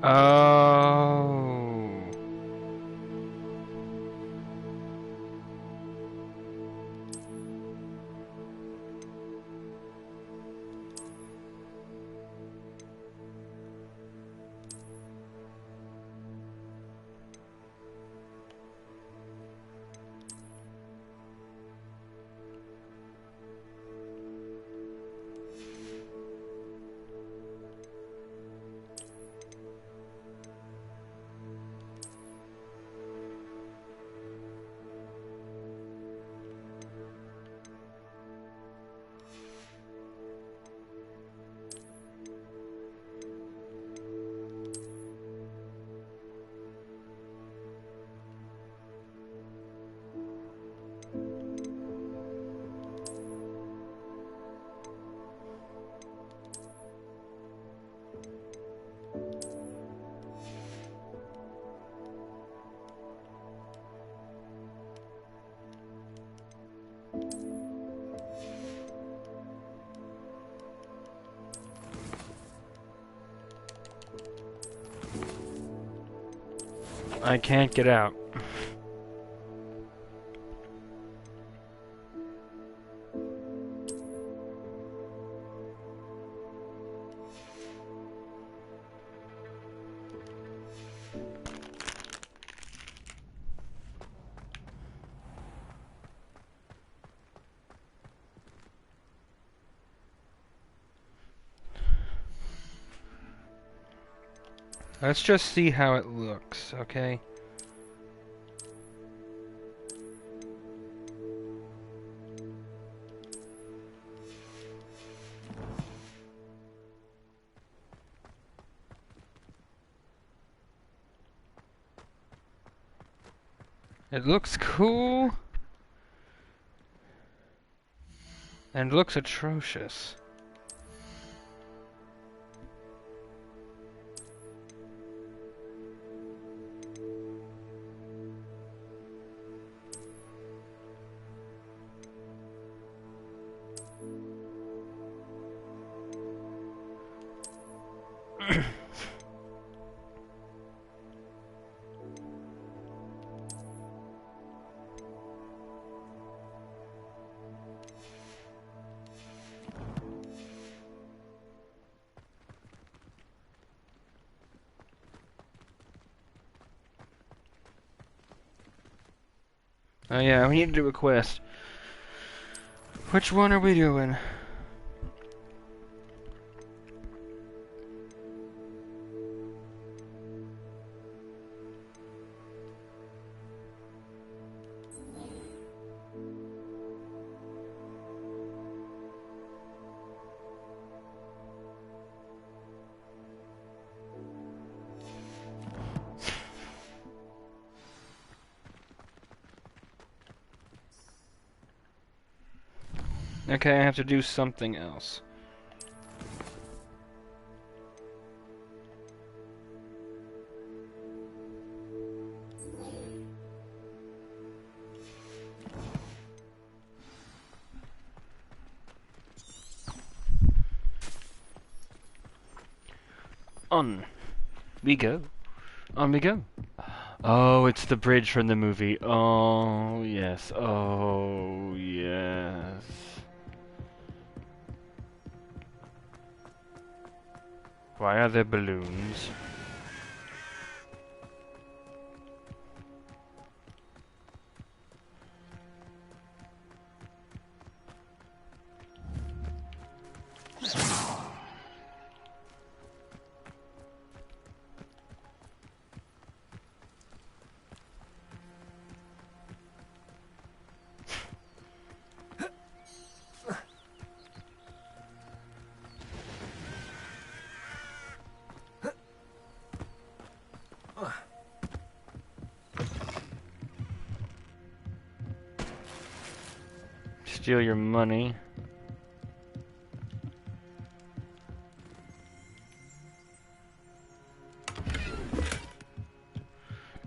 Oh. I can't get out. Let's just see how it looks, okay? It looks cool and looks atrocious. Oh yeah, we need to do a quest. Which one are we doing? Okay, I have to do something else. On we go. On we go. Oh, it's the bridge from the movie. Oh, yes. Oh, yes. Why are there balloons? Steal your money.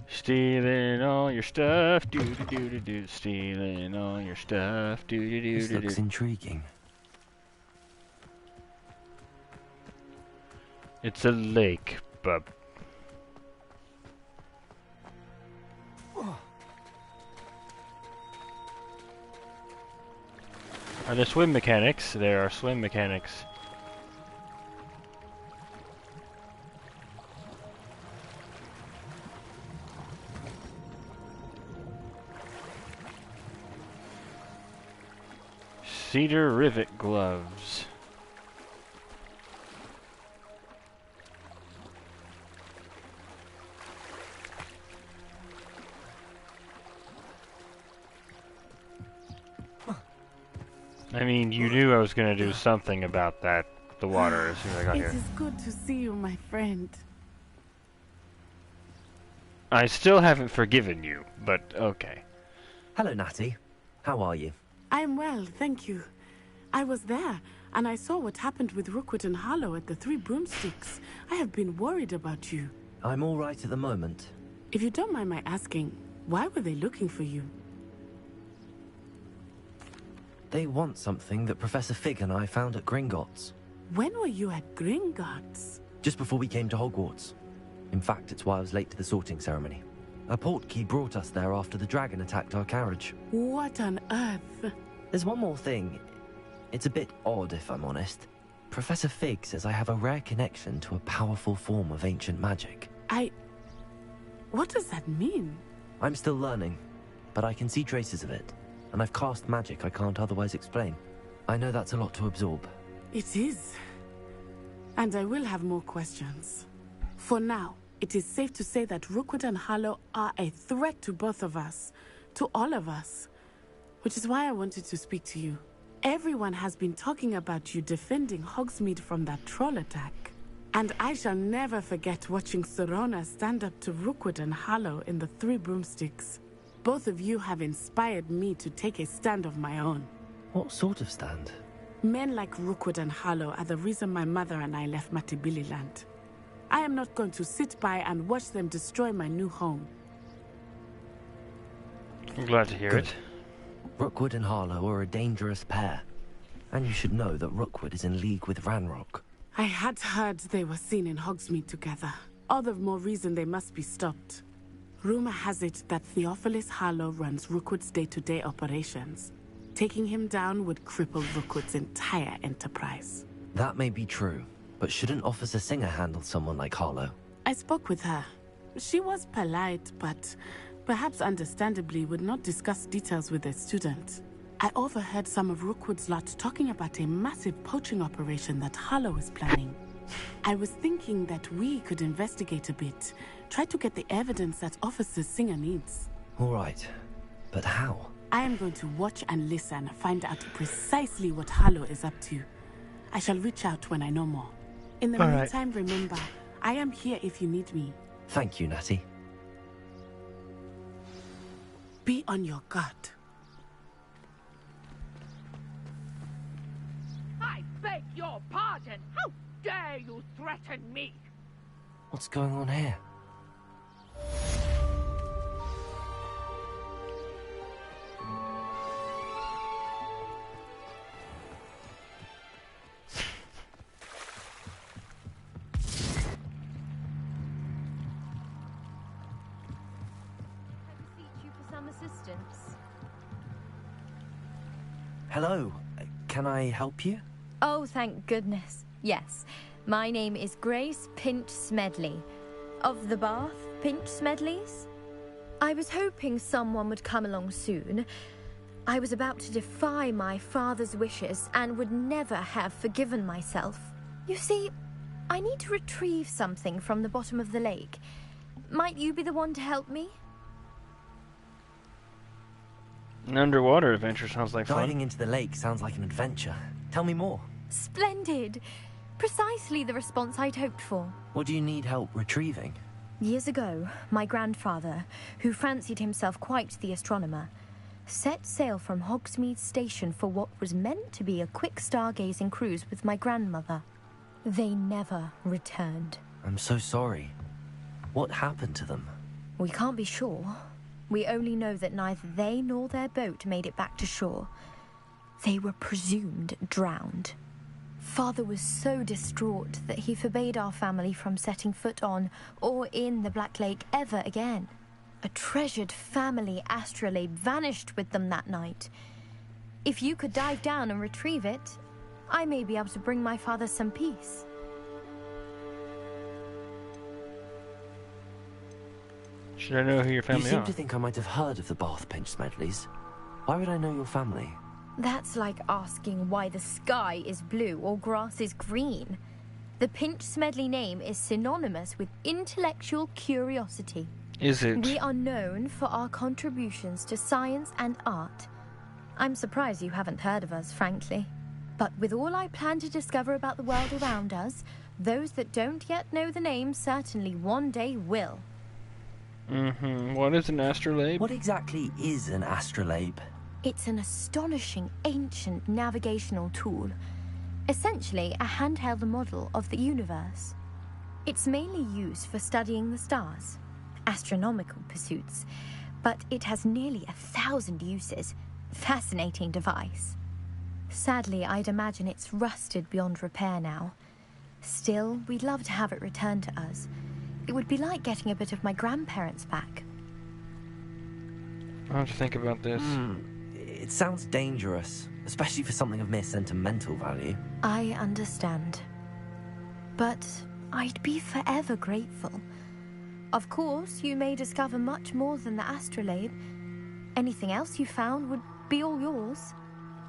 Stealing all your stuff, do do do do do. Stealing all your stuff, do do do do. This looks intriguing. It's a lake, bub. Are there swim mechanics? There are swim mechanics. Cedar rivet gloves. I mean, you knew I was going to do something about that, the water, as soon as I got here. It is good to see you, my friend. I still haven't forgiven you, but okay. Hello, Natty. How are you? I'm well, thank you. I was there, and I saw what happened with Rookwood and Harlow at the Three Broomsticks. I have been worried about you. I'm all right at the moment. If you don't mind my asking, why were they looking for you? They want something that Professor Fig and I found at Gringotts. When were you at Gringotts? Just before we came to Hogwarts. In fact, it's why I was late to the sorting ceremony. A portkey brought us there after the dragon attacked our carriage. What on earth? There's one more thing. It's a bit odd, if I'm honest. Professor Fig says I have a rare connection to a powerful form of ancient magic. What does that mean? I'm still learning, but I can see traces of it, and I've cast magic I can't otherwise explain. I know that's a lot to absorb. It is. And I will have more questions. For now, it is safe to say that Rookwood and Hollow are a threat to both of us, to all of us. Which is why I wanted to speak to you. Everyone has been talking about you defending Hogsmeade from that troll attack. And I shall never forget watching Sorona stand up to Rookwood and Hollow in the Three Broomsticks. Both of you have inspired me to take a stand of my own. What sort of stand? Men like Rookwood and Hollow are the reason my mother and I left Matibili Land. I am not going to sit by and watch them destroy my new home. I'm glad to hear it. Rookwood and Harlow are a dangerous pair. And you should know that Rookwood is in league with Ranrock. I had heard they were seen in Hogsmeade together. All the more reason they must be stopped. Rumor has it that Theophilus Harlow runs Rookwood's day-to-day operations. Taking him down would cripple Rookwood's entire enterprise. That may be true, but shouldn't Officer Singer handle someone like Harlow? I spoke with her. She was polite, but perhaps understandably would not discuss details with a student. I overheard some of Rookwood's lot talking about a massive poaching operation that Harlow is planning. I was thinking that we could investigate a bit, try to get the evidence that Officer Singer needs. All right, but how? I am going to watch and listen, find out precisely what Harlow is up to. I shall reach out when I know more. In the meantime, remember, I am here if you need me. Thank you, Natty. Be on your guard. I beg your pardon. How dare you threaten me? What's going on here? Hello, can I help you? Oh, thank goodness. Yes, my name is Grace Pinch Smedley, of the Bath Pinch Smedleys. I was hoping someone would come along soon. I was about to defy my father's wishes and would never have forgiven myself. You see, I need to retrieve something from the bottom of the lake. Might you be the one to help me? An underwater adventure sounds like fun. Diving into the lake sounds like an adventure. Tell me more. Splendid! Precisely the response I'd hoped for. What do you need help retrieving? Years ago, my grandfather, who fancied himself quite the astronomer, set sail from Hogsmeade Station for what was meant to be a quick stargazing cruise with my grandmother. They never returned. I'm so sorry. What happened to them? We can't be sure. We only know that neither they nor their boat made it back to shore. They were presumed drowned. Father was so distraught that he forbade our family from setting foot on or in the Black Lake ever again. A treasured family astrolabe vanished with them that night. If you could dive down and retrieve it, I may be able to bring my father some peace. Should I know who your family are? You seem are? to think I might have heard of the Bath Pinch Smedleys. Why would I know your family? That's like asking why the sky is blue or grass is green. The Pinch Smedley name is synonymous with intellectual curiosity. Is it? We are known for our contributions to science and art. I'm surprised you haven't heard of us, frankly. But with all I plan to discover about the world around us, those that don't yet know the name certainly one day will. What is an astrolabe? What exactly is an astrolabe? It's an astonishing ancient navigational tool. Essentially a handheld model of the universe. It's mainly used for studying the stars, astronomical pursuits, but it has nearly 1,000 uses. Fascinating device. Sadly, I'd imagine it's rusted beyond repair now. Still, we'd love to have it returned to us. It would be like getting a bit of my grandparents back. I'll have to think about this. It sounds dangerous, especially for something of mere sentimental value. I understand. But I'd be forever grateful. Of course, you may discover much more than the astrolabe. Anything else you found would be all yours.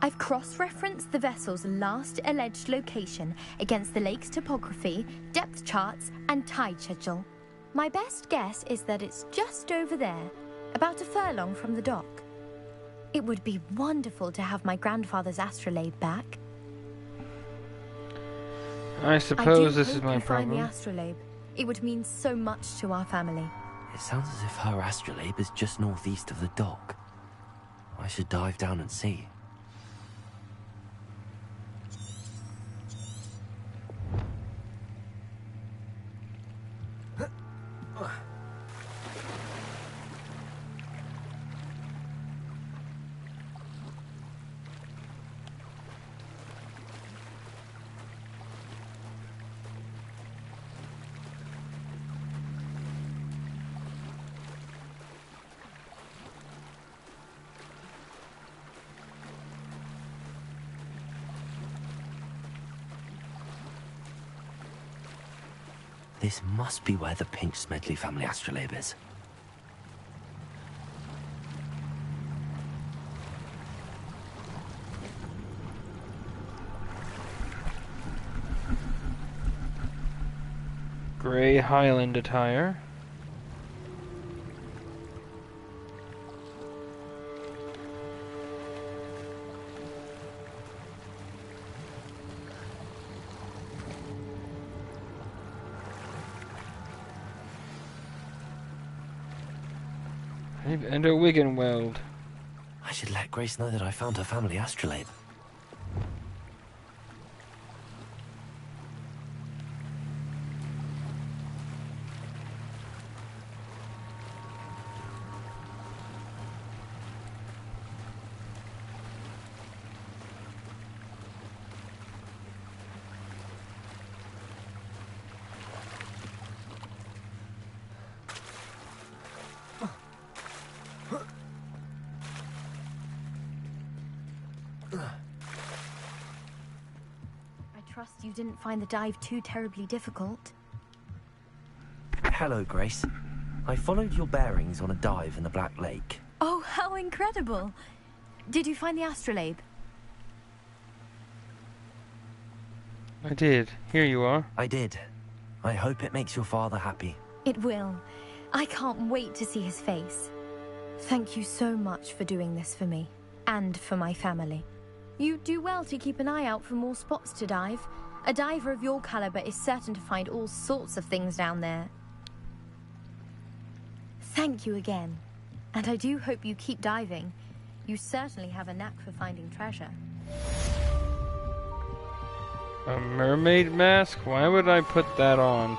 I've cross-referenced the vessel's last alleged location against the lake's topography, depth charts, and tide schedule. My best guess is that it's just over there, about a furlong from the dock. It would be wonderful to have my grandfather's astrolabe back. I suppose this is my Find problem. the astrolabe. It would mean so much to our family. It sounds as if her astrolabe is just northeast of the dock. I should dive down and see. This must be where the Pinch Smedley family astrolabe is. Grey Highland attire. And a Wigan weld. I should let Grace know that I found her family astrolabe. Trust you didn't find the dive too terribly difficult. Hello, Grace. I followed your bearings on a dive in the Black Lake. Oh, how incredible! Did you find the astrolabe? I did. Here you are. I did. I hope it makes your father happy. It will. I can't wait to see his face. Thank you so much for doing this for me, and for my family. You do well to keep an eye out for more spots to dive. A diver of your caliber is certain to find all sorts of things down there. Thank you again. And I do hope you keep diving. You certainly have a knack for finding treasure. A mermaid mask? Why would I put that on?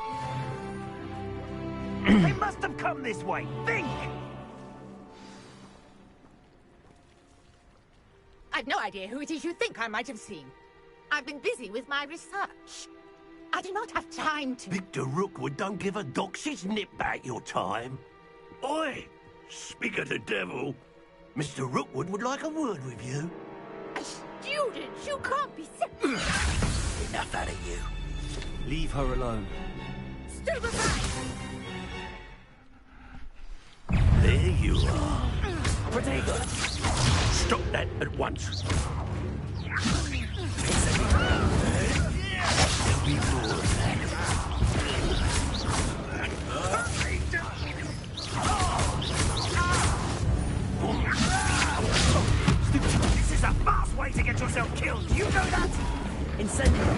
They must have come this way. Think! I've no idea who it is you think I might have seen. I've been busy with my research. I do not have time to... Victor Rookwood don't give a doxy's nip back your time. Oi! Speak of the devil. Mr. Rookwood would like a word with you. A student? You can't be... Enough out of you. Leave her alone. Stupefy! There you are. Protego! Stop that at once. There'll be more of that. This is a fast way to get yourself killed. Do you know that? Incendio.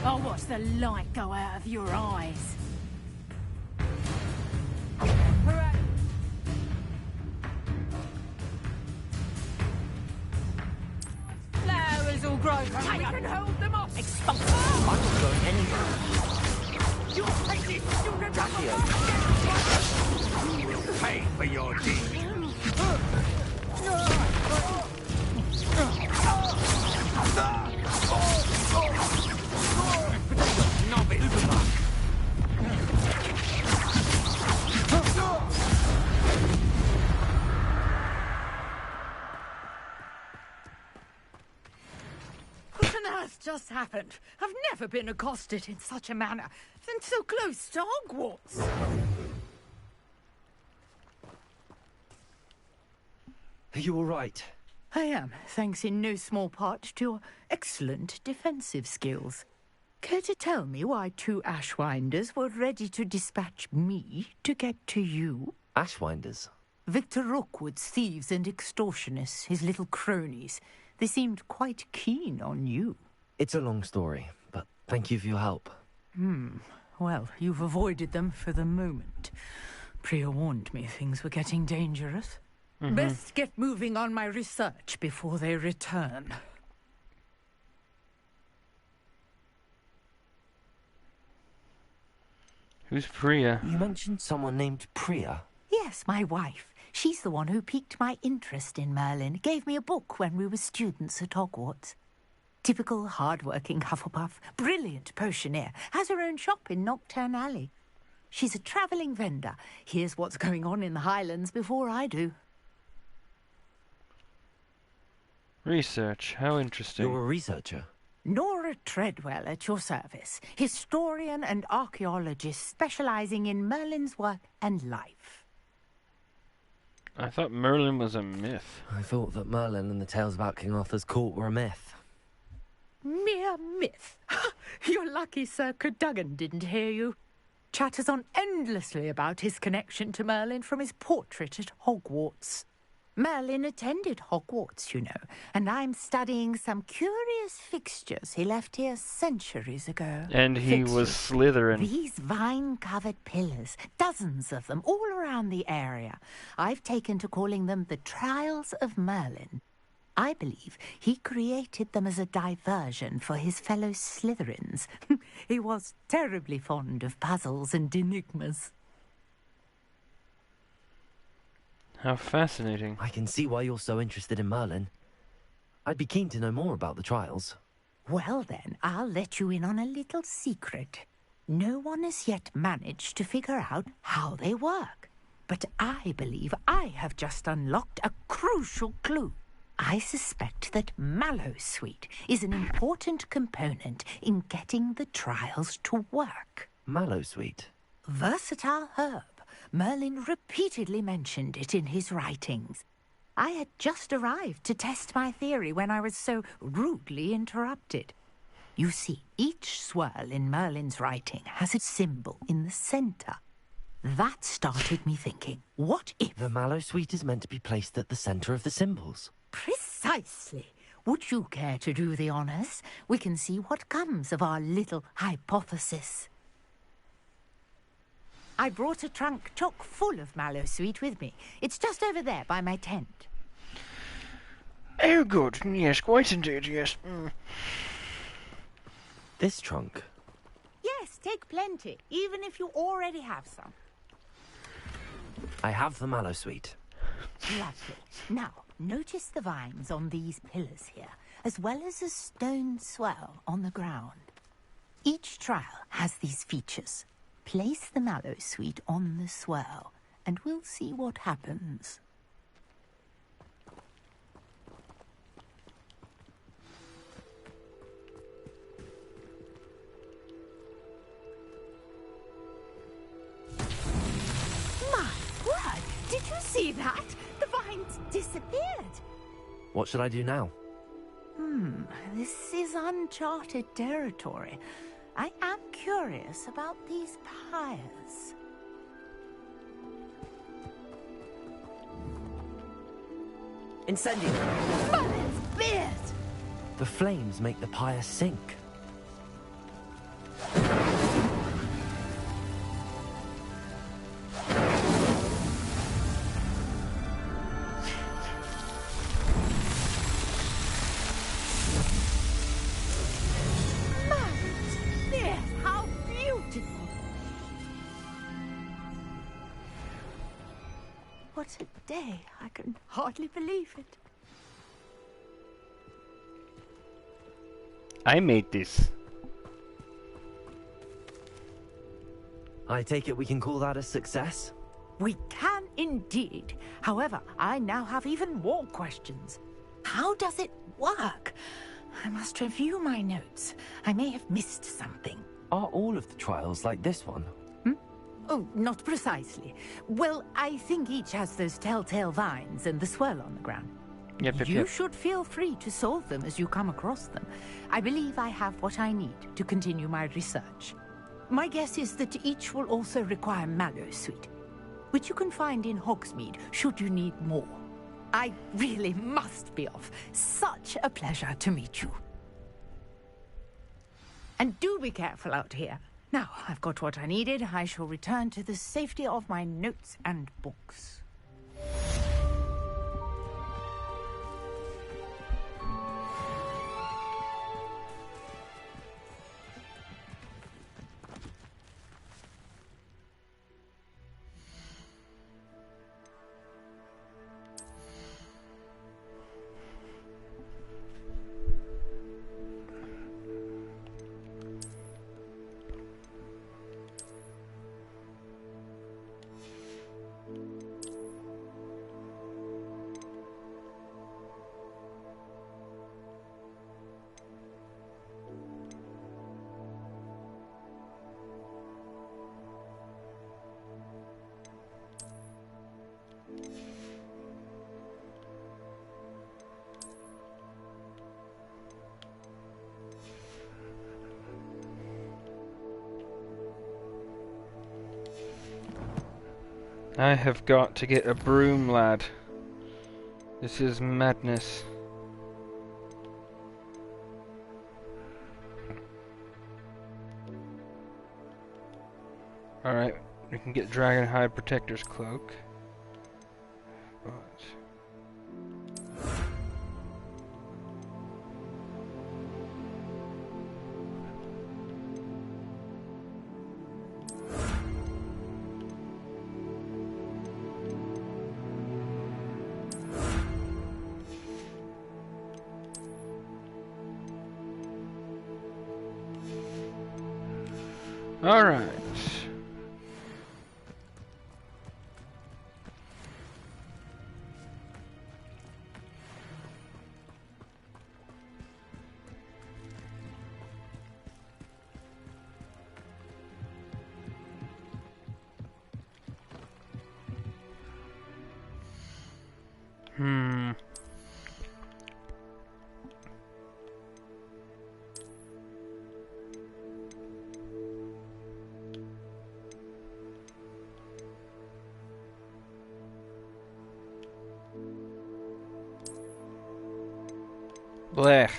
I'll watch the light go out of your eyes. Flowers all grow. I can hold them off. Expulse. I'm not going anywhere. You hate it. You never You will pay for your deed. Novice. just happened? I've never been accosted in such a manner, and so close to Hogwarts. Are you all right? I am, thanks in no small part to your excellent defensive skills. Care to tell me why 2 Ashwinders were ready to dispatch me to get to you? Ashwinders? Victor Rookwood's thieves and extortionists, his little cronies. They seemed quite keen on you. It's a long story, but thank you for your help. Well, you've avoided them for the moment. Priya warned me things were getting dangerous. Best get moving on my research before they return. Who's Priya? You mentioned someone named Priya. Yes, my wife. She's the one who piqued my interest in Merlin. Gave me a book when we were students at Hogwarts. Typical hard-working Hufflepuff. Brilliant potioneer. Has her own shop in Nocturne Alley. She's a travelling vendor. Hears what's going on in the Highlands before I do. Research. How interesting. You're a researcher? Nora Treadwell at your service. Historian and archaeologist specialising in Merlin's work and life. I thought Merlin was a myth. I thought that Merlin and the tales about King Arthur's court were a myth. Mere myth. You're lucky Sir Cadogan didn't hear you. Chatters on endlessly about his connection to Merlin from his portrait at Hogwarts. Merlin attended Hogwarts, you know, and I'm studying some curious fixtures he left here centuries ago. And he was Slytherin. These vine-covered pillars, dozens of them, all around the area. I've taken to calling them the Trials of Merlin. I believe he created them as a diversion for his fellow Slytherins. He was terribly fond of puzzles and enigmas. How fascinating. I can see why you're so interested in Merlin. I'd be keen to know more about the trials. Well then, I'll let you in on a little secret. No one has yet managed to figure out how they work. But I believe I have just unlocked a crucial clue. I suspect that Mallowsweet is an important component in getting the trials to work. Mallowsweet? Versatile herb. Merlin repeatedly mentioned it in his writings. I had just arrived to test my theory when I was so rudely interrupted. You see, each swirl in Merlin's writing has a symbol in the centre. That started me thinking, what if... The Mallowsweet is meant to be placed at the centre of the symbols. Precisely. Would you care to do the honours? We can see what comes of our little hypothesis. I brought a trunk chock full of Mallowsweet with me. It's just over there by my tent. Oh, good. Yes, quite indeed, yes. This trunk? Yes, take plenty, even if you already have some. I have the Mallowsweet. Lovely. Now, notice the vines on these pillars here, as well as a stone swell on the ground. Each trial has these features. Place the Mallowsweet on the swirl, and we'll see what happens. My word! Did you see that? The vines disappeared. What should I do now? This is uncharted territory. I am curious about these pyres. Incendio! Merlin's beard! The flames make the pyre sink. What a day. I can hardly believe it. I made this. I take it we can call that a success? We can indeed. However, I now have even more questions. How does it work? I must review my notes. I may have missed something. Are all of the trials like this one? Oh, not precisely. Well, I think each has those telltale vines and the swirl on the ground. You should feel free to solve them as you come across them. I believe I have what I need to continue my research. My guess is that each will also require mallow sweet, which you can find in Hogsmeade should you need more. I really must be off. Such a pleasure to meet you. And do be careful out here. Now, I've got what I needed. I shall return to the safety of my notes and books. I have got to get a broom, lad. This is madness. Alright, we can get Dragonhide Protector's Cloak. Alright. Blech.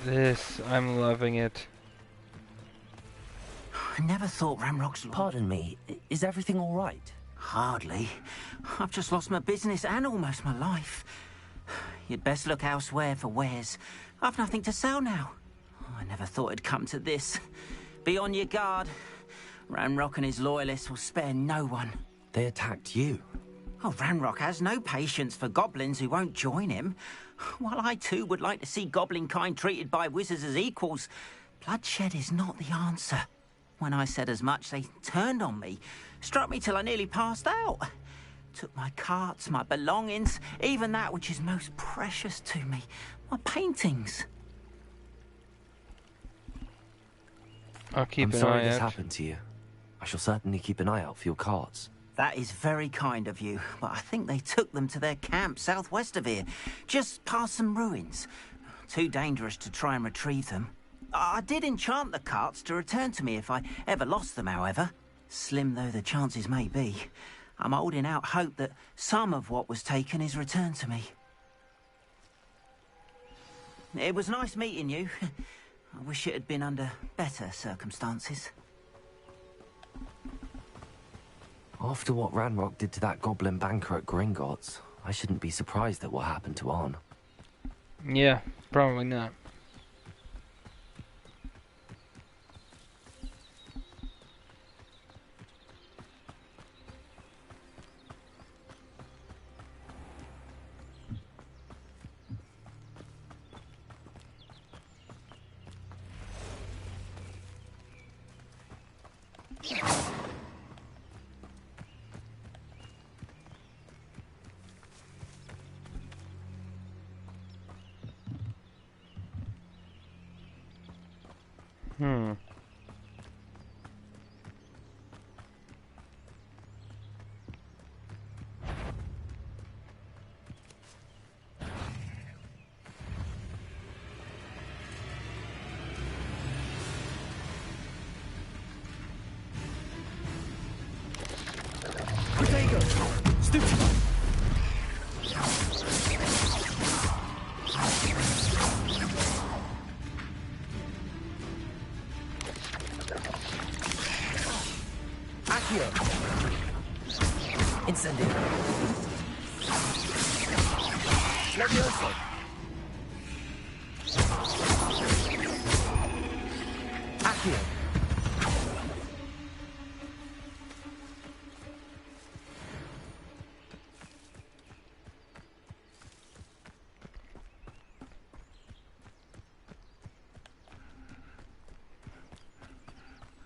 This, I'm loving it. I never thought Ramrock's... Pardon me, is everything all right? Hardly. I've just lost my business and almost my life. You'd best look elsewhere for wares. I've nothing to sell now. I never thought it'd come to this. Be on your guard. Ramrock and his loyalists will spare no one. They attacked you. Oh, Ramrock has no patience for goblins who won't join him. While I too would like to see goblin kind treated by wizards as equals, bloodshed is not the answer. When I said as much, they turned on me, struck me till I nearly passed out. Took my carts, my belongings, even that which is most precious to me, my paintings. I'll keep I'm an sorry eye this out. happened to you. I shall certainly keep an eye out for your carts. That is very kind of you, but I think they took them to their camp southwest of here, just past some ruins. Too dangerous to try and retrieve them. I did enchant the carts to return to me if I ever lost them, however. Slim though the chances may be, I'm holding out hope that some of what was taken is returned to me. It was nice meeting you. I wish it had been under better circumstances. After what Ranrock did to that goblin banker at Gringotts, I shouldn't be surprised at what happened to Arn. Yeah, probably not.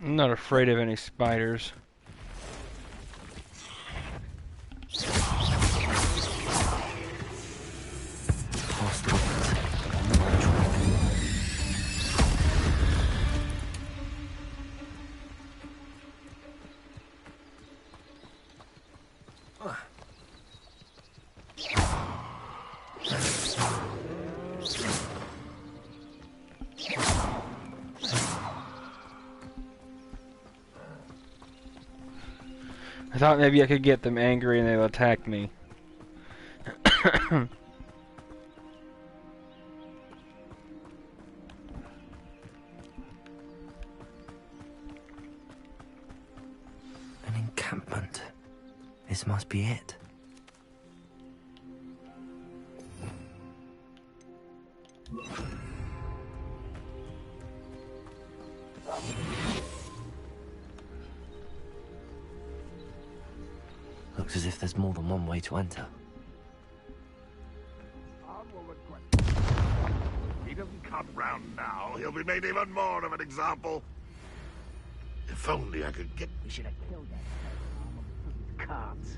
I'm not afraid of any spiders. I thought maybe I could get them angry and they'll attack me. An encampment. This must be it. Looks as if there's more than one way to enter. He doesn't come round now, he'll be made even more of an example. If only I could get... We should have killed that cards.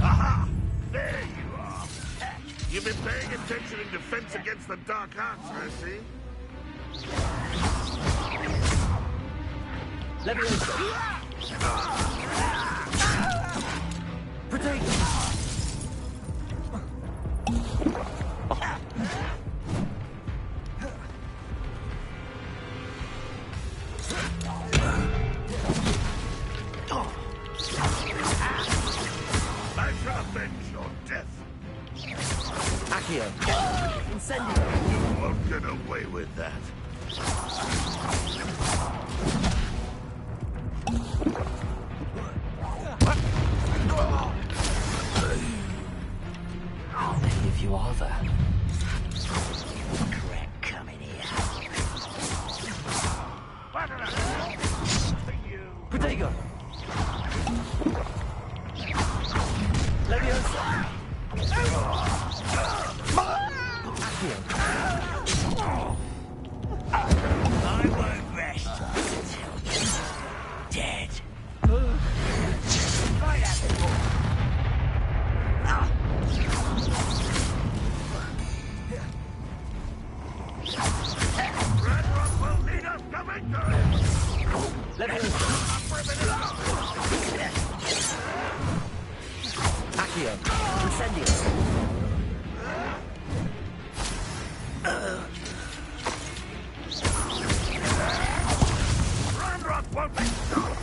Aha! There you are! You've been paying attention in defense against the dark arts, I see. Let me in. Protect! I shall avenge your death. Accio. Incendio. You won't get away with that. How many of you are there? Crack coming here. Protego! Leviosa. I won't rest until you're dead. Right at it. Ranrock will need us coming to him. Accio. Incendio. Ranrock won't be stopped.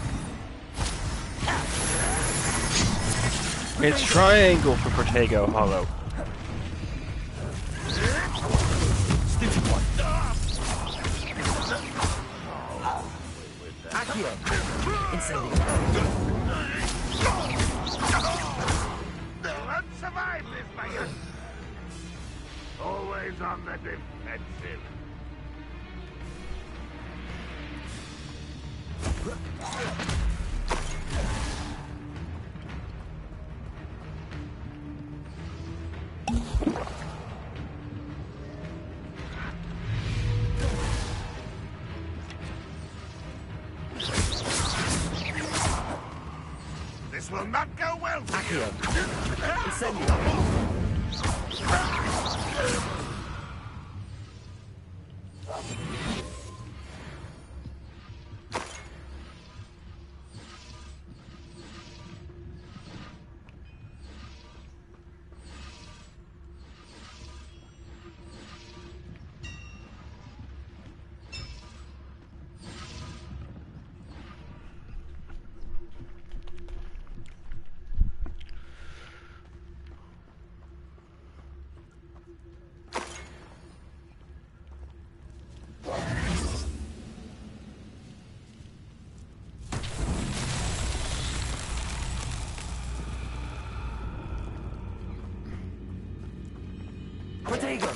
It's triangle for Protego Hollow. Stupid one. Accio. Incendio. No one survived this, my young. Always on the defensive. This will not go well for Accio. Incendio. Protego.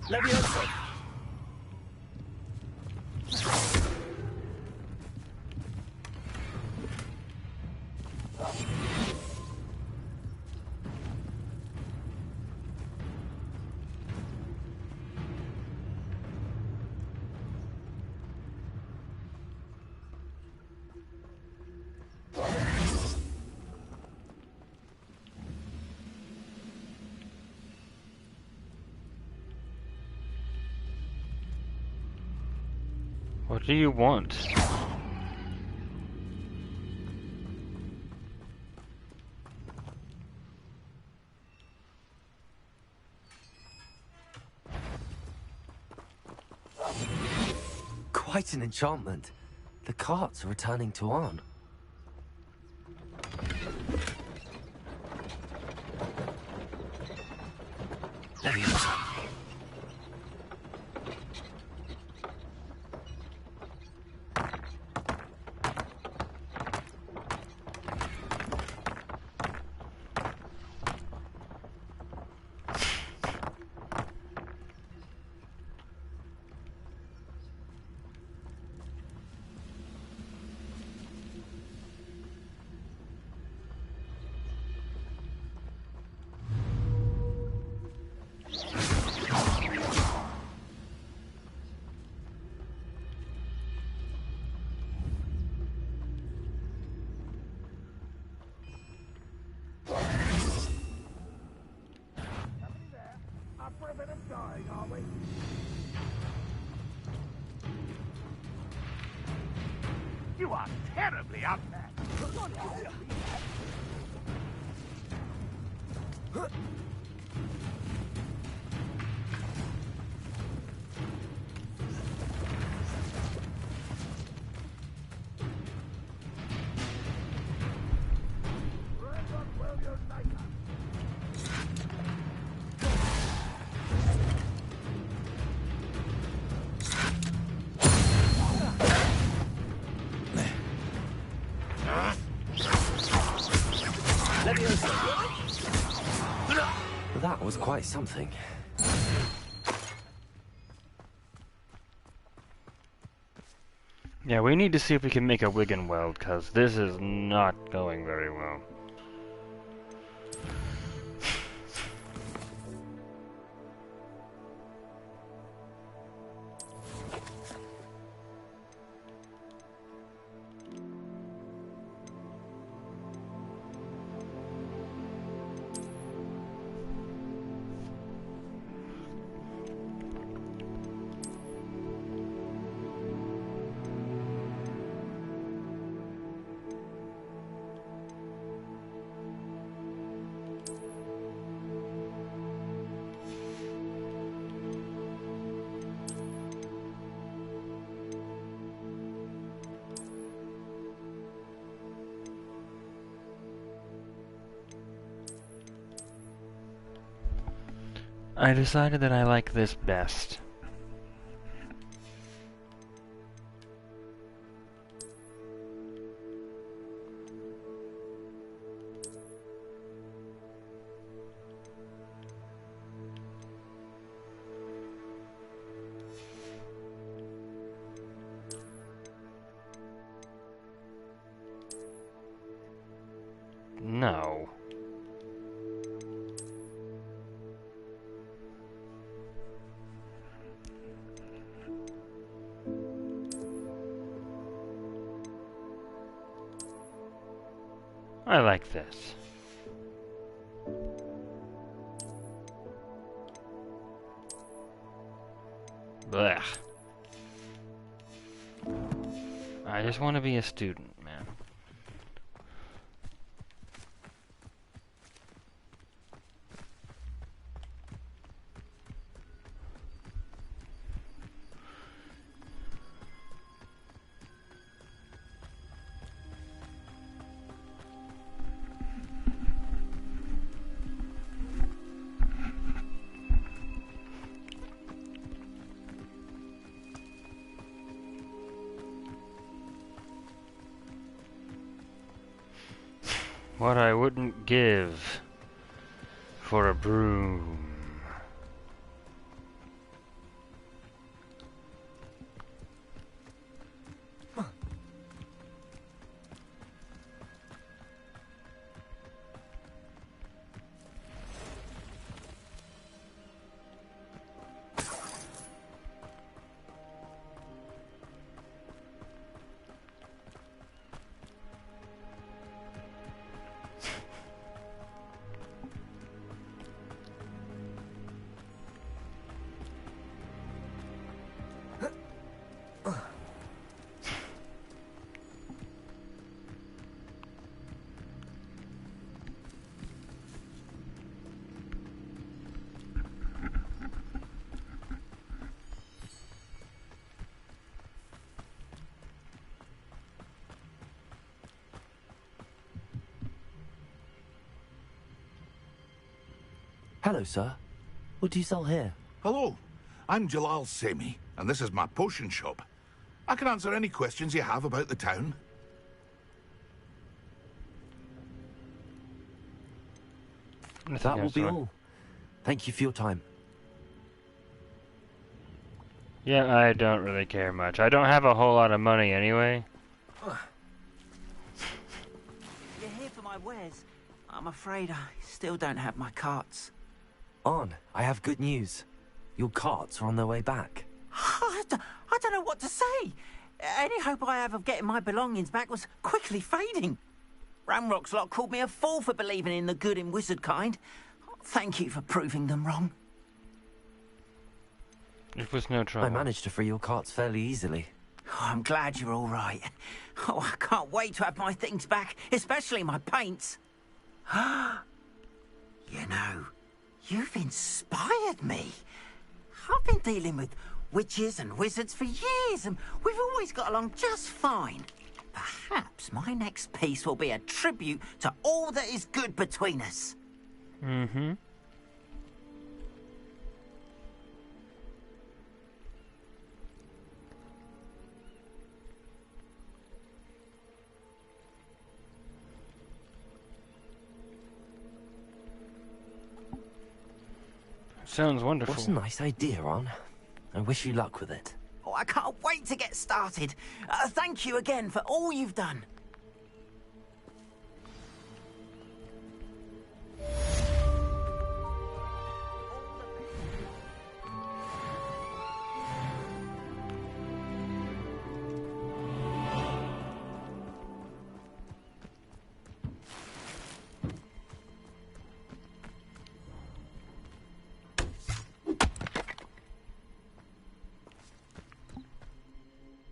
Levioso. What do you want? Quite an enchantment. The carts are returning to Arn. Levioso. You are terribly outmatched. That was quite something. Yeah, we need to see if we can make a Wigan weld, because this is not going very well. I decided that I like this best. No. I like this. Blech. I just want to be a student, man. What I wouldn't give for a broom. Hello, sir. What do you sell here? Hello, I'm Jalal Semi, and this is my potion shop. I can answer any questions you have about the town. That will be all. Thank you for your time. Yeah, I don't really care much. I don't have a whole lot of money anyway. You're here for my wares. I'm afraid I still don't have my carts. On, I have good news. Your carts are on their way back. I don't know what to say. Any hope I have of getting my belongings back was quickly fading. Ramrock's lot called me a fool for believing in the good in wizard kind. Thank you for proving them wrong. It was no trouble. I managed to free your carts fairly easily. Oh, I'm glad you're all right. Oh, I can't wait to have my things back, especially my paints. You know, you've inspired me. I've been dealing with witches and wizards for years, and we've always got along just fine. Perhaps my next piece will be a tribute to all that is good between us. Mm-hmm. Sounds wonderful. What a nice idea, Ron. I wish you luck with it. Oh, I can't wait to get started. Thank you again for all you've done.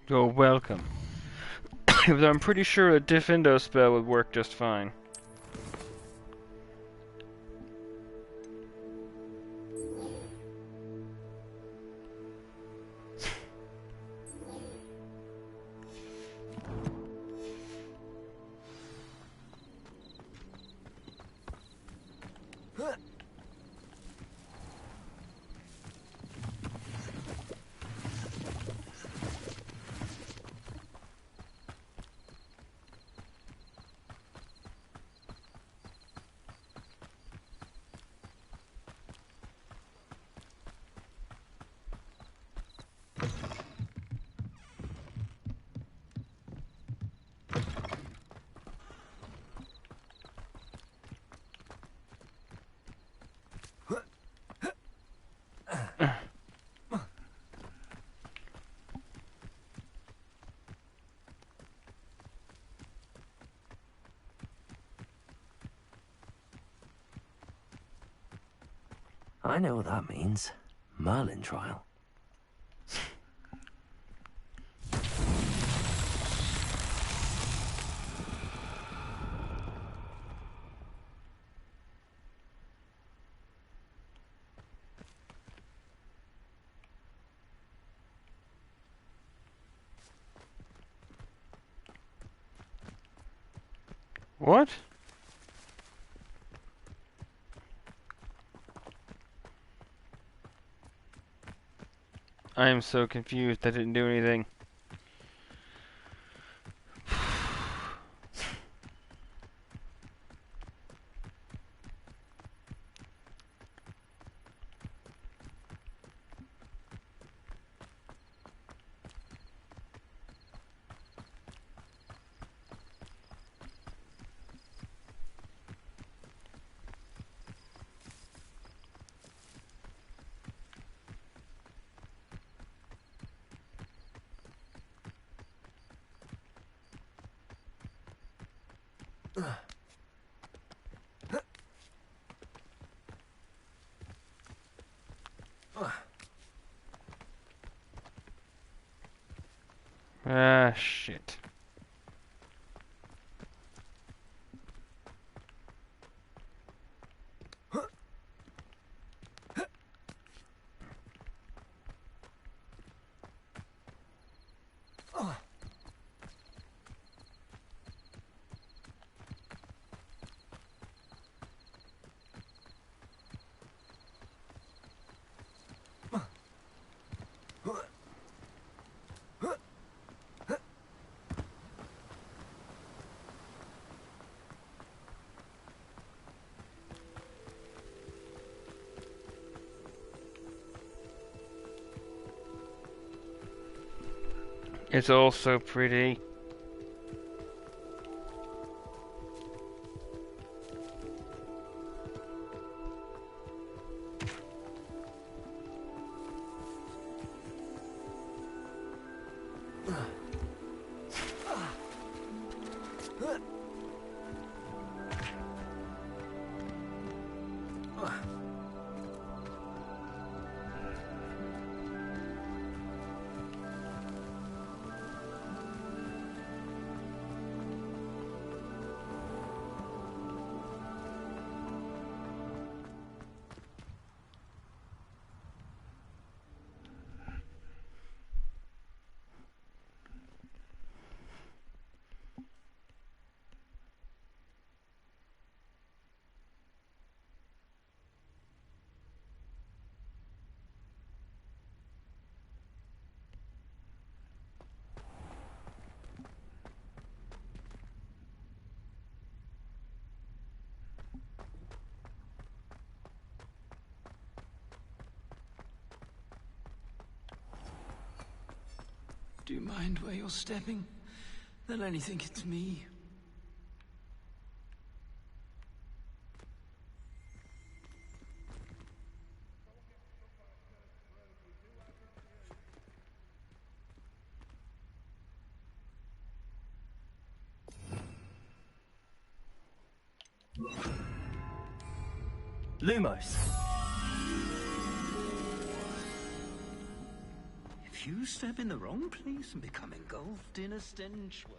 You're welcome. But I'm pretty sure a Diffindo spell would work just fine. I know what that means. Merlin trial. What? I am so confused. I didn't do anything. Ah, shit. It's all so pretty. Do you mind where you're stepping? They'll only think it's me. Lumos. If you step in the wrong place and become engulfed in a stench, well...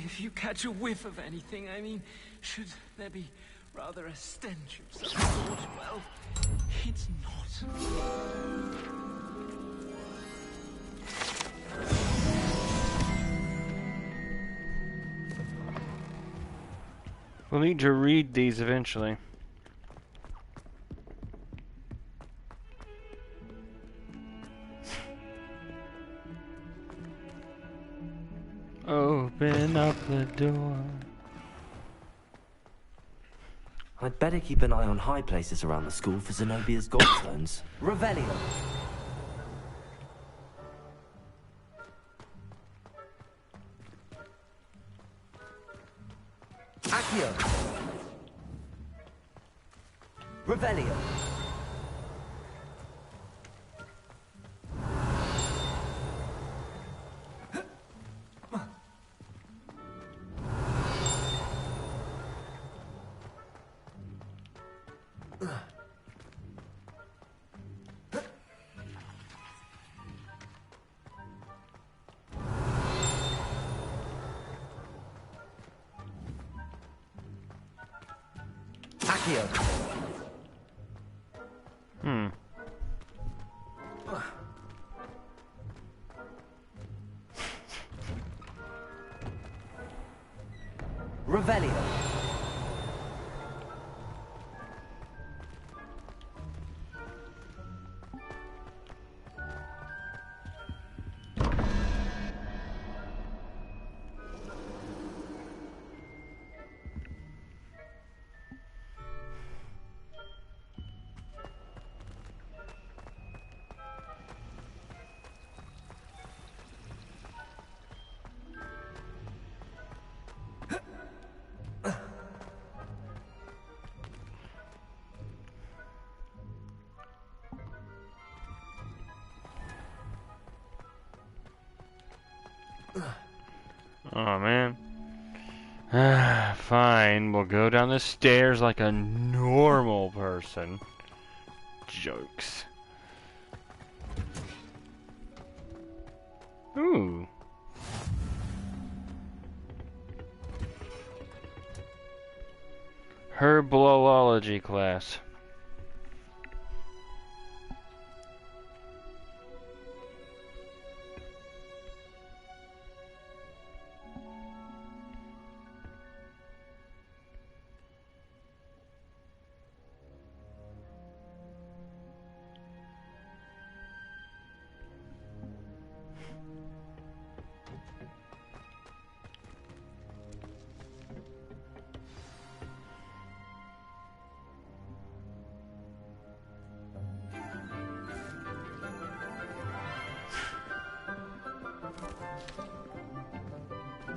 If you catch a whiff of anything, I mean, should there be rather a stench of some sort? Well, it's not. We'll need to read these eventually. Open up the door. I'd better keep an eye on high places around the school for Zenobia's gobstones. Revelio! Revelio. Accio. Revelio. Oh man. Fine, we'll go down the stairs like a normal person. Jokes. Ooh. Herbolology class.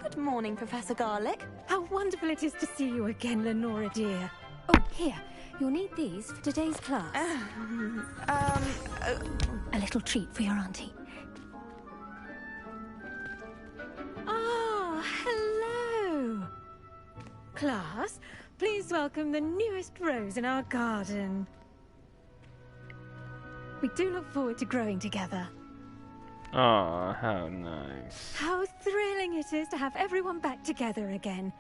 Good morning, Professor Garlic. How wonderful it is to see you again, Lenora dear. Oh, here. You'll need these for today's class. A little treat for your auntie. Ah, hello. Class, please welcome the newest rose in our garden. We do look forward to growing together. Aw, how nice. How thrilling it is to have everyone back together again.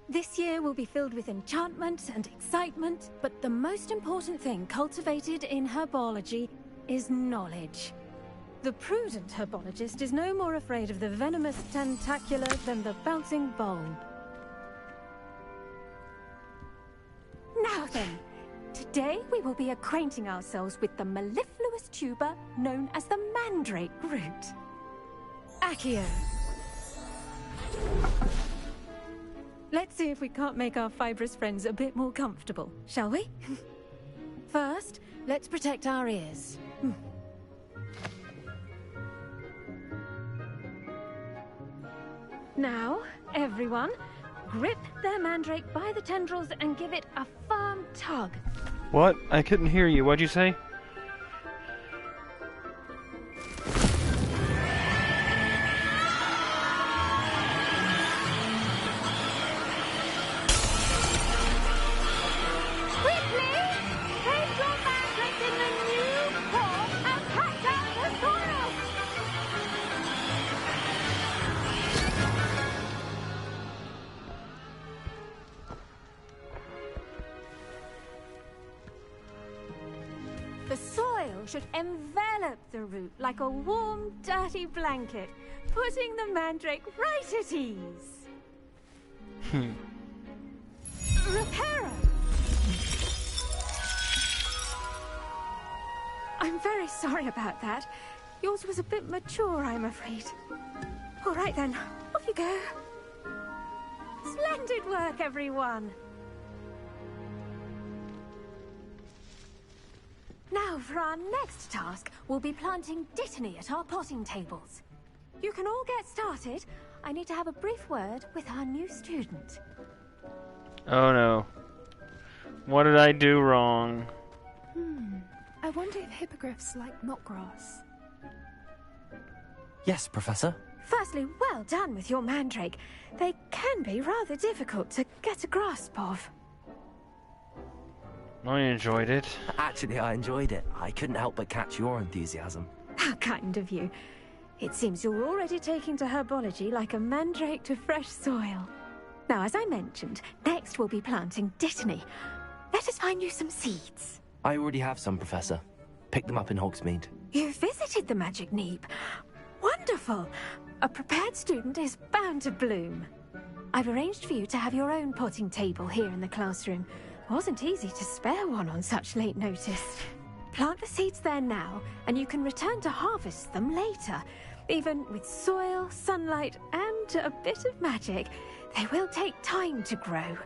This year will be filled with enchantment and excitement, but the most important thing cultivated in herbology is knowledge. The prudent herbologist is no more afraid of the venomous tentacular than the bouncing bowl. Now then, today we will be acquainting ourselves with the mellifluous tuber known as the mandrake root. Accio. Let's see if we can't make our fibrous friends a bit more comfortable, shall we? First, let's protect our ears. Now, everyone, grip their mandrake by the tendrils and give it a firm tug. What? I couldn't hear you. What'd you say? The soil should envelop the root like a warm, dirty blanket, putting the mandrake right at ease. Reparo! I'm very sorry about that. Yours was a bit mature, I'm afraid. All right then, off you go. Splendid work, everyone. Now, for our next task, we'll be planting dittany at our potting tables. You can all get started. I need to have a brief word with our new student. Oh no. What did I do wrong? I wonder if hippogriffs like knotgrass. Yes, Professor. Firstly, well done with your mandrake. They can be rather difficult to get a grasp of. I enjoyed it. Actually, I enjoyed it. I couldn't help but catch your enthusiasm. How kind of you. It seems you're already taking to herbology like a mandrake to fresh soil. Now, as I mentioned, next we'll be planting dittany. Let us find you some seeds. I already have some, Professor. Picked them up in Hogsmeade. You visited the Magic Neep. Wonderful. A prepared student is bound to bloom. I've arranged for you to have your own potting table here in the classroom. It wasn't easy to spare one on such late notice. Plant the seeds there now, and you can return to harvest them later. Even with soil, sunlight, and a bit of magic, they will take time to grow.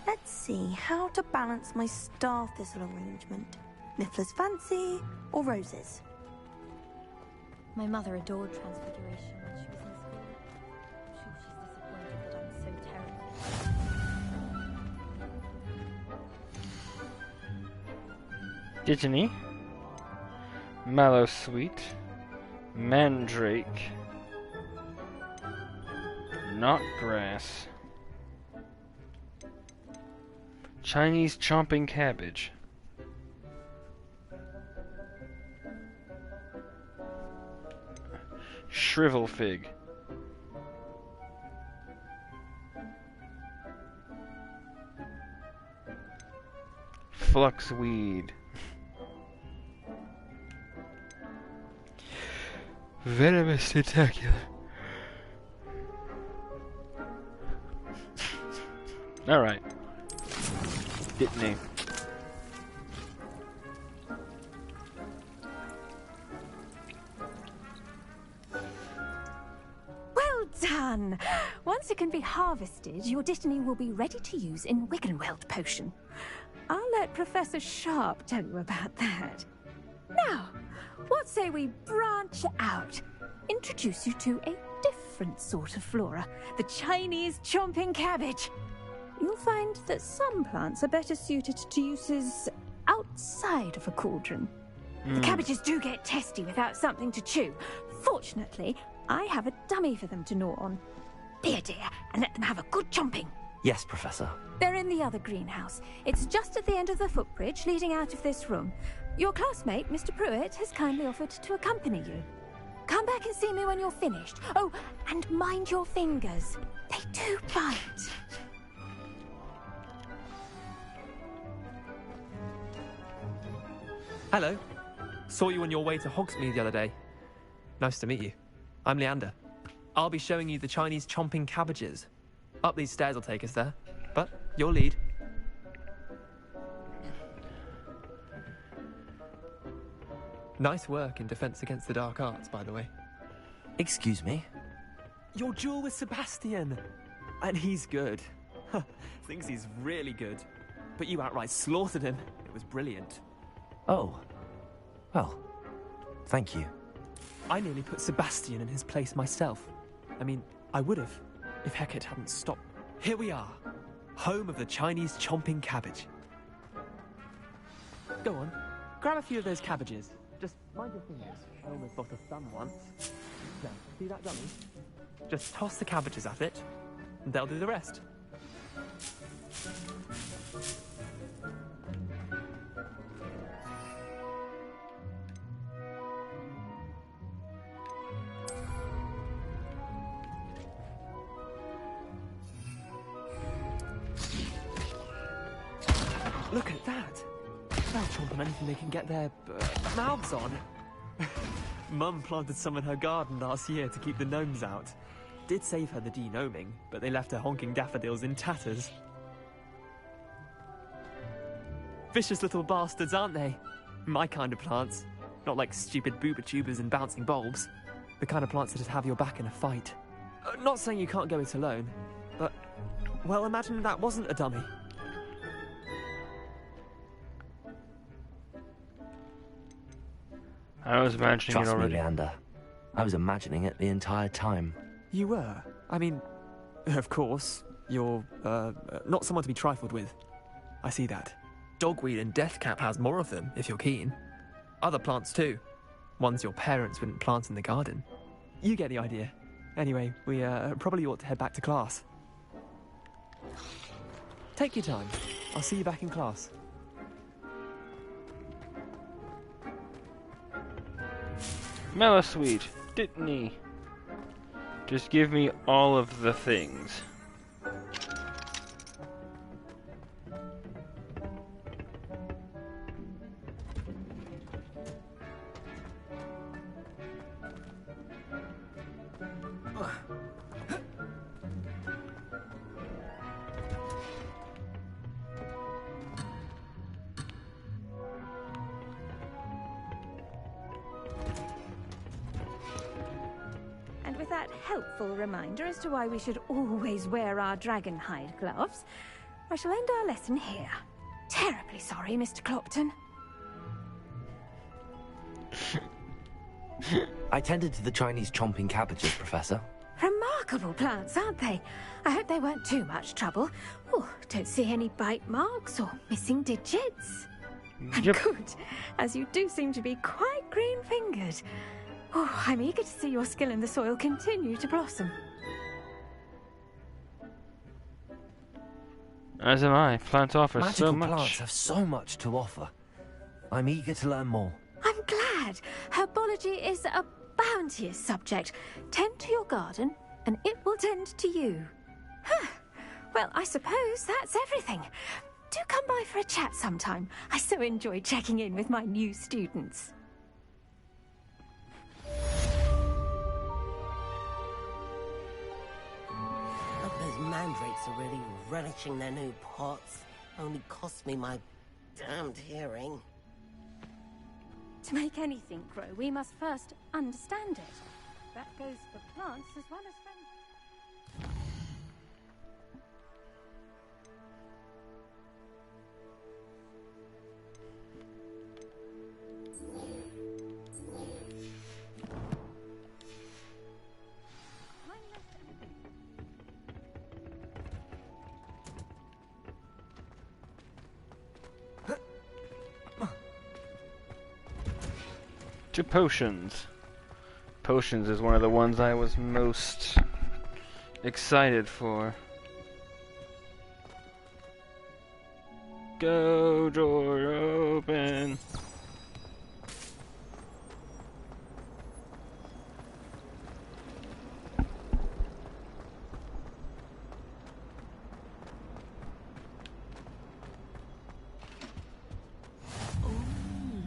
Let's see how to balance my star thistle arrangement. Niffler's fancy or roses? My mother adored Transfiguration when she was in school. I'm sure she's disappointed that I'm so terrible. Dittany, Mallow Sweet, Mandrake, Knotgrass, Chinese chomping cabbage, Shrivel fig, Fluxweed, Venomous tentacular. Alright. Dittany. Well done! Once it can be harvested, your dittany will be ready to use in Wiggenweld potion. I'll let Professor Sharp tell you about that. Now, what say we branch out? Introduce you to a different sort of flora, the Chinese chomping cabbage. You'll find that some plants are better suited to uses outside of a cauldron. The cabbages do get testy without something to chew. Fortunately, I have a dummy for them to gnaw on. Be a dear and let them have a good chomping. Yes, Professor. They're in the other greenhouse. It's just at the end of the footbridge leading out of this room. Your classmate, Mr. Pruitt, has kindly offered to accompany you. Come back and see me when you're finished. Oh, and mind your fingers. They do bite. Hello. Saw you on your way to Hogsmeade the other day. Nice to meet you. I'm Leander. I'll be showing you the Chinese chomping cabbages. Up these stairs will take us there. But your lead. Nice work in Defense Against the Dark Arts, by the way. Excuse me? Your duel with Sebastian. And he's good. Thinks he's really good. But you outright slaughtered him. It was brilliant. Oh. Well, thank you. I nearly put Sebastian in his place myself. I mean, I would have, if Hecate hadn't stopped. Here we are, home of the Chinese chomping cabbage. Go on, grab a few of those cabbages. Just mind your fingers. I almost lost a thumb once. Now, see that dummy? Just toss the cabbages at it, and they'll do the rest. Look at that! They'll chomp on anything they can get their mouths on. Mum planted some in her garden last year to keep the gnomes out. Did save her the de-gnoming, but they left her honking daffodils in tatters. Vicious little bastards, aren't they? My kind of plants. Not like stupid booba tubers and bouncing bulbs. The kind of plants that just have your back in a fight. Not saying you can't go it alone, but... well, imagine that wasn't a dummy. I was imagining Trust it already. me, Leander. I was imagining it the entire time. You were? I mean, of course, You're, not someone to be trifled with. I see that. Dogweed and deathcap has more of them, if you're keen. Other plants too. Ones your parents wouldn't plant in the garden. You get the idea. Anyway, we probably ought to head back to class. Take your time. I'll see you back in class. Mellowsweet, Dittany. Just give me all of the things. And with that helpful reminder as to why we should always wear our dragon hide gloves, I shall end our lesson here. Terribly sorry, Mr. Clopton. I tended to the Chinese chomping cabbages, Professor. Remarkable plants, aren't they? I hope they weren't too much trouble. Oh, don't see any bite marks or missing digits. And good, as you do seem to be quite green-fingered. Oh, I'm eager to see your skill in the soil continue to blossom. As am I. Plants offer Magical so much. plants have so much to offer. I'm eager to learn more. I'm glad. Herbology is a bounteous subject. Tend to your garden, and it will tend to you. Huh. Well, I suppose that's everything. Do come by for a chat sometime. I so enjoy checking in with my new students. Those mandrakes are really relishing their new pots. Only cost me my damned hearing. To make anything grow, we must first understand it. That goes for plants as well as friends. To potions. Potions is one of the ones I was most excited for. Go, door open.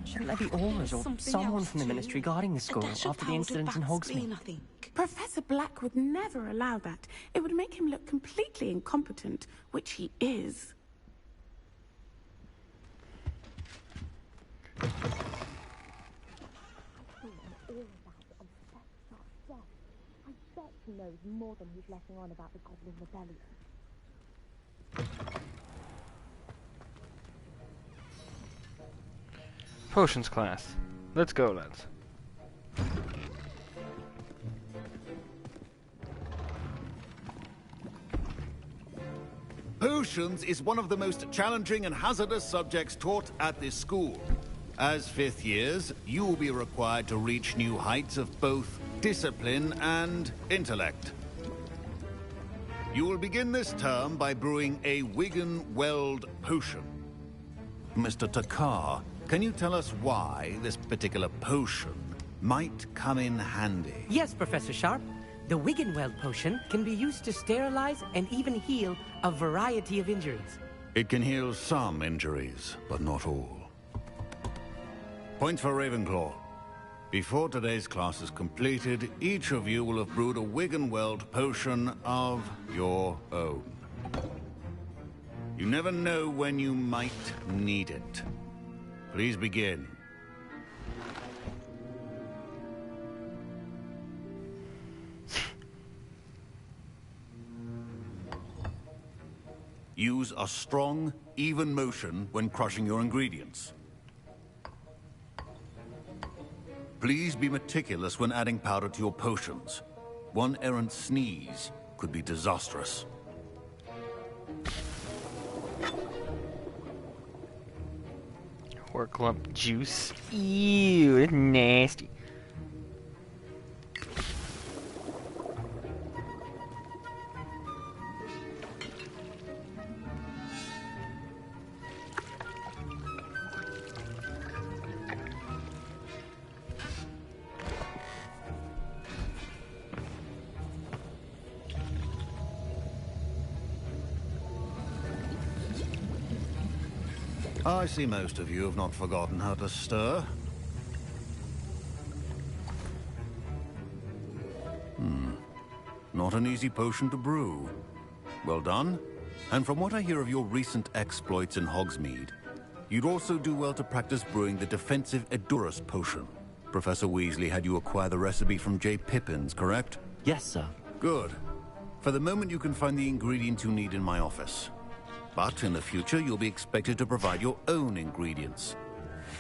Shouldn't there be orders or someone from the Ministry guarding the school after the incident in Hogsmeade? Professor Black would never allow that. It would make him look completely incompetent, which he is. I bet he knows more than he's letting on about the Goblin Rebellion. Potions class. Let's go, lads. Potions is one of the most challenging and hazardous subjects taught at this school. As fifth years, you will be required to reach new heights of both discipline and intellect. You will begin this term by brewing a Wigan-Weld potion. Mr. Takar, can you tell us why this particular potion might come in handy? Yes, Professor Sharp. The Wigan-Weld potion can be used to sterilize and even heal a variety of injuries. It can heal some injuries, but not all. Points for Ravenclaw. Before today's class is completed, each of you will have brewed a Wigan-Weld potion of your own. You never know when you might need it. Please begin. Use a strong, even motion when crushing your ingredients. Please be meticulous when adding powder to your potions. One errant sneeze could be disastrous. Pork lump juice. Ew, it's nasty. I see most of you have not forgotten how to stir. Not an easy potion to brew. Well done. And from what I hear of your recent exploits in Hogsmeade, you'd also do well to practice brewing the defensive Edurus potion. Professor Weasley had you acquire the recipe from J. Pippin's, correct? Yes, sir. Good. For the moment, you can find the ingredients you need in my office. But in the future, you'll be expected to provide your own ingredients.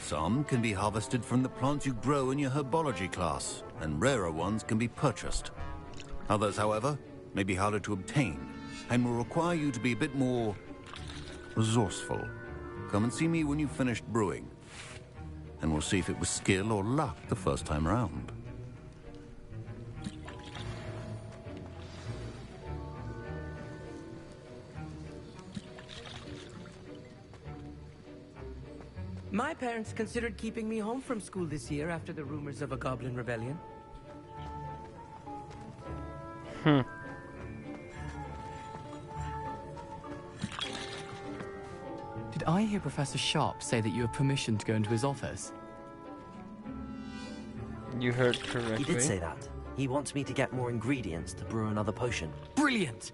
Some can be harvested from the plants you grow in your herbology class, and rarer ones can be purchased. Others, however, may be harder to obtain, and will require you to be a bit more resourceful. Come and see me when you've finished brewing, and we'll see if it was skill or luck the first time round. My parents considered keeping me home from school this year after the rumors of a goblin rebellion. Did I hear Professor Sharp say that you have permission to go into his office? You heard correctly. He did say that. He wants me to get more ingredients to brew another potion. Brilliant!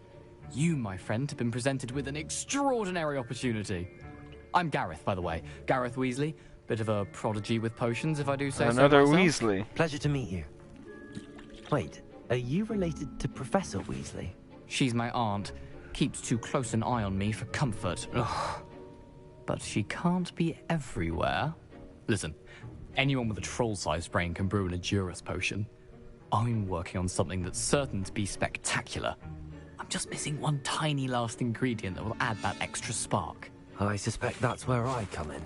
You, my friend, have been presented with an extraordinary opportunity. I'm Gareth, by the way. Gareth Weasley. Bit of a prodigy with potions, if I do say so myself. Another Weasley. Pleasure to meet you. Wait, are you related to Professor Weasley? She's my aunt. Keeps too close an eye on me for comfort. Ugh. But she can't be everywhere. Listen, anyone with a troll-sized brain can brew an Edurus potion. I'm working on something that's certain to be spectacular. I'm just missing one tiny last ingredient that will add that extra spark. I suspect that's where I come in.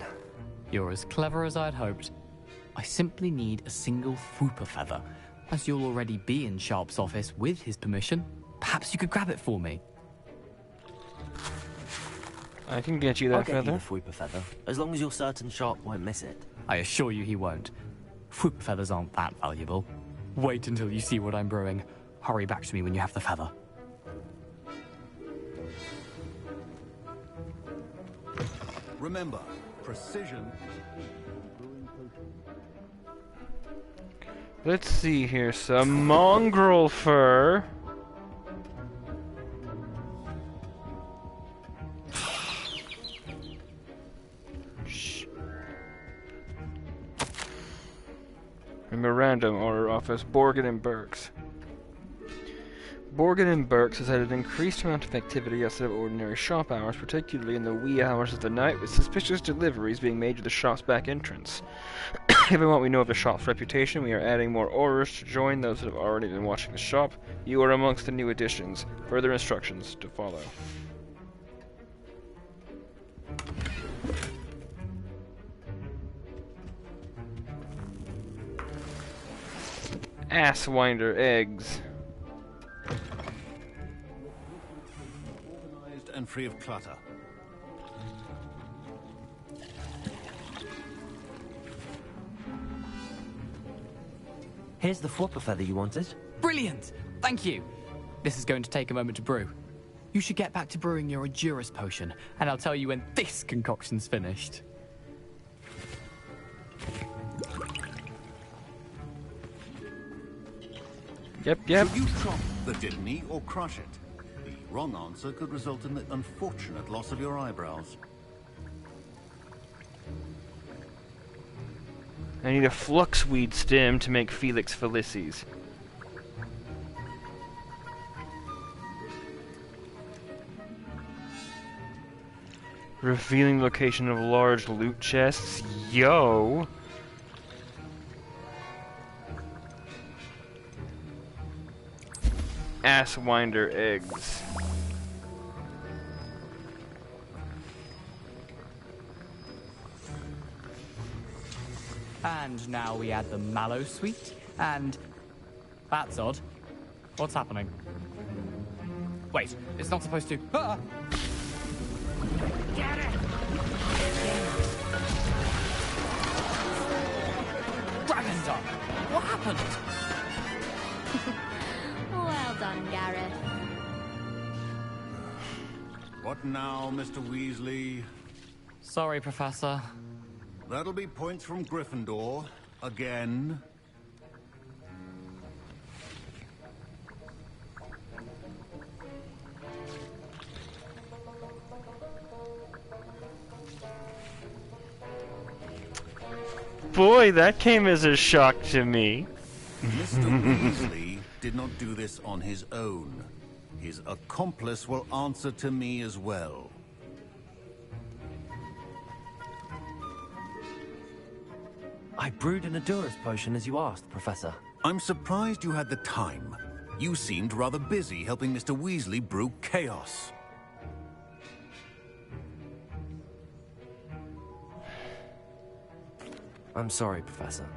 You're as clever as I'd hoped. I simply need a single Fwooper feather. As you'll already be in Sharp's office with his permission, perhaps you could grab it for me. I can get you that I'll feather. get you the Fwooper feather, as long as you're certain Sharp won't miss it. I assure you he won't. Fwooper feathers aren't that valuable. Wait until you see what I'm brewing. Hurry back to me when you have the feather. Remember, precision. Let's see here, some mongrel fur. Shh. Memorandum order office, Borgin and Burks. Borgin and Burks has had an increased amount of activity outside of ordinary shop hours, particularly in the wee hours of the night, with suspicious deliveries being made to the shop's back entrance. Given what we know of the shop's reputation, we are adding more orders to join those that have already been watching the shop. You are amongst the new additions. Further instructions to follow. Asswinder eggs. Organized and free of clutter. Here's the Fwooper feather you wanted. Brilliant! Thank you! This is going to take a moment to brew. You should get back to brewing your Edurus potion, and I'll tell you when this concoction's finished. Yep. Should you chop the Dittany or crush it? The wrong answer could result in the unfortunate loss of your eyebrows. I need a fluxweed stem to make Felix Felicis. Revealing location of large loot chests. Yo! Asswinder eggs. And now we add the mallow sweet, and... That's odd. What's happening? Wait, it's not supposed to... Ah! Get it! Dragon Dog! What happened? Well done, Gareth. What now, Mr. Weasley? Sorry, Professor. That'll be points from Gryffindor. Again. Boy, that came as a shock to me. Mr. Weasley did not do this on his own. His accomplice will answer to me as well. I brewed an Adurus potion as you asked, Professor. I'm surprised you had the time. You seemed rather busy helping Mr. Weasley brew chaos. I'm sorry, Professor.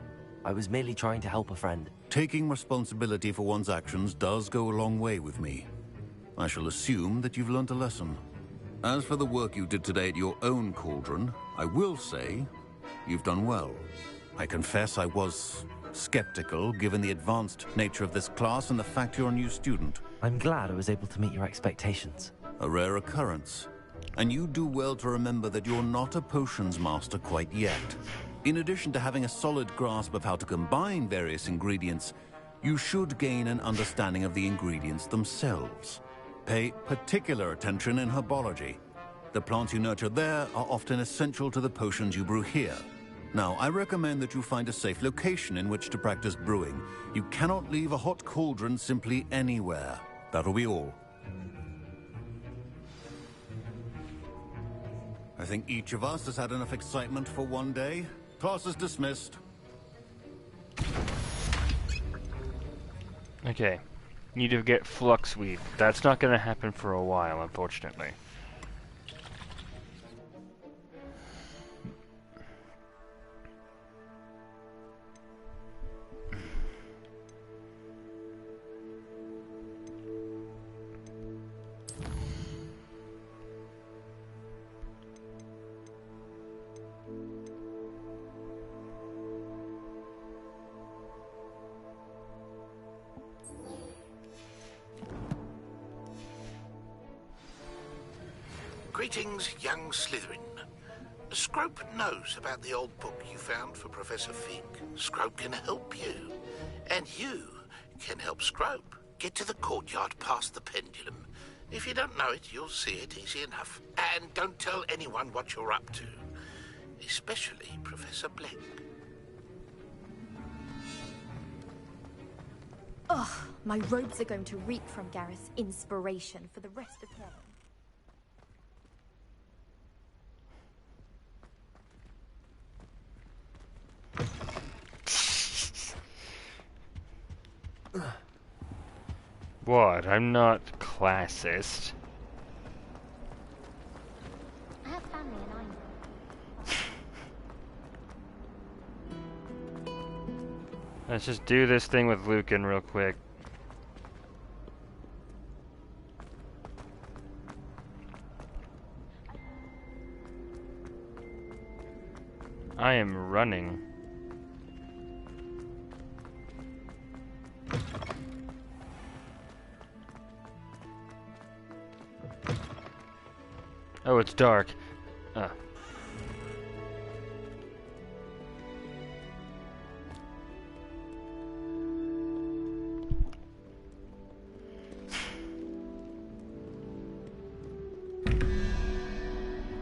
I was merely trying to help a friend. Taking responsibility for one's actions does go a long way with me. I shall assume that you've learnt a lesson. As for the work you did today at your own cauldron, I will say you've done well. I confess I was skeptical, given the advanced nature of this class and the fact you're a new student. I'm glad I was able to meet your expectations. A rare occurrence. And you do well to remember that you're not a potions master quite yet. In addition to having a solid grasp of how to combine various ingredients, you should gain an understanding of the ingredients themselves. Pay particular attention in herbology. The plants you nurture there are often essential to the potions you brew here. Now, I recommend that you find a safe location in which to practice brewing. You cannot leave a hot cauldron simply anywhere. That'll be all. I think each of us has had enough excitement for one day. Class is dismissed. Okay. Need to get Fluxweed. That's not going to happen for a while, unfortunately. Greetings, young Slytherin. Scrope knows about the old book you found for Professor Fig. Scrope can help you. And you can help Scrope get to the courtyard past the pendulum. If you don't know it, you'll see it easy enough. And don't tell anyone what you're up to. Especially Professor Blake. Ugh, my robes are going to reek from Gareth's inspiration for the rest of term. What? I'm not classist. I have family and Let's just do this thing with Lucan real quick. I am running. Oh, it's dark.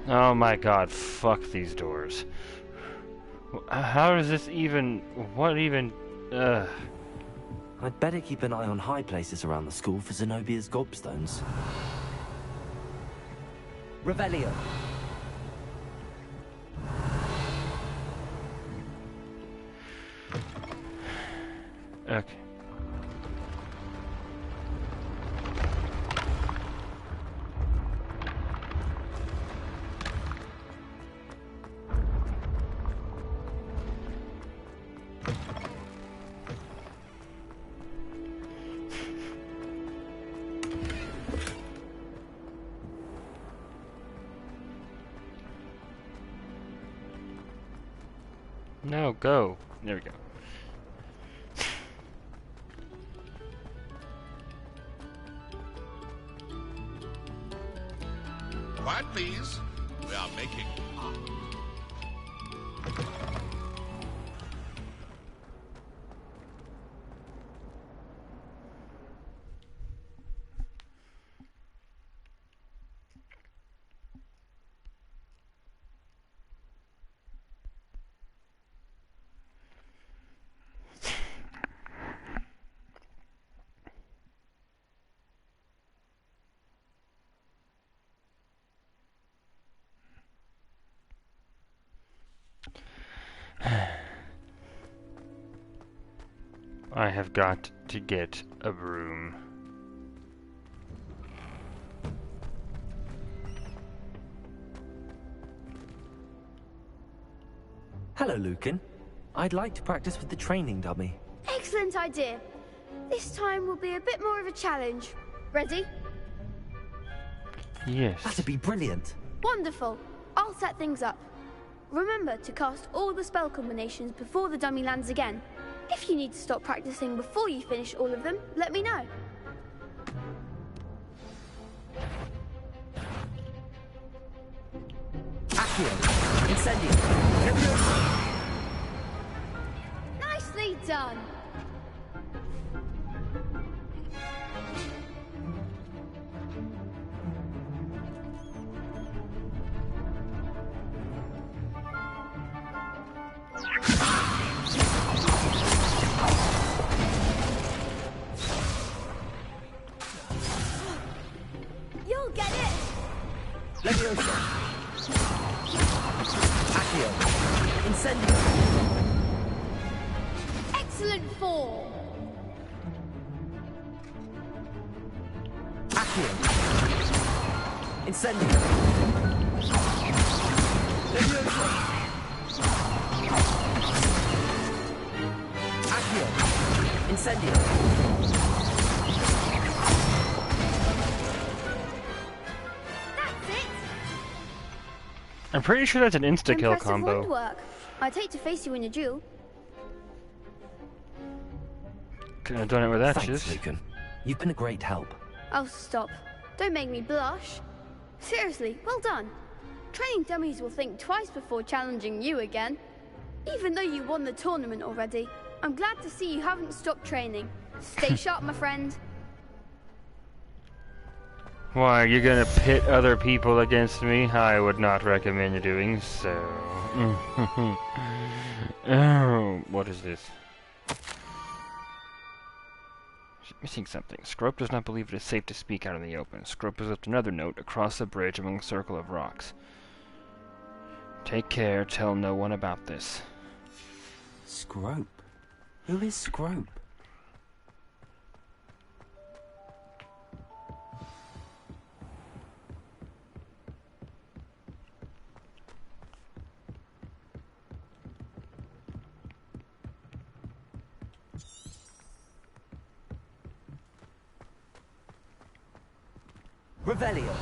Oh my god, fuck these doors. How does this even... what even... I'd better keep an eye on high places around the school for Zenobia's gobstones. Revelio. Okay. No, go. There we go. Quiet, please. We are making... I have got to get a broom. Hello, Lucan. I'd like to practice with the training dummy. Excellent idea. This time will be a bit more of a challenge. Ready? Yes. That'd be brilliant. Wonderful. I'll set things up. Remember to cast all the spell combinations before the dummy lands again. If you need to stop practicing before you finish all of them, let me know. Accio. Incendio. Nicely done. You'll get it. Leviosa. Accio. Incendio. Excellent form. Accio. Incendio. Leviosa. Accio. Incendio. I'm pretty sure that's an insta-kill Impressive combo. wand work. I'd hate to face you in a duel. Couldn't have done it with that, Thanks, just. Lucan. You've been a great help. Oh, stop. Don't make me blush. Seriously, well done. Training dummies will think twice before challenging you again. Even though you won the tournament already, I'm glad to see you haven't stopped training. Stay sharp, my friend. Why, you're gonna pit other people against me? I would not recommend you doing so. Oh, what is this? She's missing something. Scrope does not believe it is safe to speak out in the open. Scrope has left another note across the bridge among a circle of rocks. Take care, tell no one about this. Scrope? Who is Scrope? Revelio.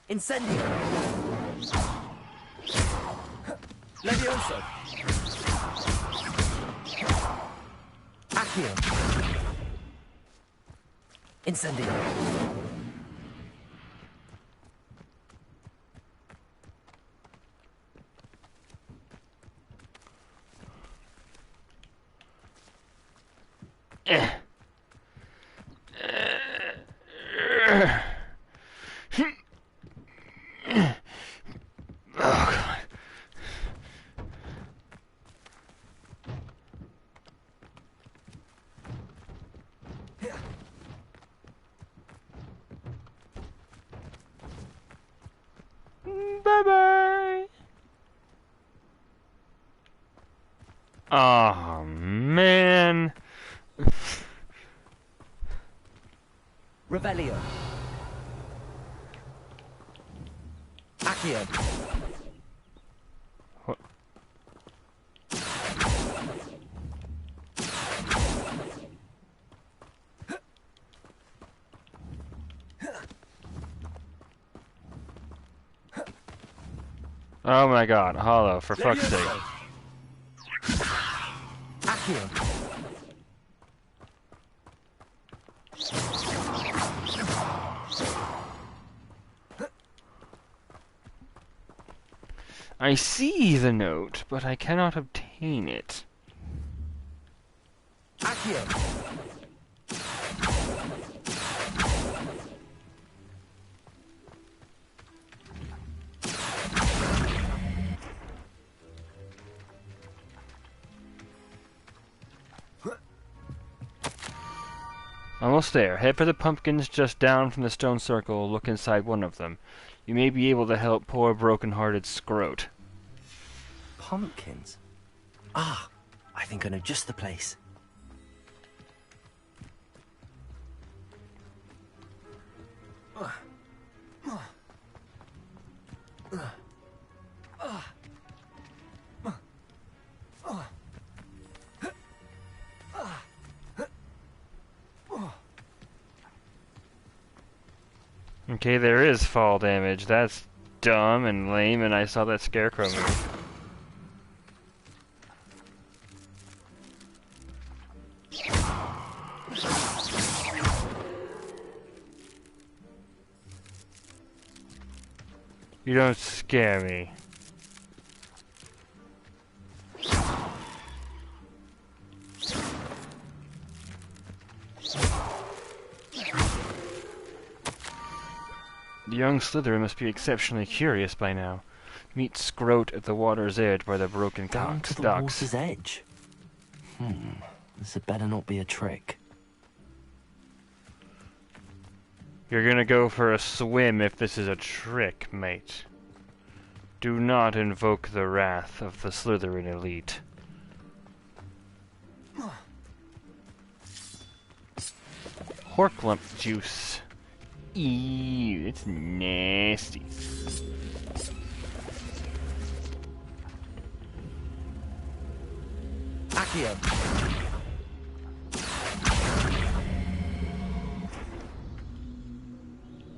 Incendio. Levioso. Accio. Incendio. Bye-bye! Oh, man. Revelio. Accio. What? Oh my god, Hollow, for fuck's sake. I see the note, but I cannot obtain it. Almost there. Head for the pumpkins just down from the stone circle. Look inside one of them. You may be able to help poor broken-hearted Scroat. Pumpkins? Ah, I think I know just the place. Okay, there is fall damage. That's dumb and lame, and I saw that scarecrow move. You don't scare me. The young Slytherin must be exceptionally curious by now. Meet Scroat at the water's edge by the broken Down to the water's edge? This had better not be a trick. You're gonna go for a swim if this is a trick, mate. Do not invoke the wrath of the Slytherin elite. Horklump juice. Ew, it's nasty. Accio.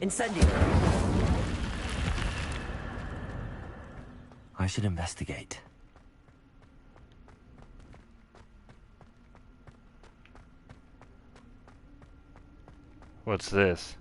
Incendio. I should investigate. What's this?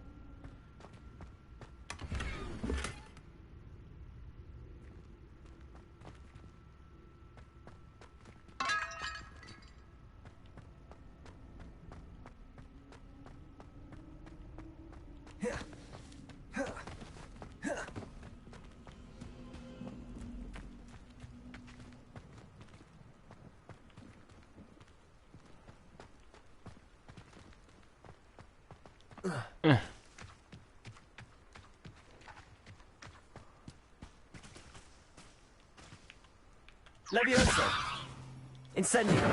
Levioso. Incendio.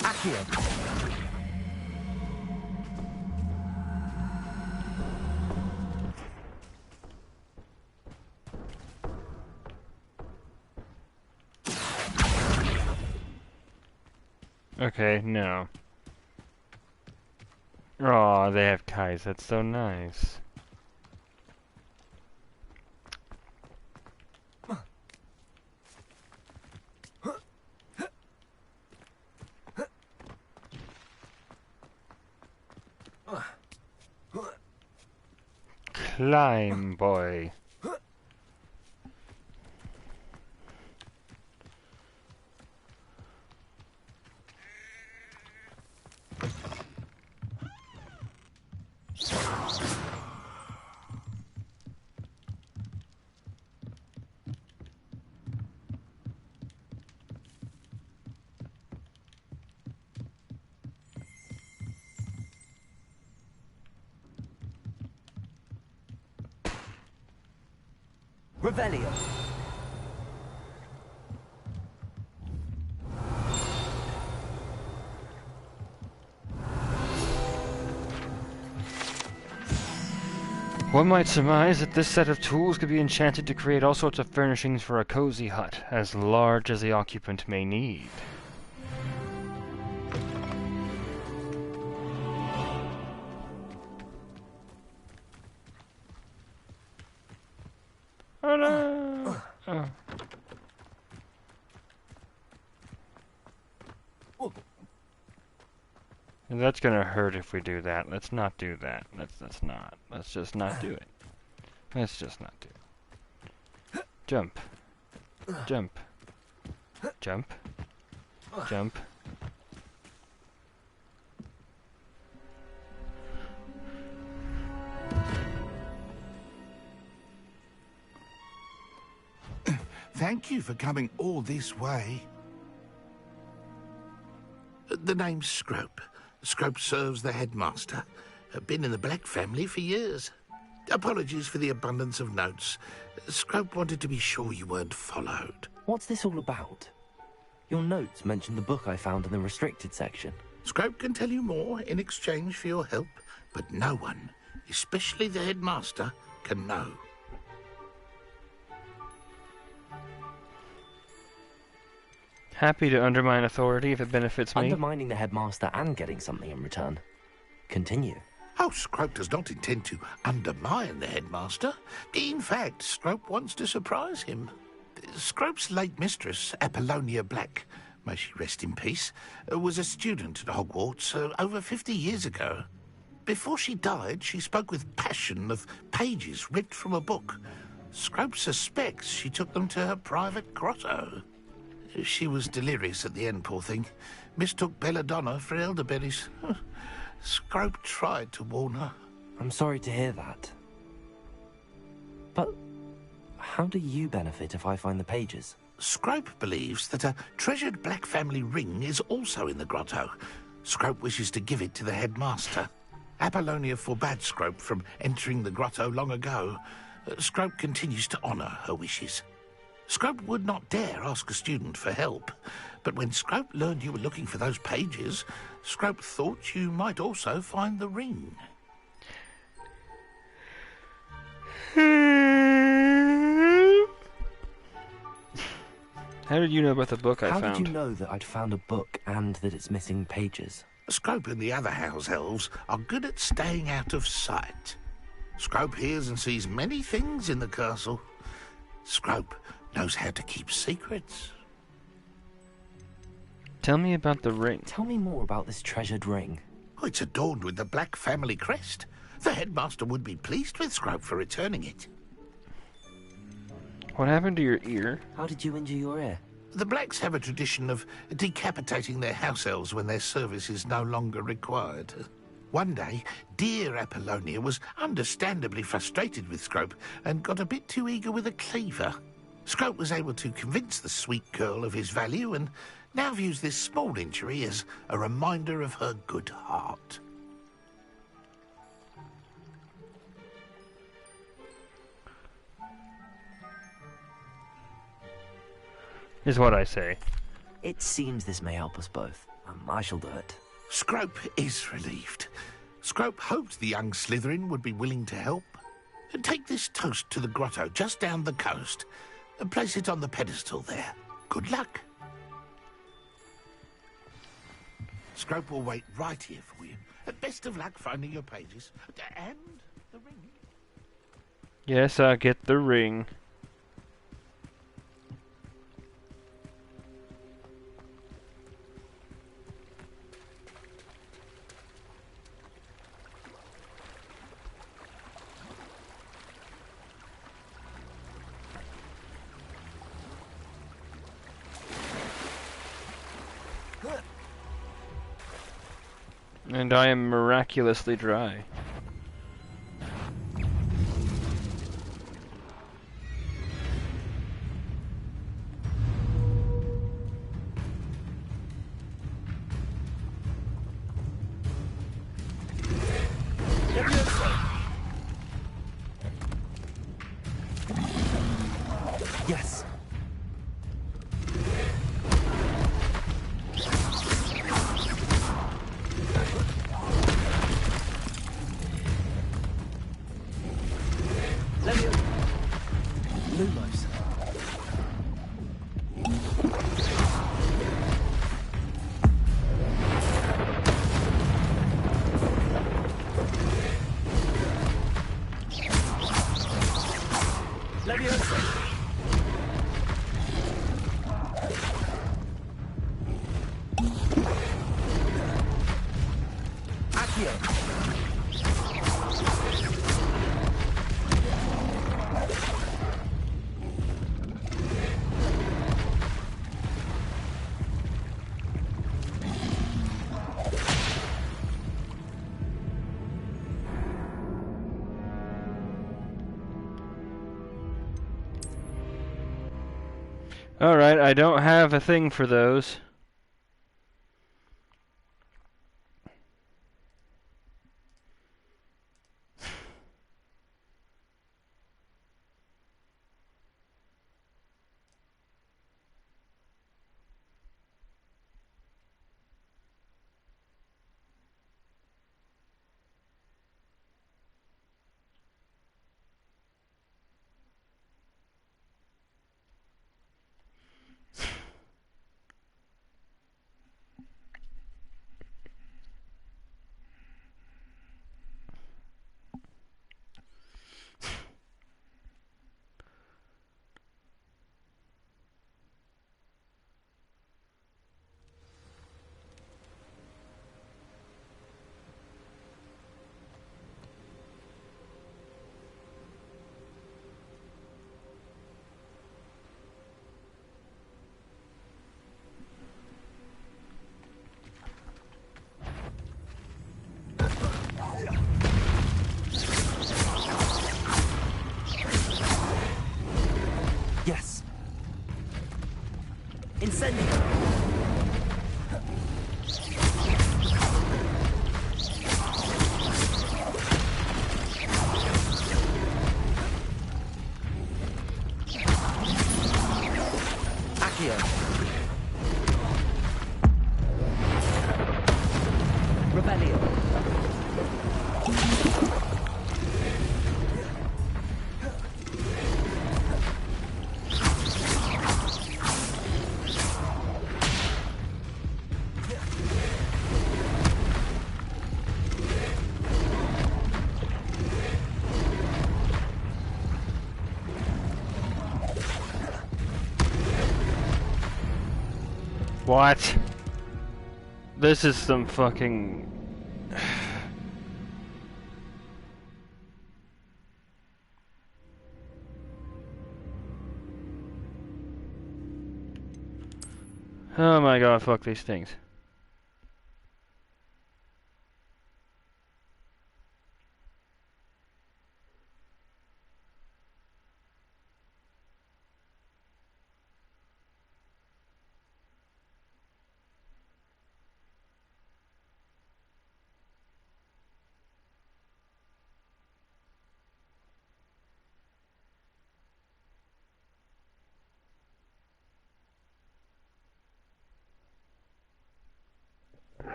Accio. Okay, no. Aw, they have kites. That's so nice. Climb, boy. Revelio. One might surmise that this set of tools could be enchanted to create all sorts of furnishings for a cozy hut, as large as the occupant may need. Oh no! Oh. And that's gonna hurt if we do that. Let's not do that. Let's not. Let's just not do it. Let's just not do it. Jump. Jump. Jump. Jump. Thank you for coming all this way. The name's Scrope. Scrope serves the headmaster. Been in the Black family for years. Apologies for the abundance of notes. Scrope wanted to be sure you weren't followed. What's this all about? Your notes mentioned the book I found in the restricted section. Scrope can tell you more in exchange for your help, but no one, especially the headmaster, can know. Happy to undermine authority if it benefits me. Undermining the headmaster and getting something in return. Continue. Oh, Scrope does not intend to undermine the headmaster. In fact, Scrope wants to surprise him. Scrope's late mistress, Apollonia Black, may she rest in peace, was a student at Hogwarts over 50 years ago. Before she died, she spoke with passion of pages ripped from a book. Scrope suspects she took them to her private grotto. She was delirious at the end, poor thing. Mistook belladonna for elderberries. Scrope tried to warn her. I'm sorry to hear that. But how do you benefit if I find the pages? Scrope believes that a treasured Black family ring is also in the grotto. Scrope wishes to give it to the headmaster. Apollonia forbade Scrope from entering the grotto long ago. Scrope continues to honour her wishes. Scrope would not dare ask a student for help, but when Scrope learned you were looking for those pages, Scrope thought you might also find the ring. How did you know about the book I found? How did you know that I'd found a book and that it's missing pages? Scrope and the other house elves are good at staying out of sight. Scrope hears and sees many things in the castle. Scrope knows how to keep secrets. Tell me about the ring. Tell me more about this treasured ring. Oh, it's adorned with the Black family crest. The headmaster would be pleased with Scrope for returning it. What happened to your ear? How did you injure your ear? The Blacks have a tradition of decapitating their house elves when their service is no longer required. One day, dear Apollonia was understandably frustrated with Scrope and got a bit too eager with a cleaver. Scrope was able to convince the sweet girl of his value and now views this small injury as a reminder of her good heart. Is what I say. It seems this may help us both. I shall do it. Scrope is relieved. Scrope hoped the young Slytherin would be willing to help. Take this toast to the grotto just down the coast and place it on the pedestal there. Good luck. Scrope will wait right here for you. Best of luck finding your pages. And the ring. Yes, I'll get the ring. And I am miraculously dry. Yes. Lumos. Leviosa! Accio! Alright, I don't have a thing for those. Yes. Incendio. Accio. Rebellion. What? This is some fucking... Oh my god, fuck these things.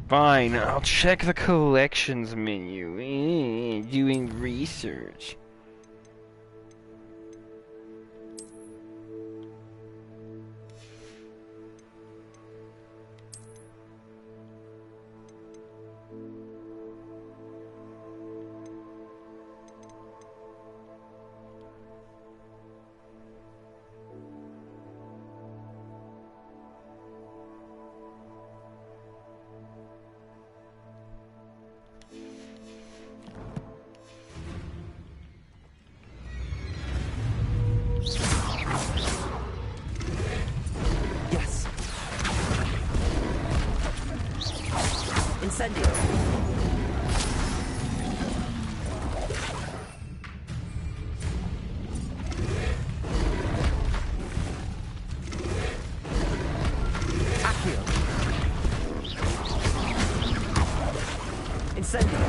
Fine, I'll check the collections menu. Doing research. Incendio. Accio. Incendio.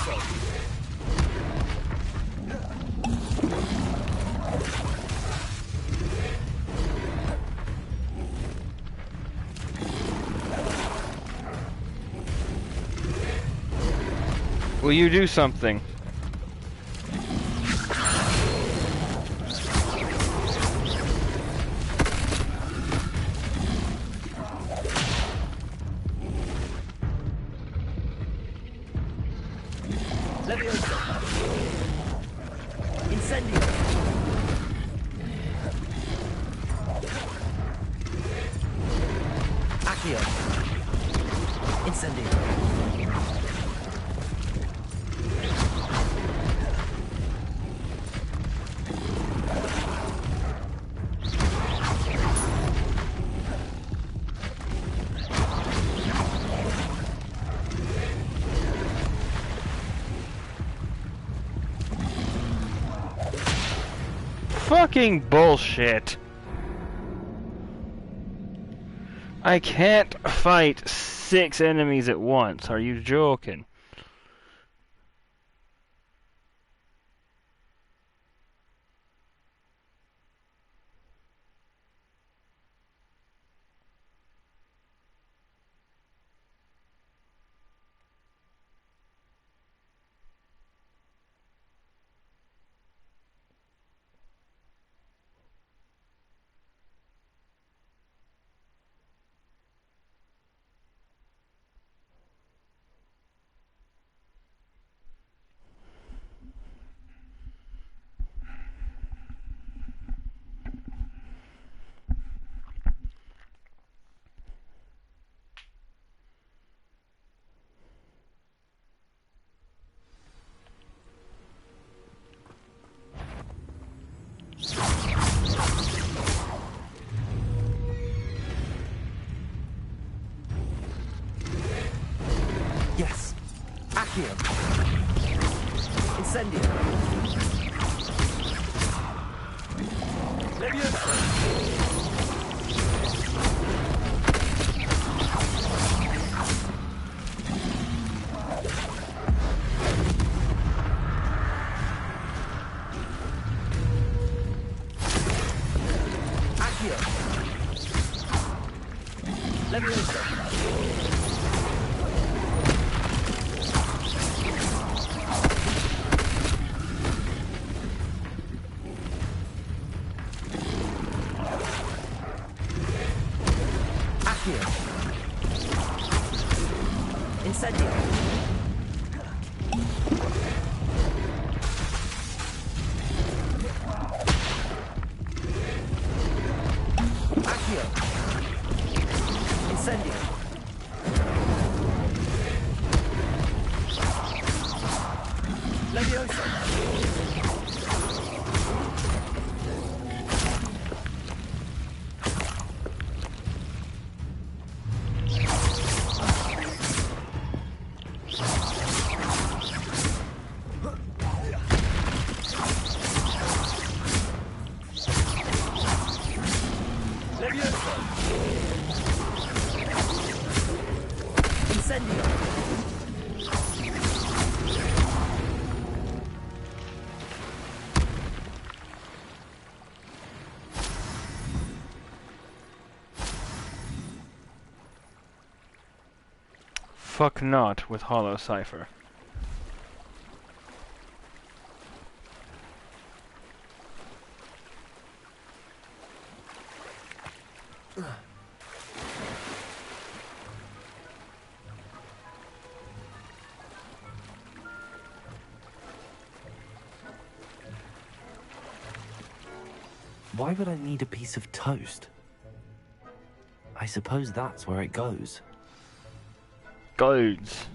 Levioso! Will you do something? Levioso! Incendio! Accio! Incendio! Fucking bullshit. I can't fight 6 enemies at once. Are you joking? Yes! Accio! Incendio! Levioso! Accio! Levioso! Incendio! Accio! Incendio! Levioso! Fuck not with Hollowcipher. Why would I need a piece of toast? I suppose that's where it goes. Goes.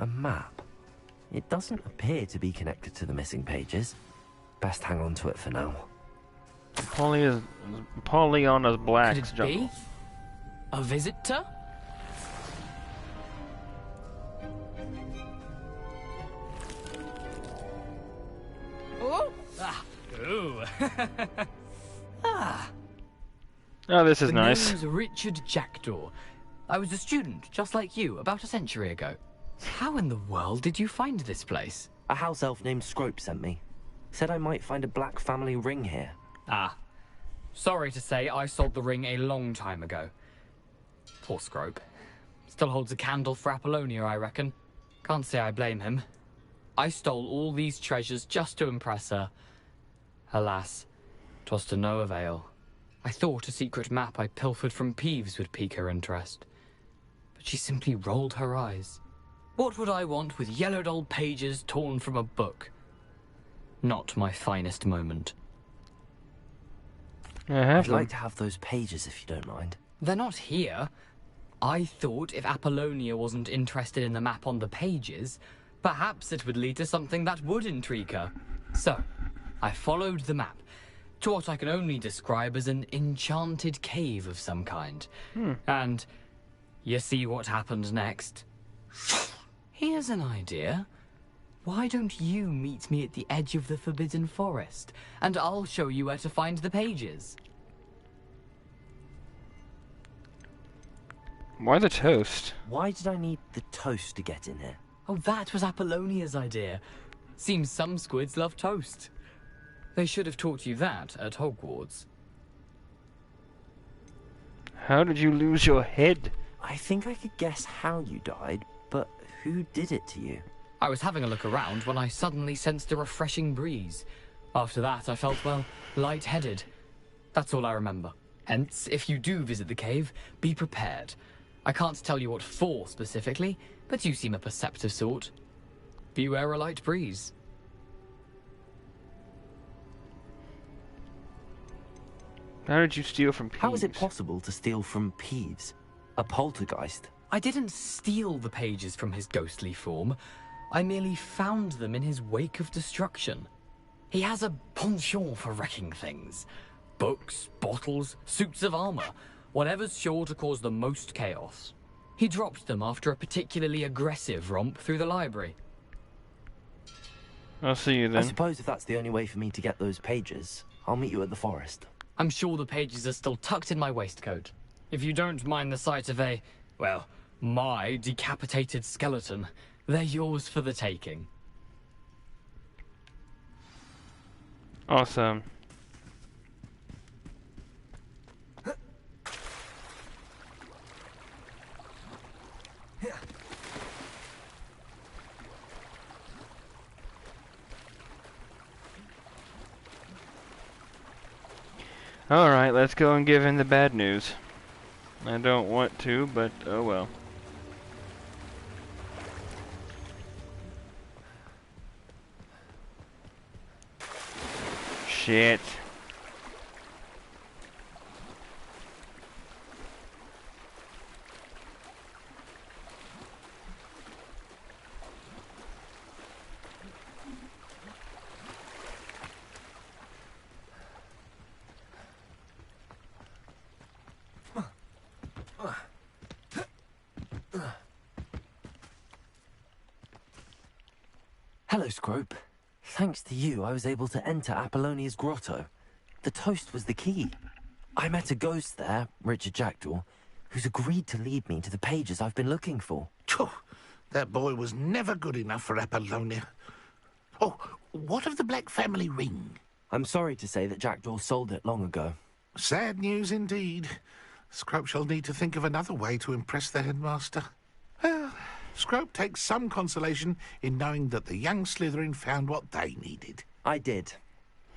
A map. It doesn't appear to be connected to the missing pages. Best hang on to it for now. Pollyanna's Black's Could it jungle. be? A visitor? Oh! Ah! Ooh! Ah! Oh, this is The nice. name's Richard Jackdaw. I was a student, just like you, about a century ago. How in the world did you find this place? A house elf named Scrope sent me. Said I might find a black family ring here. Ah. Sorry to say, I sold the ring a long time ago. Poor Scrope. Still holds a candle for Apollonia, I reckon. Can't say I blame him. I stole all these treasures just to impress her. Alas, 'twas to no avail. I thought a secret map I pilfered from Peeves would pique her interest. But she simply rolled her eyes. What would I want with yellowed old pages torn from a book? Not my finest moment. I'd like to have those pages if you don't mind. They're not here. I thought if Apollonia wasn't interested in the map on the pages, perhaps it would lead to something that would intrigue her. So, I followed the map to what I can only describe as an enchanted cave of some kind. And you see what happened next? Here's an idea. Why don't you meet me at the edge of the Forbidden Forest, and I'll show you where to find the pages. Why the toast? Why did I need the toast to get in here? Oh, that was Apollonia's idea. Seems some squids love toast. They should have taught you that at Hogwarts. How did you lose your head? I think I could guess how you died, but who did it to you? I was having a look around when I suddenly sensed a refreshing breeze. After that, I felt, well, lightheaded. That's all I remember. Hence, if you do visit the cave, be prepared. I can't tell you what for specifically, but you seem a perceptive sort. Beware a light breeze. How did you steal from Peeves? How is it possible to steal from Peeves? A poltergeist? I didn't steal the pages from his ghostly form. I merely found them in his wake of destruction. He has a penchant for wrecking things. Books, bottles, suits of armor, whatever's sure to cause the most chaos. He dropped them after a particularly aggressive romp through the library. I'll see you then. I suppose if that's the only way for me to get those pages, I'll meet you at the forest. I'm sure the pages are still tucked in my waistcoat. If you don't mind the sight of a, well, my decapitated skeleton, they're yours for the taking. Awesome. Alright, let's go and give in the bad news. I don't want to, but oh well. Shit. Hello, Scrope. Thanks to you, I was able to enter Apollonia's grotto. The toast was the key. I met a ghost there, Richard Jackdaw, who's agreed to lead me to the pages I've been looking for. That boy was never good enough for Apollonia. Oh, what of the Black family ring? I'm sorry to say that Jackdaw sold it long ago. Sad news indeed. Scrope shall need to think of another way to impress the headmaster. Well, Scrope takes some consolation in knowing that the young Slytherin found what they needed. I did.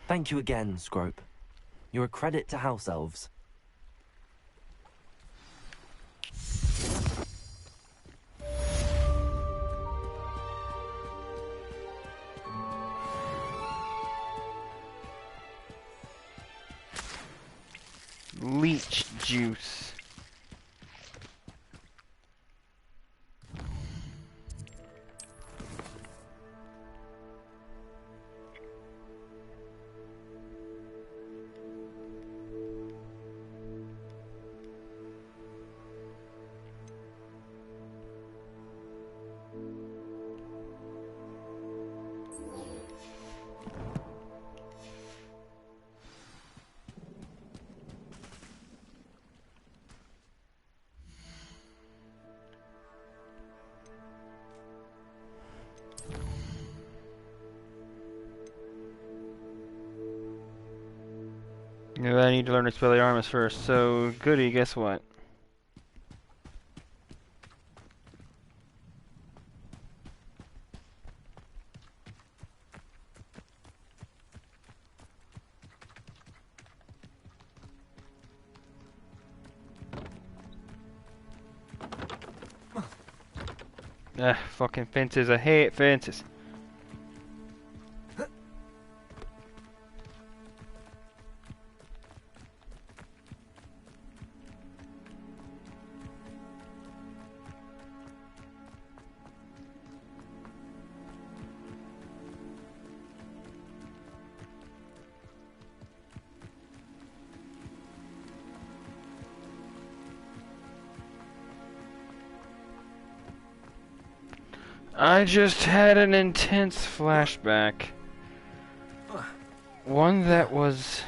Thank you again, Scrope. You're a credit to House Elves. Leech juice. No, I need to learn Expelliarmus first, so goody, guess what? Ah, fucking fences, I hate fences. I just had an intense flashback. One that was...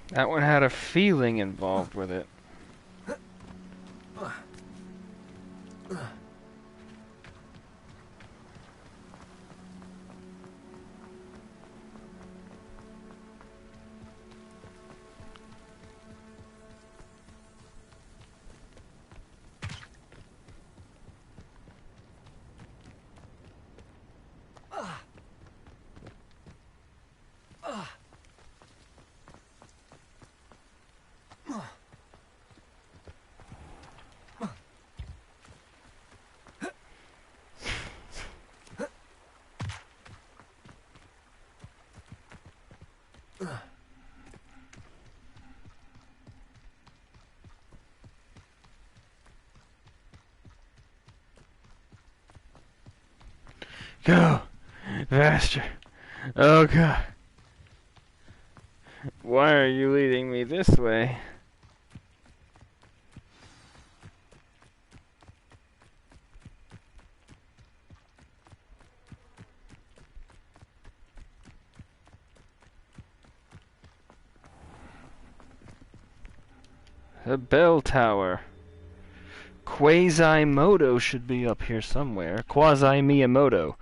That one had a feeling involved with it. Go! Faster! Oh god. Why are you leading me this way? The bell tower. Quasimodo should be up here somewhere. Quasi-Miyamoto.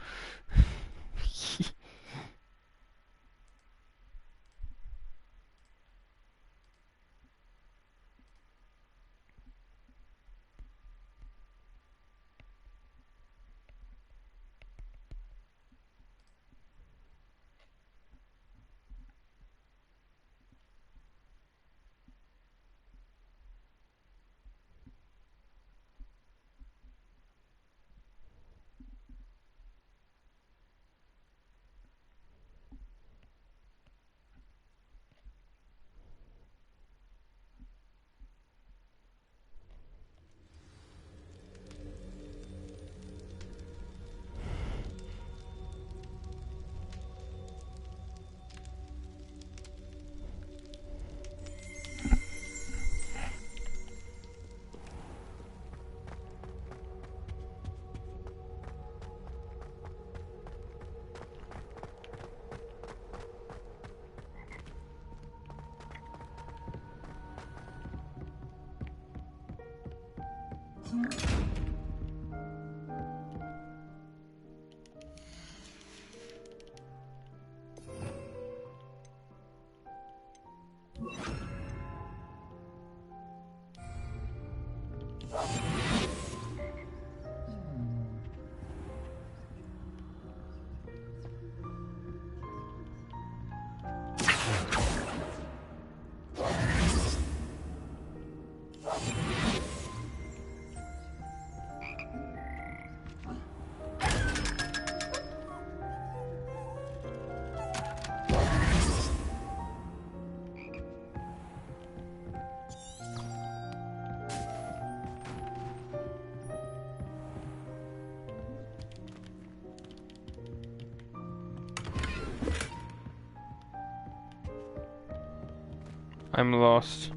I'm lost.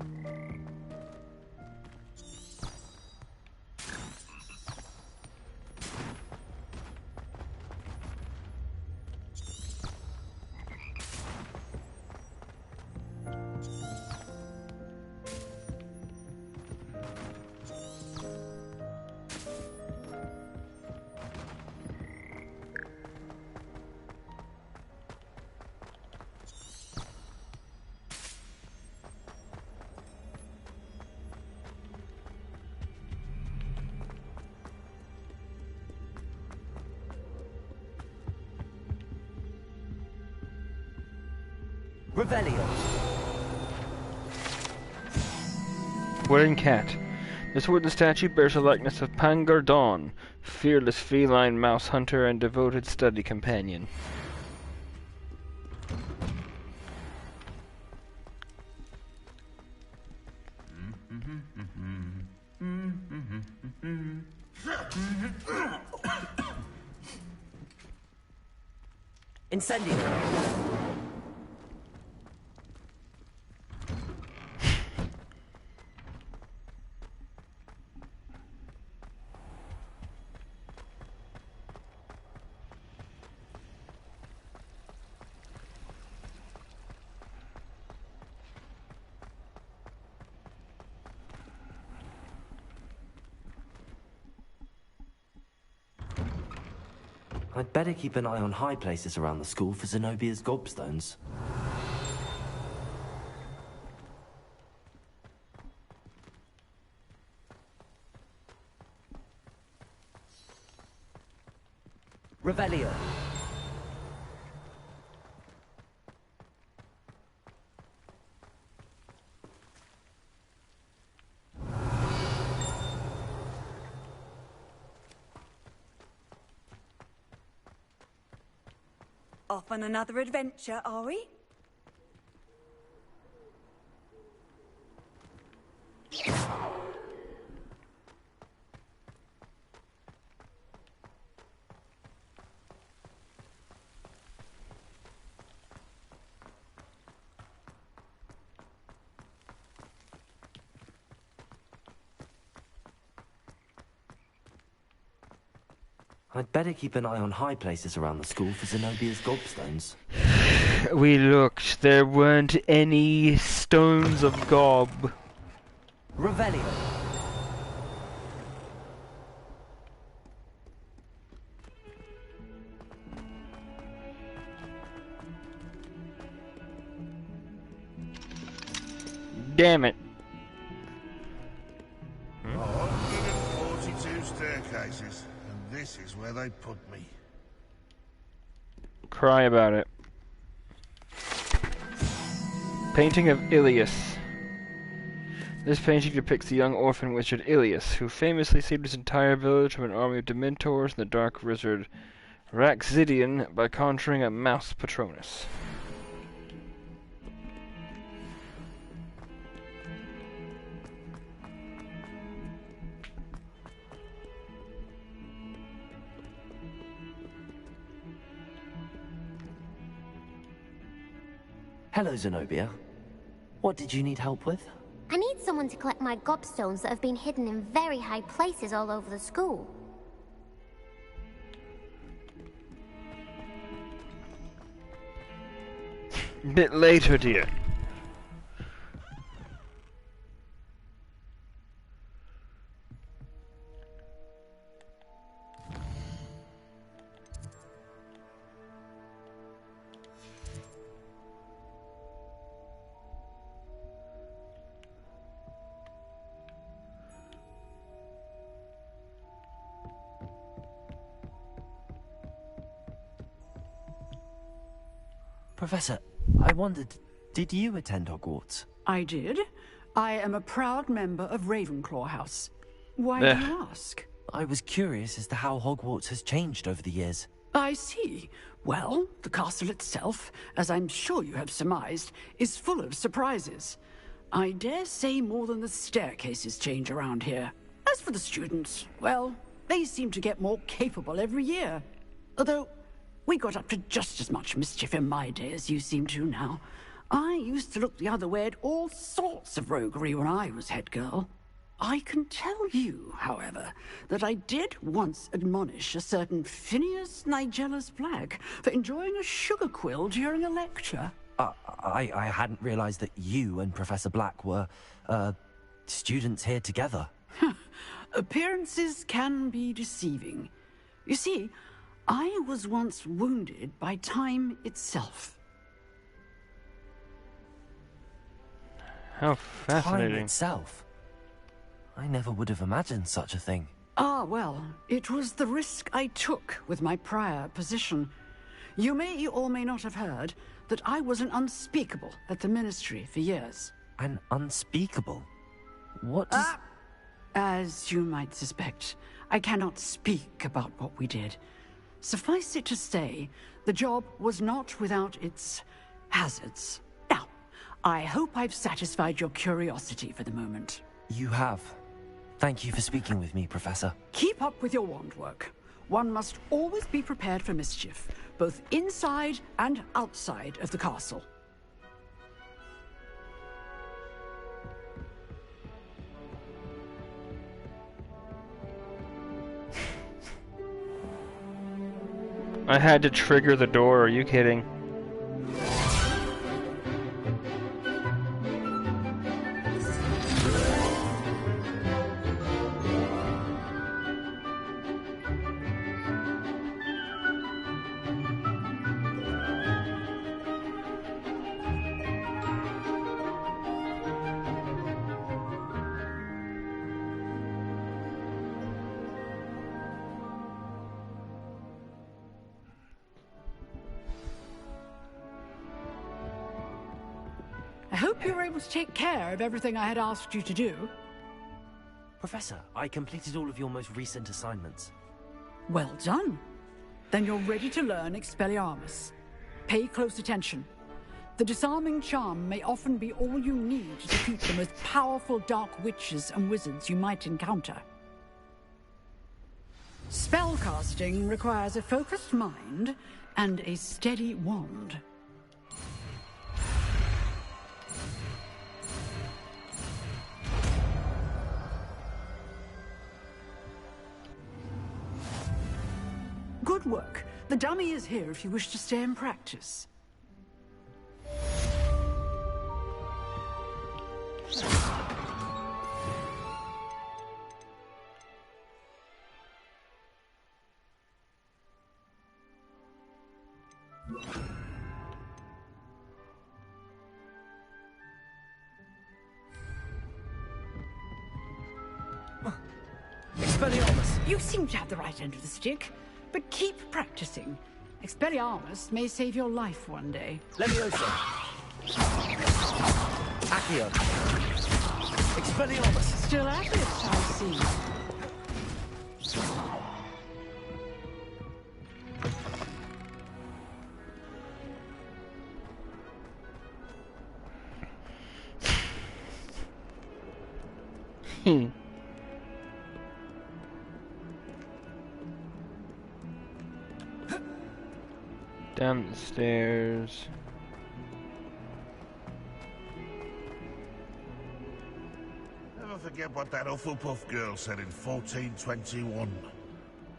Revelio. Wooden cat. This wooden statue bears a likeness of Pangar Dawn, fearless feline mouse hunter and devoted study companion. Incendio. I'd better keep an eye on high places around the school for Zenobia's gobstones. Revelio. Off on another adventure, are we? I'd better keep an eye on high places around the school for Zenobia's gobstones. We looked. There weren't any stones of gob. Revelio. Damn it. 142 staircases, and this is where they put me. Cry about it. Painting of Ilias. This painting depicts the young orphan wizard Ilias, who famously saved his entire village from an army of Dementors and the dark wizard Raxidian by conjuring a mouse Patronus. Hello, Zenobia. What did you need help with? I need someone to collect my gobstones that have been hidden in very high places all over the school. Bit later, dear. Professor, I wondered, did you attend Hogwarts? I did. I am a proud member of Ravenclaw House. Why do you ask? I was curious as to how Hogwarts has changed over the years. I see. Well, the castle itself, as I'm sure you have surmised, is full of surprises. I dare say more than the staircases change around here. As for the students, well, they seem to get more capable every year. Although, we got up to just as much mischief in my day as you seem to now. I used to look the other way at all sorts of roguery when I was head girl. I can tell you, however, that I did once admonish a certain Phineas Nigellus Black for enjoying a sugar quill during a lecture. I hadn't realized that you and Professor Black were, students here together. Appearances can be deceiving. You see, I was once wounded by time itself. How fascinating. Time itself? I never would have imagined such a thing. Ah, well, it was the risk I took with my prior position. You may or may not have heard that I was an unspeakable at the Ministry for years. An unspeakable? What does... As you might suspect, I cannot speak about what we did. Suffice it to say, the job was not without its hazards. Now, I hope I've satisfied your curiosity for the moment. You have. Thank you for speaking with me, Professor. Keep up with your wand work. One must always be prepared for mischief, both inside and outside of the castle. I had to trigger the door, are you kidding? I hope you were able to take care of everything I had asked you to do. Professor, I completed all of your most recent assignments. Well done. Then you're ready to learn Expelliarmus. Pay close attention. The disarming charm may often be all you need to defeat the most powerful dark witches and wizards you might encounter. Spellcasting requires a focused mind and a steady wand. Good work. The dummy is here if you wish to stay and practice. Expelliarmus! You seem to have the right end of the stick. But keep practicing. Expelliarmus may save your life one day. Leviosa! Accio! Expelliarmus! Still at it, I see. Down the stairs. Never forget what that Hufflepuff girl said in 1421.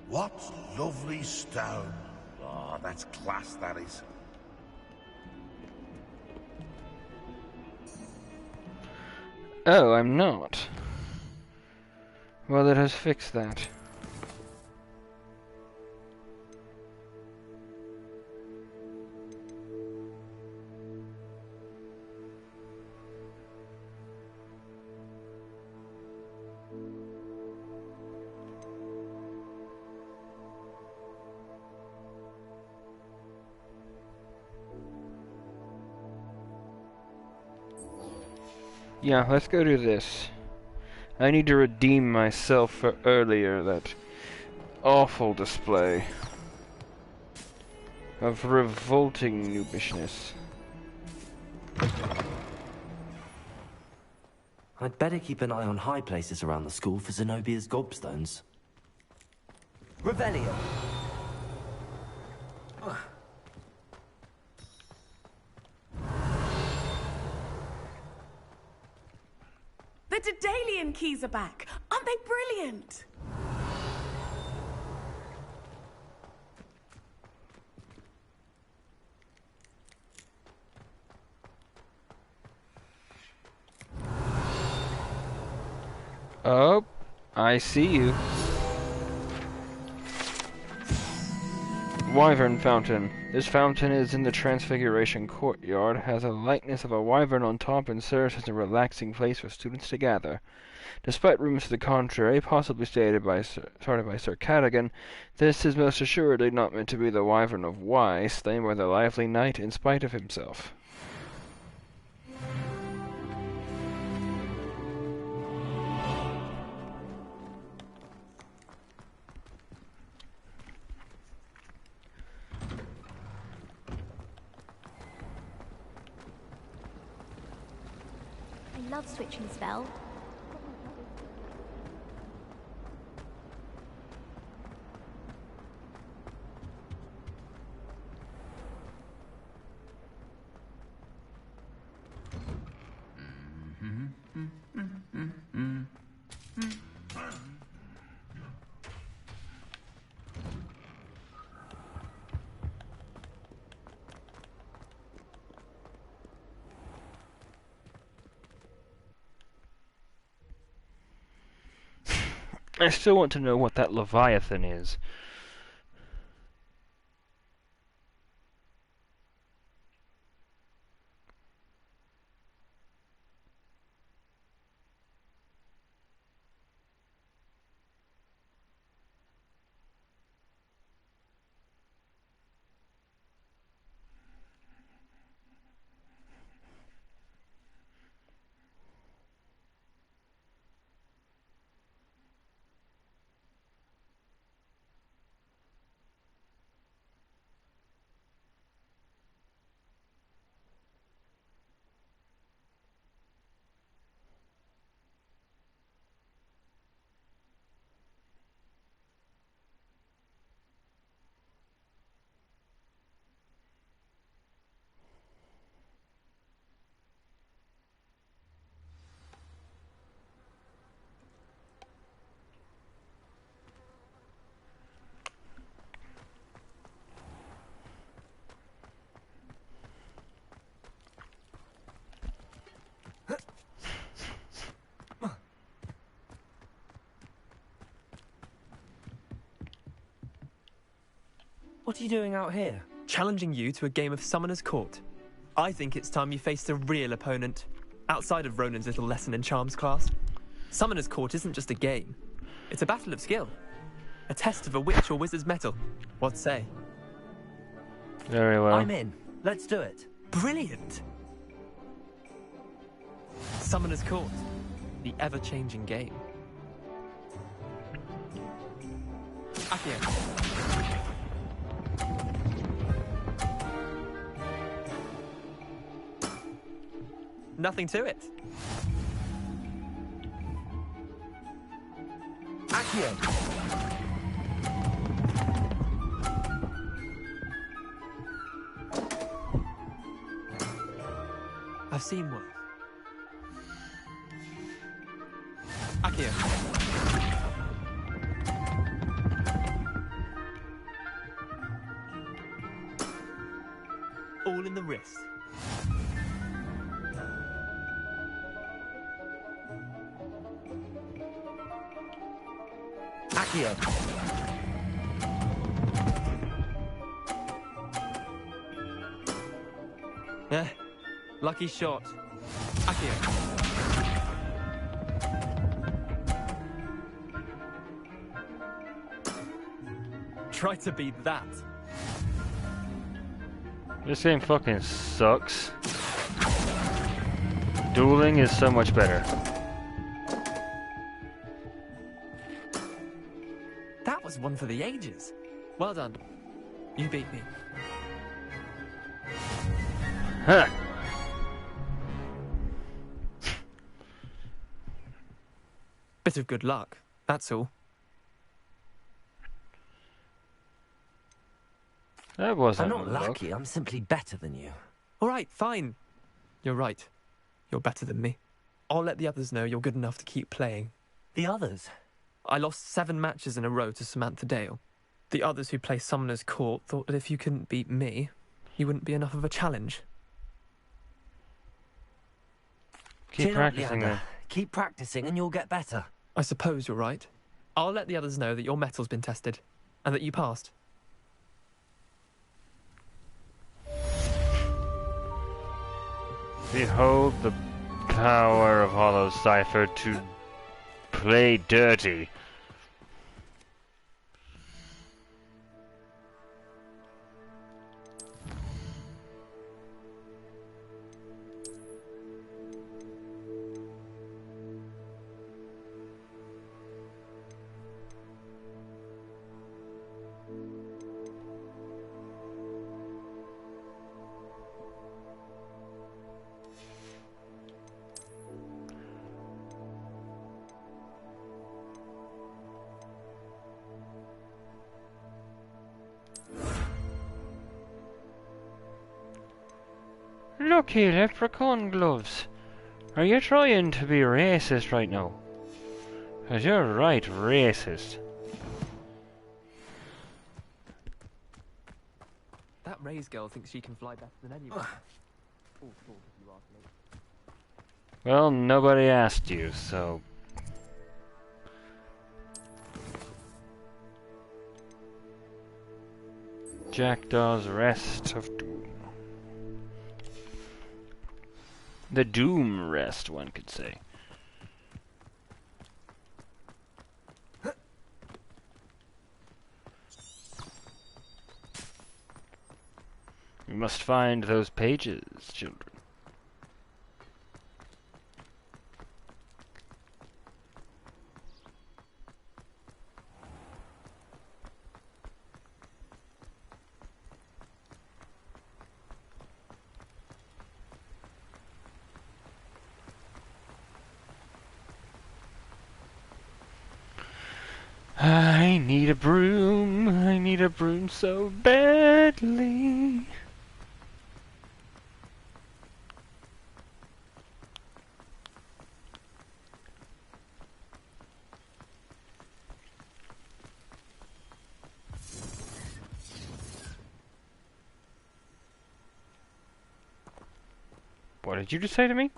What lovely stone. Oh, that's class, that is. Oh, I'm not. Well, it has fixed that. Yeah, let's go do this. I need to redeem myself for earlier, that awful display of revolting noobishness. I'd better keep an eye on high places around the school for Zenobia's gobstones. Revelio! The Daedalian keys are back. Aren't they brilliant? Oh, I see you. Wyvern Fountain. This fountain is in the Transfiguration Courtyard, has a likeness of a wyvern on top, and serves as a relaxing place for students to gather. Despite rumors to the contrary, possibly started by Sir Cadogan, this is most assuredly not meant to be the wyvern of Wye, slain by the lively knight in spite of himself. I love switching spell. I still want to know what that Leviathan is. What are you doing out here? Challenging you to a game of Summoner's Court. I think it's time you faced a real opponent, outside of Ronan's little lesson in charms class. Summoner's Court isn't just a game. It's a battle of skill. A test of a witch or wizard's mettle. What say? Very well. I'm in. Let's do it. Brilliant! Summoner's Court. The ever-changing game. Accio. Nothing to it. Accio. I've seen worse. Accio. All in the wrist. Accio. Lucky shot. Accio. Try to beat that. This game fucking sucks. Dueling is so much better. That was one for the ages. Well done. You beat me. Huh. Bit of good luck, that's all. That wasn't I'm not lucky, I'm simply better than you. All right, fine. You're right. You're better than me. I'll let the others know you're good enough to keep playing. The others? I lost 7 matches in a row to Samantha Dale. The others who play Summoner's Court thought that if you couldn't beat me, you wouldn't be enough of a challenge. Keep practicing then. Keep practicing and you'll get better. I suppose you're right. I'll let the others know that your metal's been tested, and that you passed. Behold the power of Hollowcipher to play dirty. Lucky leprechaun gloves. Are you trying to be racist right now? 'Cause you're right racist. That Ray's girl thinks she can fly better than anyone. All fault if you ask me. Well, nobody asked you, so... Jackdaw's Rest of Doom. The Doom Rest, one could say. We must find those pages, children. I need a broom so badly. What did you just say to me?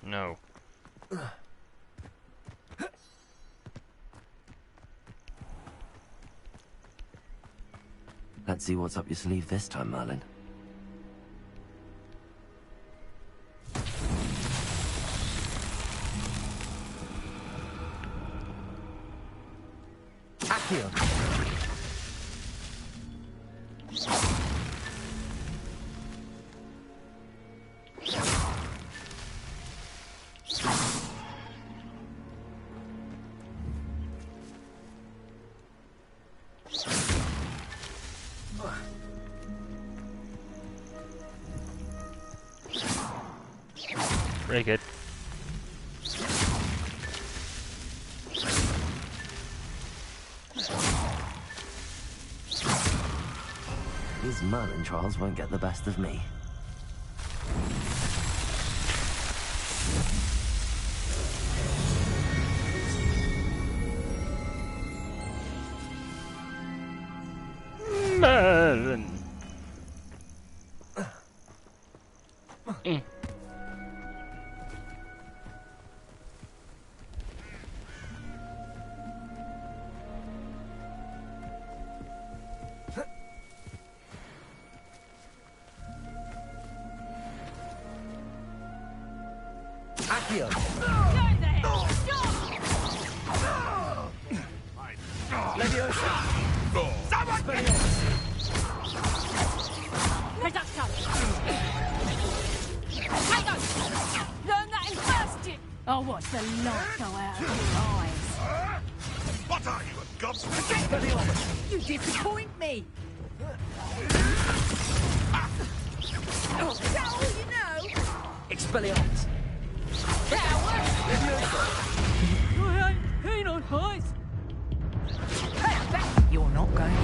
No. Let's see what's up your sleeve this time, Merlin. Accio. Very good. These Merlin trials won't get the best of me. Merlin. Accio. Reduction! Tango! Learn that in first year! Oh, watch the light go out of your eyes. What are you, a gobsmack? You disappoint me! Oh, is that all you know? Expelliarmus. I ain't keen on heights. You're not going to.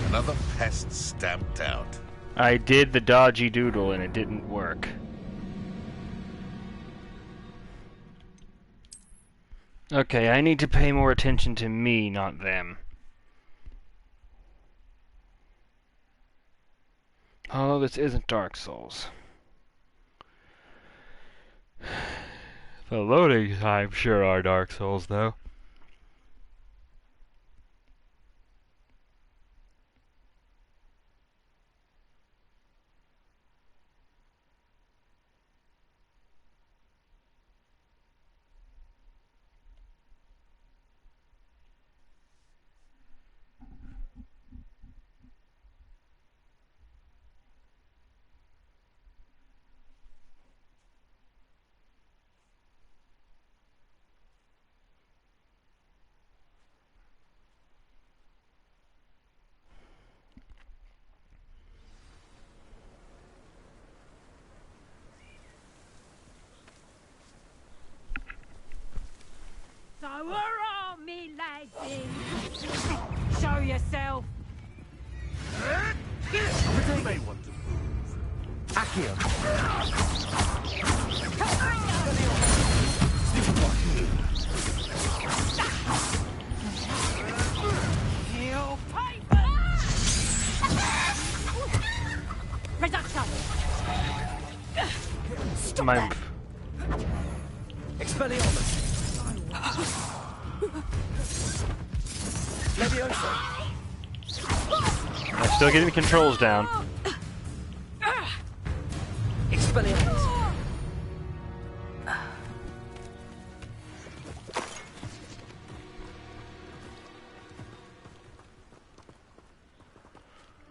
Another pest stamped out. I did the dodgy doodle and it didn't work. Okay, I need to pay more attention to me, not them. Oh, this isn't Dark Souls. The loading times sure are Dark Souls, though. yourself. They want to move. Accio. You paper! Reduction! Stop that! Expelliarmus. Levioso. I'm still getting the controls down. Expelliarmus.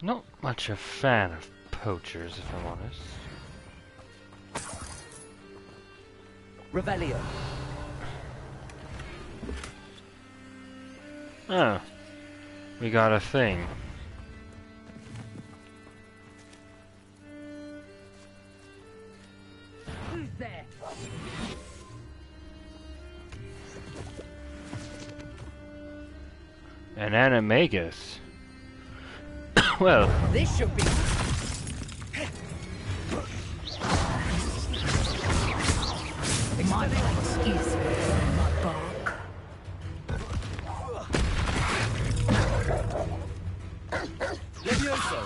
Not much a fan of poachers, if I'm honest. Revelio. Oh. We got a thing. Who's there? An animagus. Well, This should be. My voice is my bark. Levioso.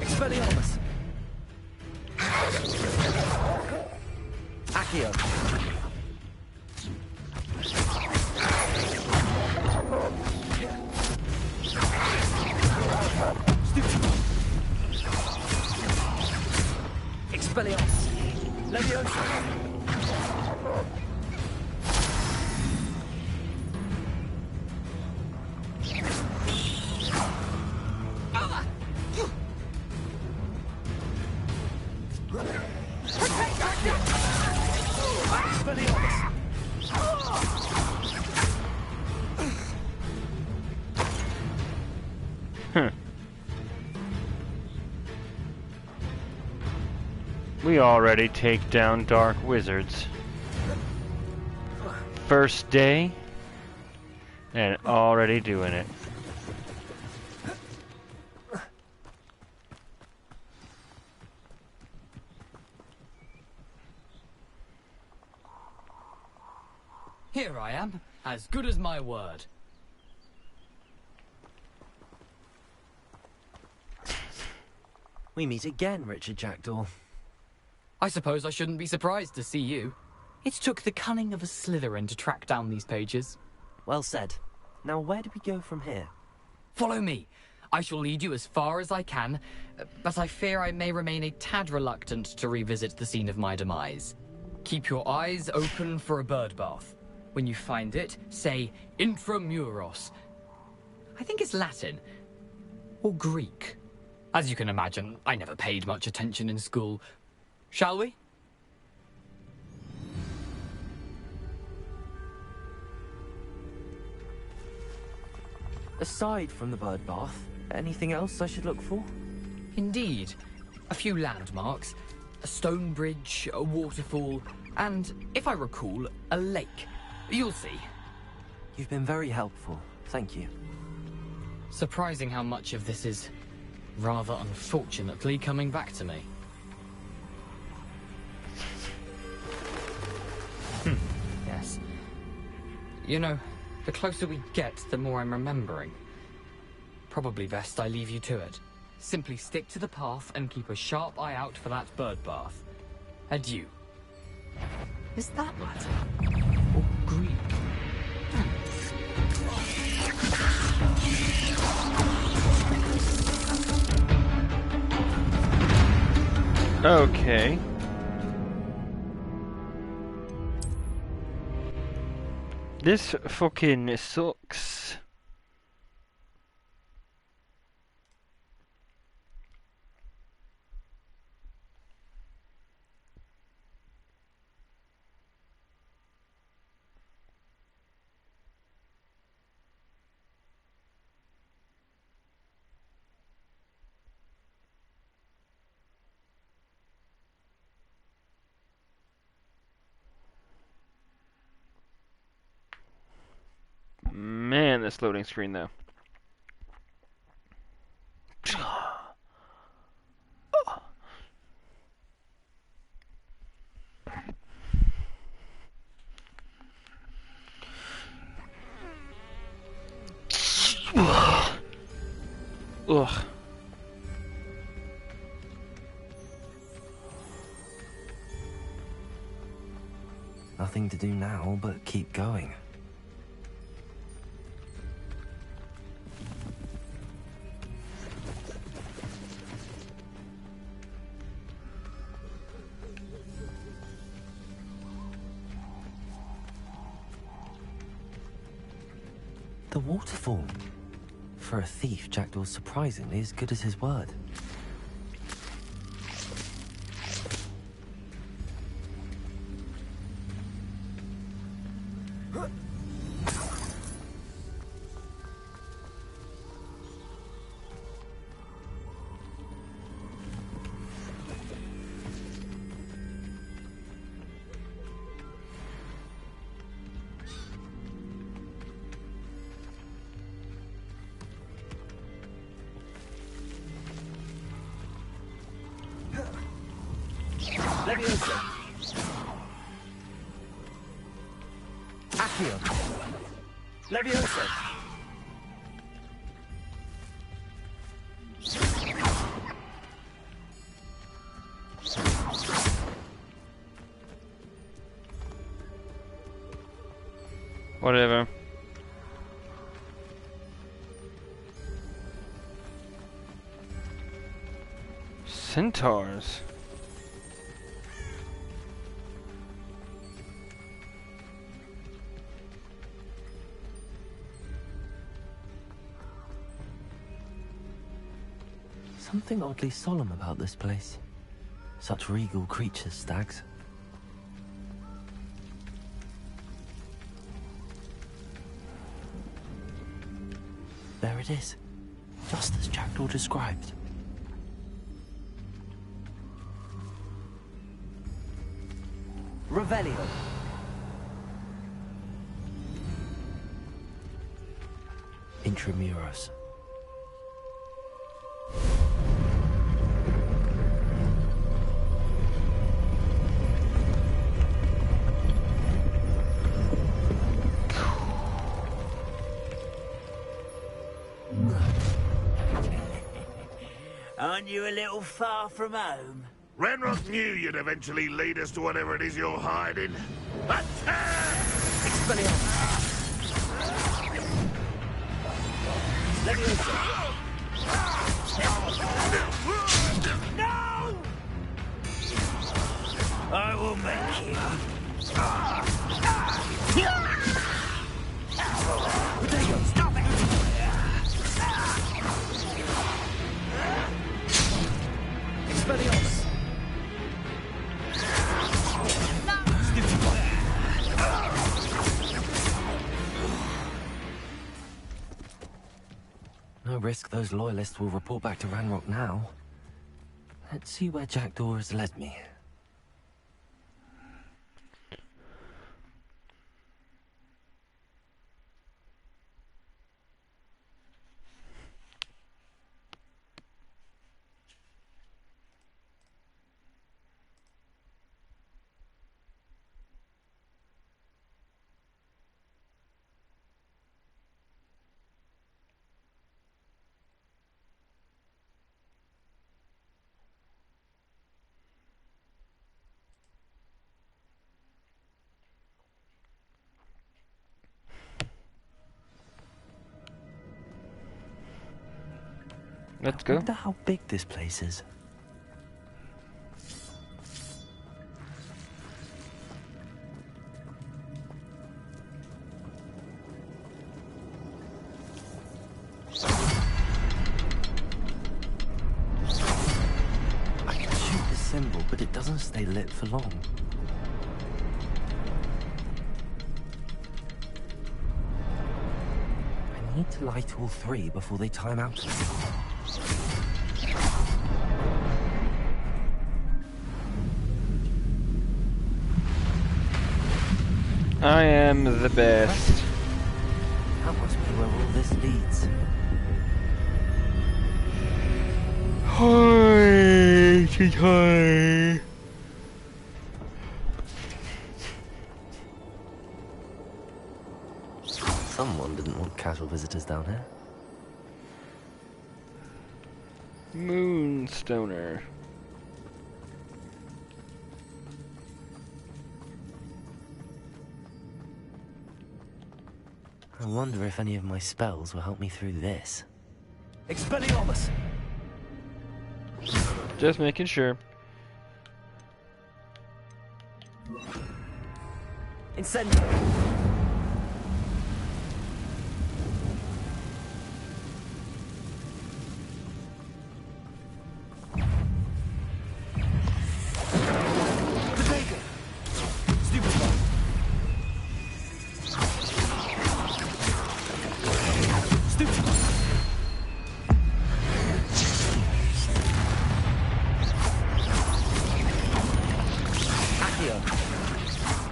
Expelliarmus. Accio. Expelliarmus. Levioso. We already take down dark wizards. First day, and already doing it. Here I am, as good as my word. We meet again, Richard Jackdaw. I suppose I shouldn't be surprised to see you. It took the cunning of a Slytherin to track down these pages. Well said. Now where do we go from here? Follow me. I shall lead you as far as I can, but I fear I may remain a tad reluctant to revisit the scene of my demise. Keep your eyes open for a bird bath. When you find it, say intramuros. I think it's Latin. Or Greek. As you can imagine, I never paid much attention in school. Shall we? Aside from the bird bath, anything else I should look for? Indeed. A few landmarks. A stone bridge, a waterfall, and, if I recall, a lake. You'll see. You've been very helpful. Thank you. Surprising how much of this is, rather unfortunately, coming back to me. Yes. You know, the closer we get, the more I'm remembering. Probably best I leave you to it. Simply stick to the path and keep a sharp eye out for that bird bath. Adieu. Is that Latin? Or Greek? Okay. This fucking sucks. Man, this loading screen, though. Ugh. Nothing to do now but keep going. The waterfall. For a thief, Jackdaw's surprisingly as good as his word. Leviosa. Accio. Leviosa. Whatever. Centaurs. Something oddly solemn about this place. Such regal creatures, stags. There it is, just as Jackdaw described. Revelio. Intramuros. Aren't you a little far from home? Ranrock knew you'd eventually lead us to whatever it is you're hiding. Attack! No! I will make you. Stop it! Expelliarmus. No risk those loyalists will report back to Ranrock now. Let's see where Jackdaw has led me. Let's go. I wonder how big this place is. I can shoot the symbol, but it doesn't stay lit for long. I need to light all three before they time out. I am the best. That must be where all this leads. Someone didn't want casual visitors down here. Moonstoner. I wonder if any of my spells will help me through this. Expelliarmus! Just making sure. Incendio!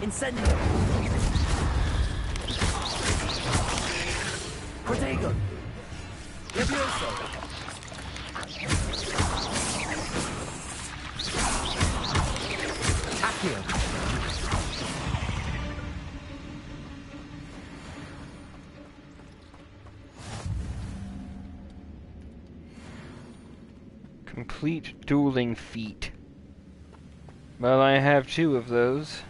Incendio! Protego! Levioso! Accio! Complete dueling feat. Well, I have 2 of those.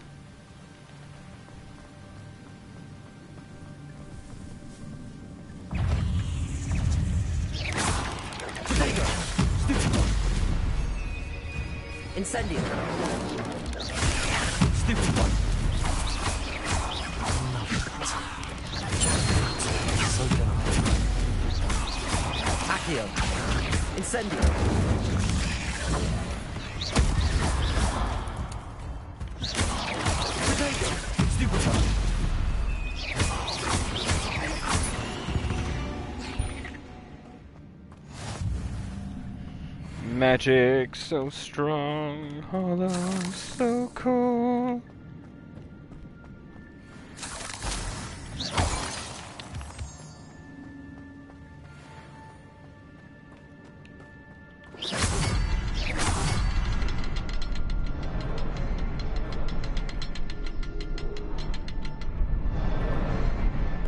Incendio! Stupid one! So dark. Accio! Incendio! Protego! Stupid one! Magic so strong, hollow so cool.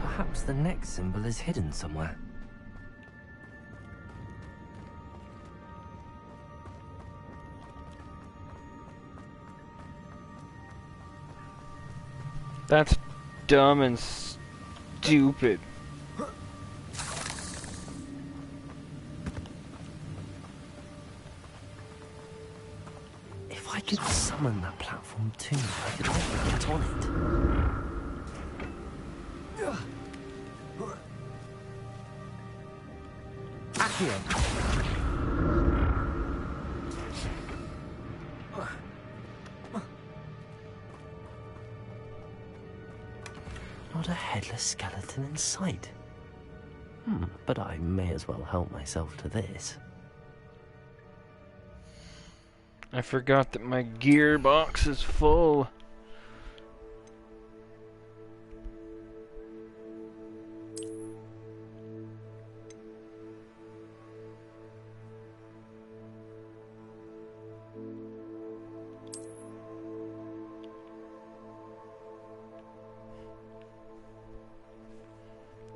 Perhaps the next symbol is hidden somewhere. That's dumb and stupid. If I could summon that platform too, I could never get on it. Accio! Not a headless skeleton in sight. But I may as well help myself to this. I forgot that my gearbox is full.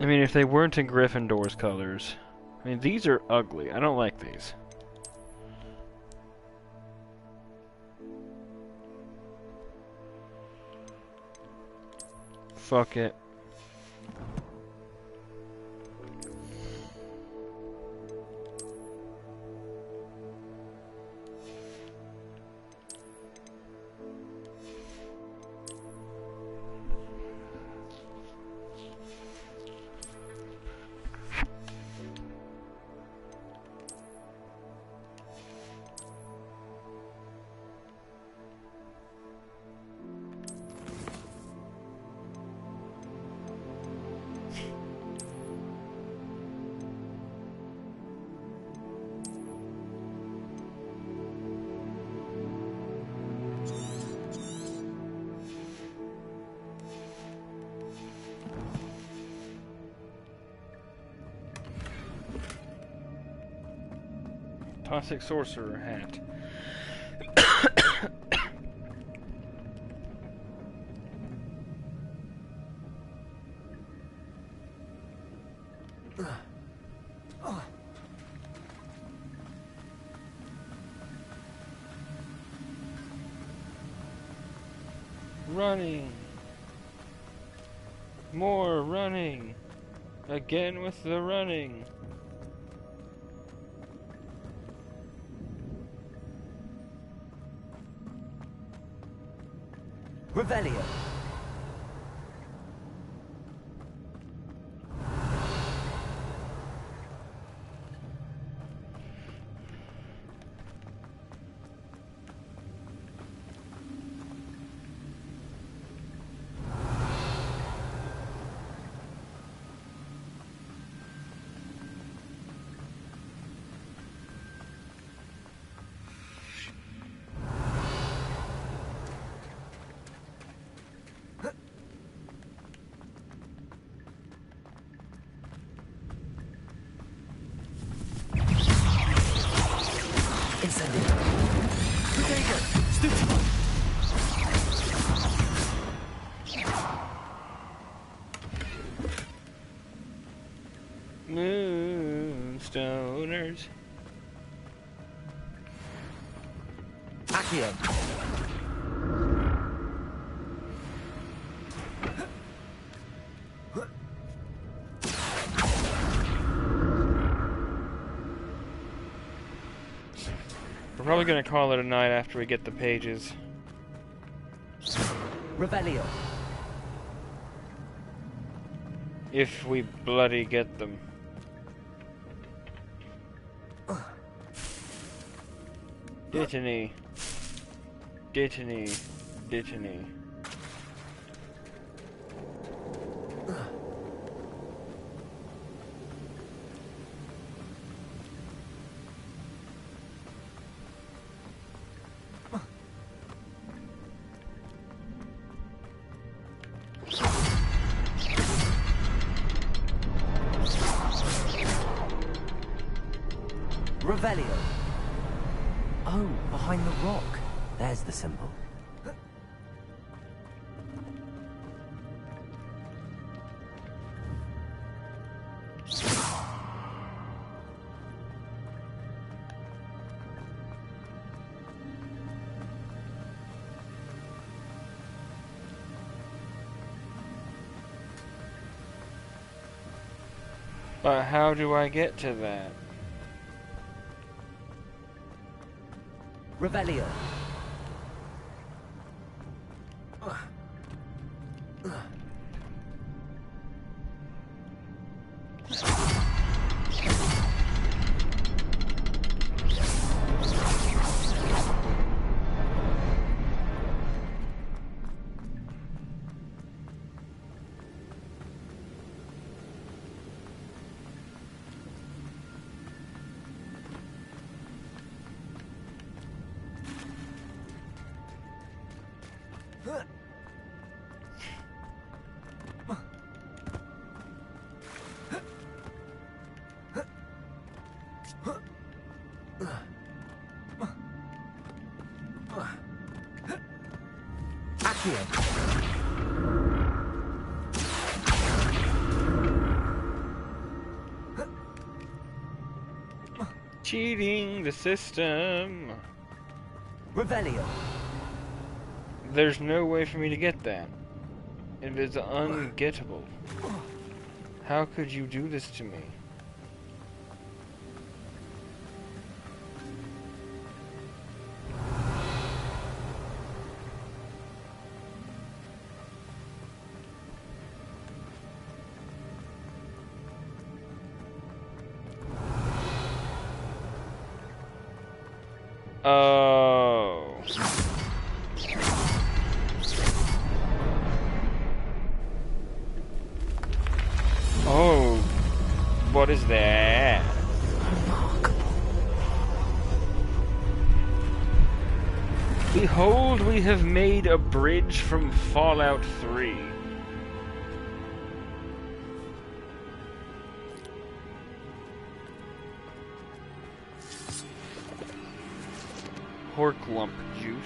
I mean, if they weren't in Gryffindor's colors. I mean, these are ugly. I don't like these. Fuck it. Classic sorcerer hat. Running. More running. Again with the running. Revelio. Moonstoners. Accio. We're probably gonna call it a night after we get the pages. Revelio. If we bloody get them. Ditany. Ditany. Ditany. Revelio. Oh, behind the rock. There's the symbol. But how do I get to that? Revelio. Cheating the system. Revelio. There's no way for me to get that. It is ungettable. How could you do this to me? Oh. Oh. What is that? Behold, we have made a bridge from Fallout 3. Pork lump juice.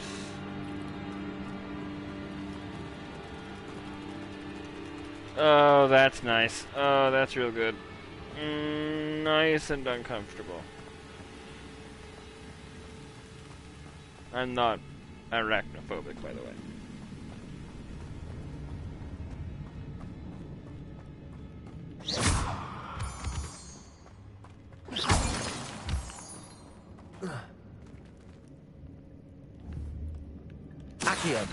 Oh, that's nice. Oh, that's real good. Nice and uncomfortable. I'm not arachnophobic, by the way. Accio.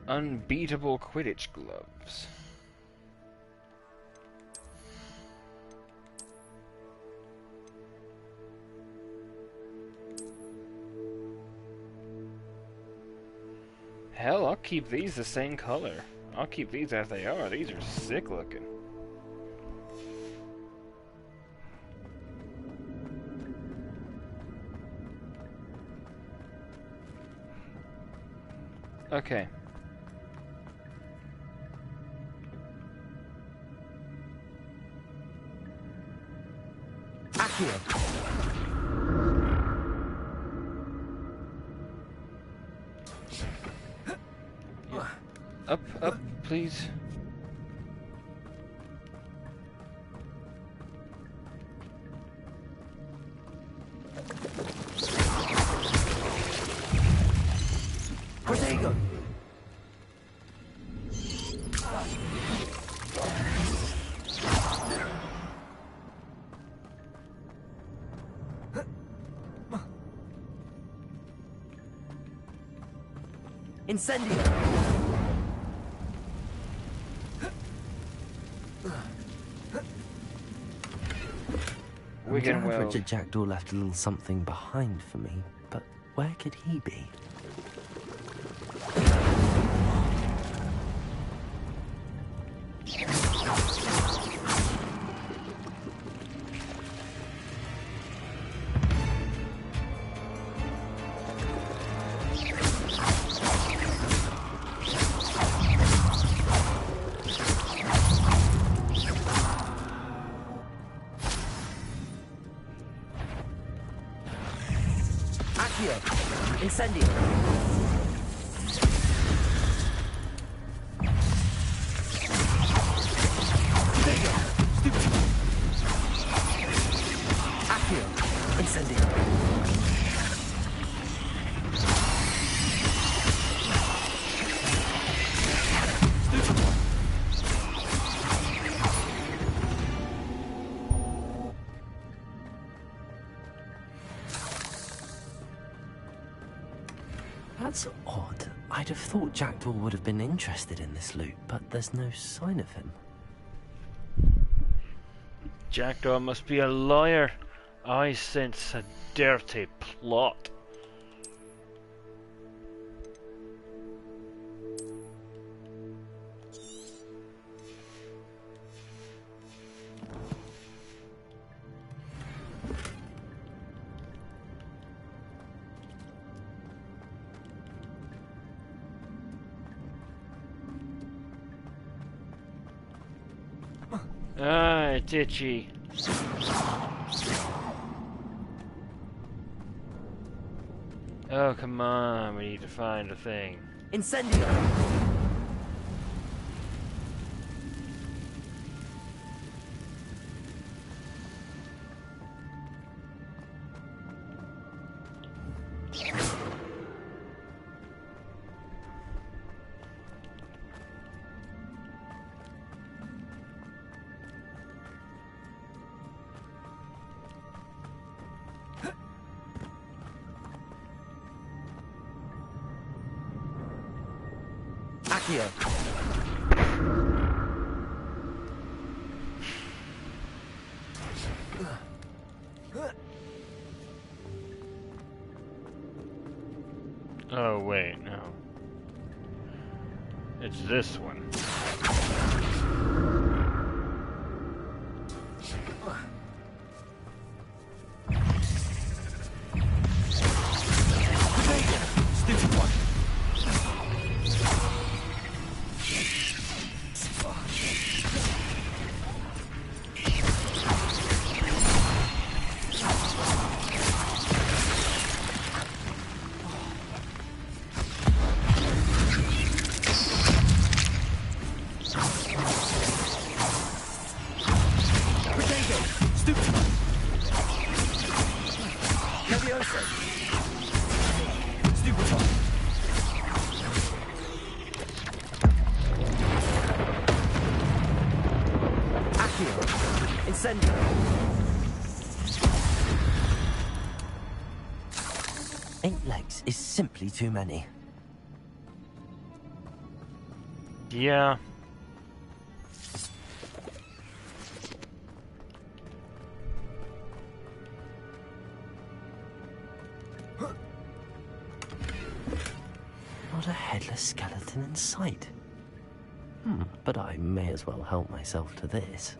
Unbeatable Quidditch gloves. Hell, I'll keep these the same color. I'll keep these as they are. These are sick looking. Okay. Accio. Up, please. Protego. Incendio. Wigan well. Richard Jackdaw left a little something behind for me, but where could he be? Incendio. Accio. Incendio. That's odd. I'd have thought Jackdaw would have been interested in this loot, but there's no sign of him. Jackdaw must be a liar. I sense a dirty plot. Ah, it's itchy. Oh, come on, we need to find a thing. Incendio. Accio. Oh, wait, no. It's this one. Stupid one. Is simply too many. Yeah. Not a headless skeleton in sight. But I may as well help myself to this.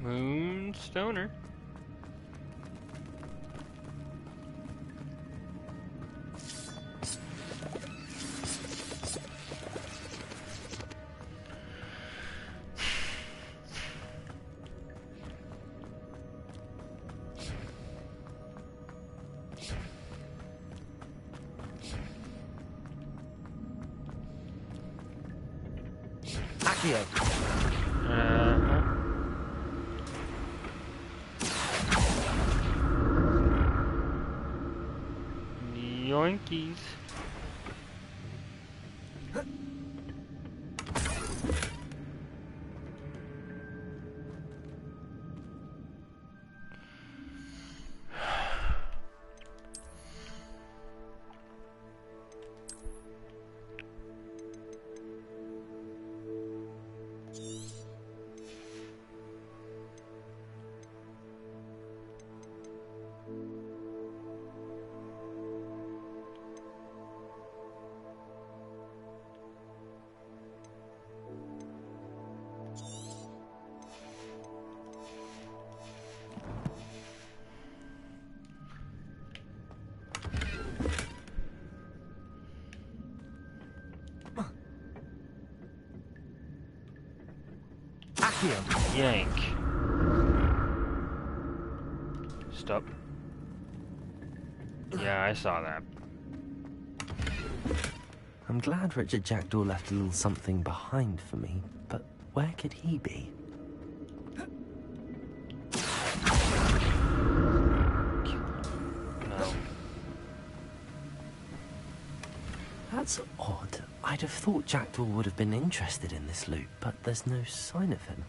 Moonstoner. Accio. Yoinkies. Yank. Stop. Yeah, I saw that. I'm glad Richard Jackdaw left a little something behind for me, but where could he be? No. That's odd. I'd have thought Jackdaw would have been interested in this loot, but there's no sign of him.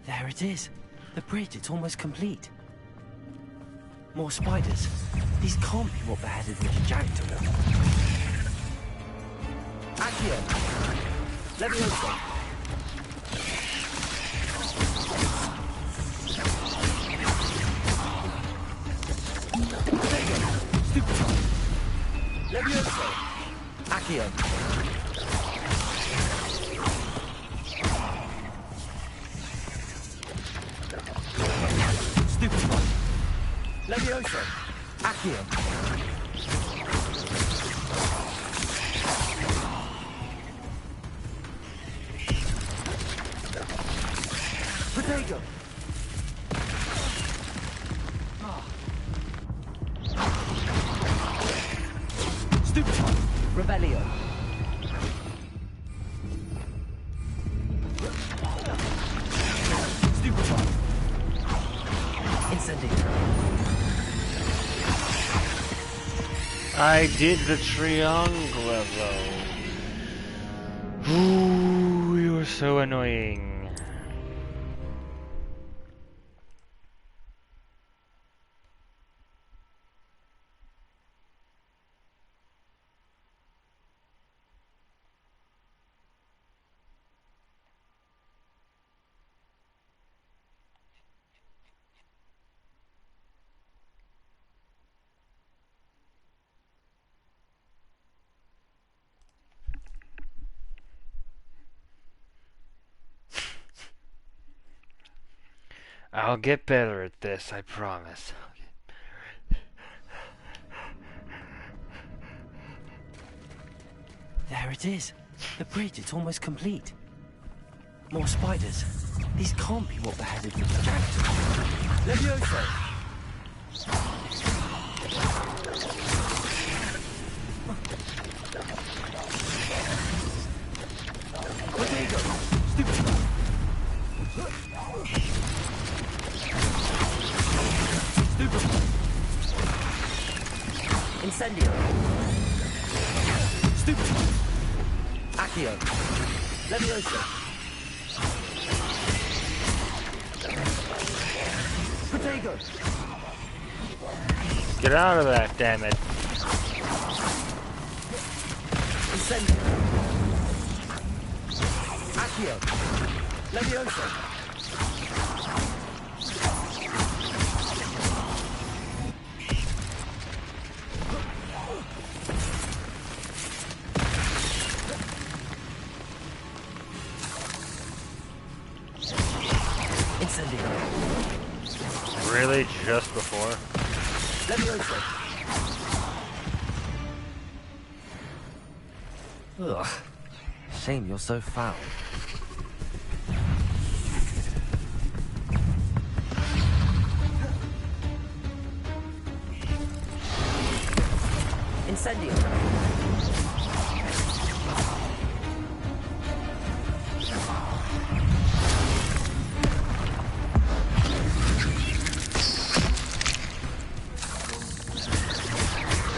There it is. The bridge, it's almost complete. More spiders. These can't be what beheaded Richard Jackdaw. Accio. Leviosa. Stupid. Leviosa. Accio. Stupid one. Levioso. Accio. Protego. Stupid one. Rebellion. Stupid one. Incendio. I did the triangle though. Ooh, you were so annoying. I'll get better at this, I promise. There it is. The bridge, it's almost complete. More spiders. These can't be what beheaded Richard Jackson. Levioso. Protego. Stupid. Stupid. Incendio. Stupid. Accio. Levioso. Protego. Get out of that, damn it. Incendio. Accio. Levioso. Incendio. Really? Just before? Levioso. Ugh. Shame you're so foul. Incendio.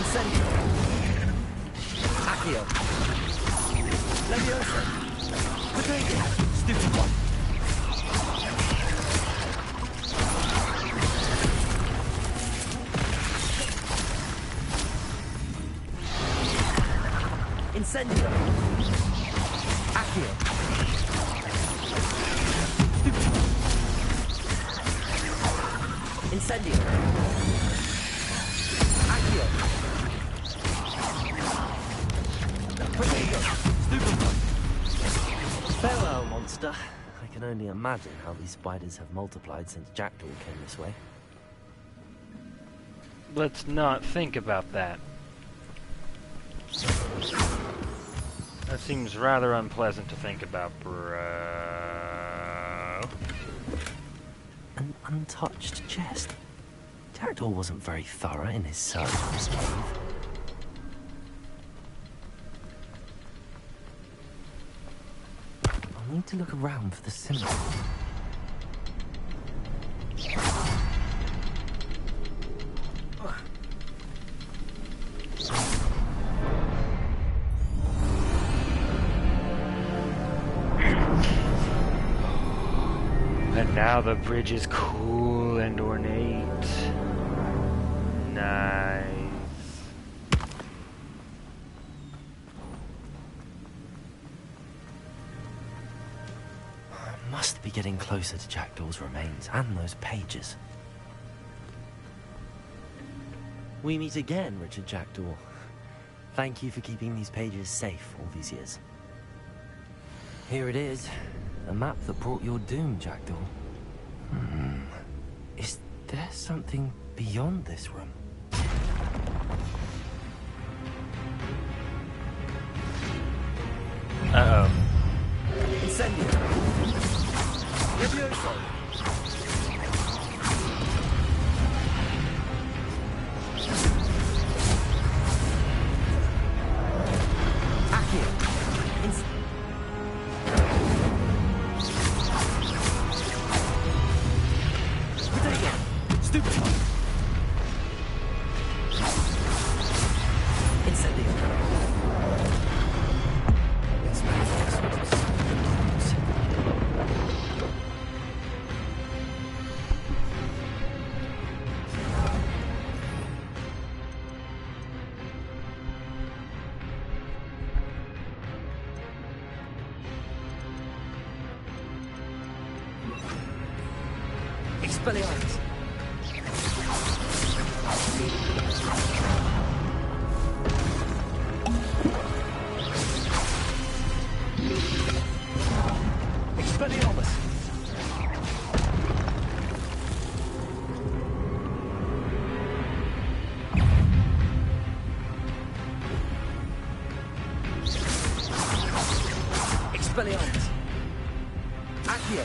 Incendio. Accio. Levioso. Protego. Stupid one. Incendio. Accio. Stupid one. Incendio. Accio. Protego. Stupid one. Farewell, monster. I can only imagine how these spiders have multiplied since Jackdaw came this way. Let's not think about that. That seems rather unpleasant to think about, bro. An untouched chest. Jackdaw wasn't very thorough in his search for this cave. I'll need to look around for the symbol. And now the bridge is cool and ornate. Nice. I must be getting closer to Jackdaw's remains and those pages. We meet again, Richard Jackdaw. Thank you for keeping these pages safe all these years. Here it is. A map that brought your doom, Jackdaw. Is there something beyond this room? Uh-oh. Incendio. Levioso. Accio. Potato. Stupefy. Incendio. Expelliarmus. Expelliarmus. Expelliarmus. Accio.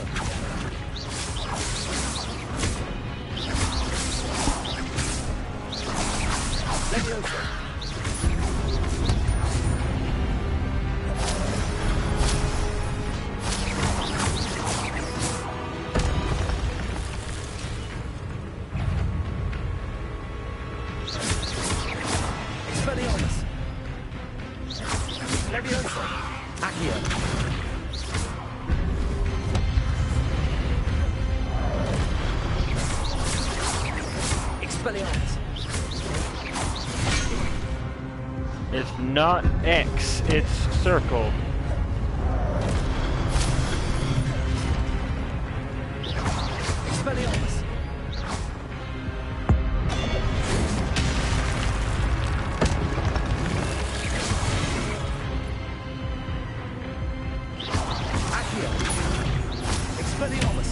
Levioso. Expelliarmus. Levioso. Accio. Expelliarmus. It's not X, it's circle. Expelliarmus. Accio. Expelliarmus.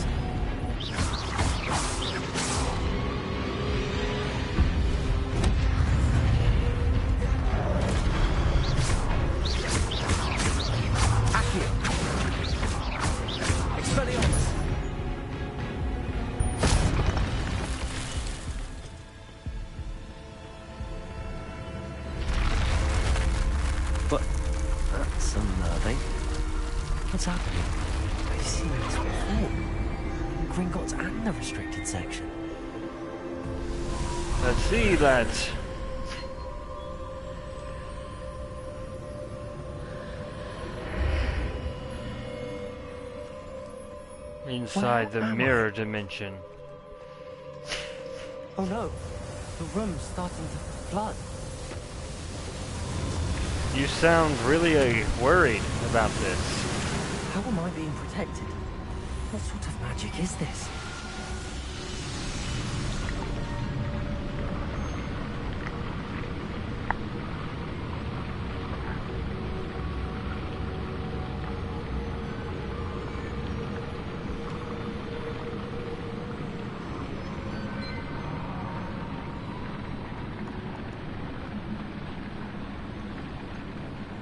Accio. Expelliarmus. But that's some nerve. What's happening? I've seen this before. Gringotts and the restricted section. Let's see, lads. Inside the mirror dimension. Oh no, the room's starting to flood. You sound really worried about this. How am I being protected? What sort of magic is this?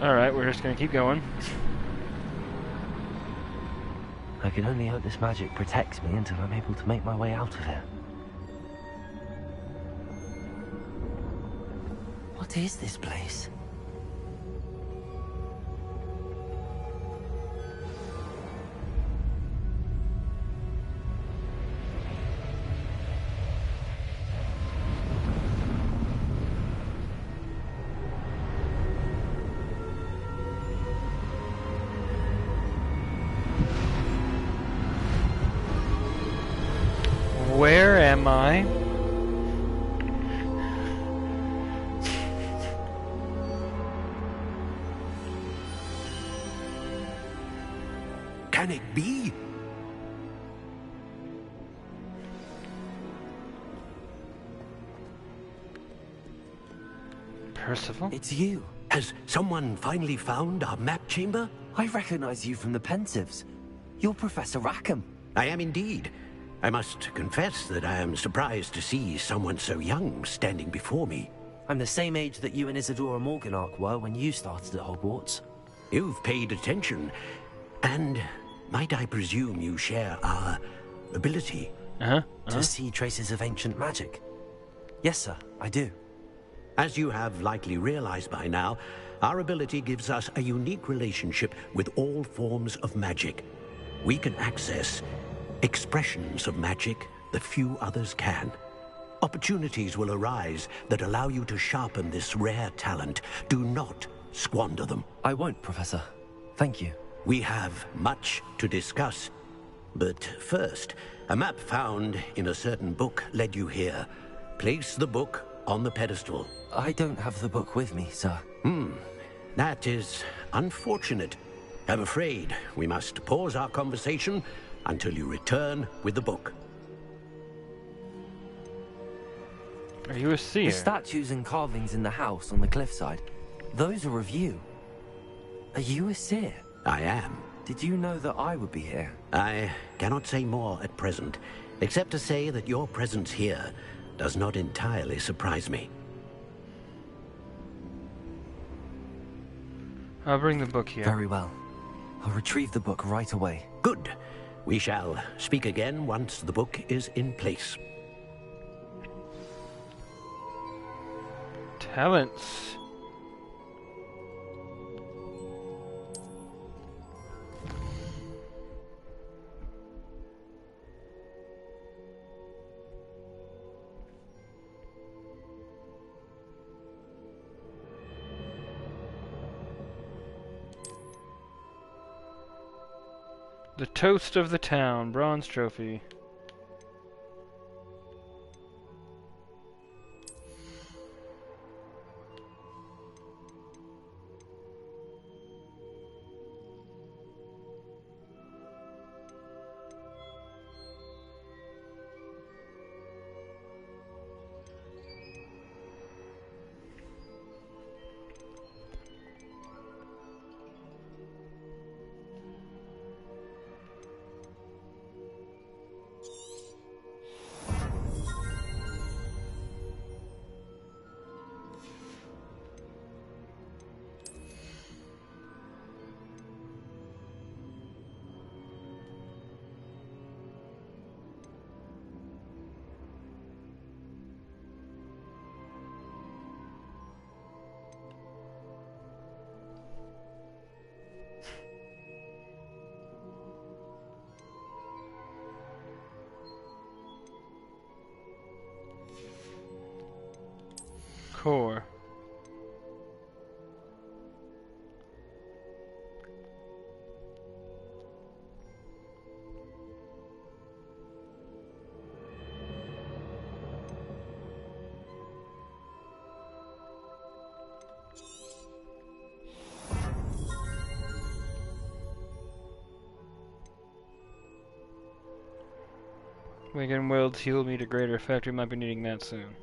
Alright, we're just gonna keep going. I can only hope this magic protects me until I'm able to make my way out of here. What is this place? Where am I? Can it be? Percival? It's you. Has someone finally found our map chamber? I recognize you from the Pensives. You're Professor Rackham. I am indeed. I must confess that I am surprised to see someone so young standing before me. I'm the same age that you and Isadora Morganach were when you started at Hogwarts. You've paid attention, and might I presume you share our ability? To see traces of ancient magic. Yes, sir, I do. As you have likely realized by now, our ability gives us a unique relationship with all forms of magic. We can access expressions of magic that few others can. Opportunities will arise that allow you to sharpen this rare talent. Do not squander them. I won't, Professor. Thank you. We have much to discuss. But first, a map found in a certain book led you here. Place the book on the pedestal. I don't have the book with me, sir. That is unfortunate. I'm afraid we must pause our conversation until you return with the book. Are you a seer? The statues and carvings in the house on the cliffside, those are of you. Are you a seer? I am. Did you know that I would be here? I cannot say more at present, except to say that your presence here does not entirely surprise me. I'll bring the book here. Very well. I'll retrieve the book right away. Good. We shall speak again once the book is in place. Talents. The toast of the town, bronze trophy. Core. Wigan World's healed me to greater effect. We might be needing that soon.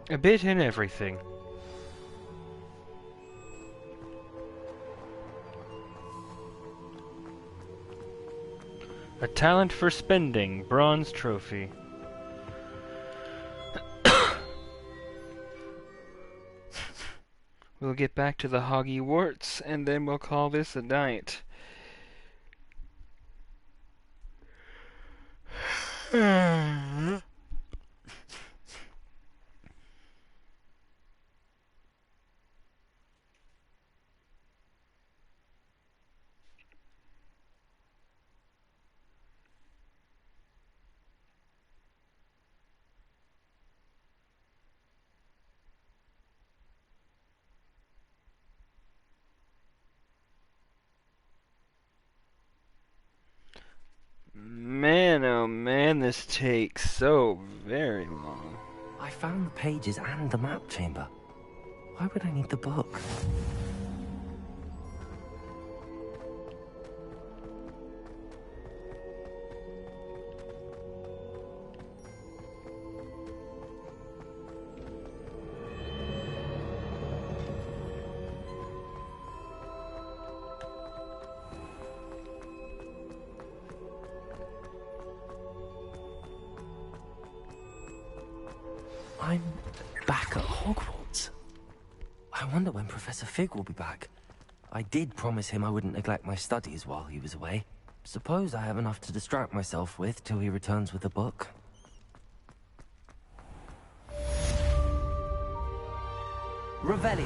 A bit in everything. A talent for spending. Bronze trophy. We'll get back to the Hogwarts, and then we'll call this a night. Man, oh man, this takes so very long. I found the pages and the map chamber. Why would I need the book? I'm back at Hogwarts. I wonder when Professor Fig will be back. I did promise him I wouldn't neglect my studies while he was away. Suppose I have enough to distract myself with till he returns with a book. Revelio.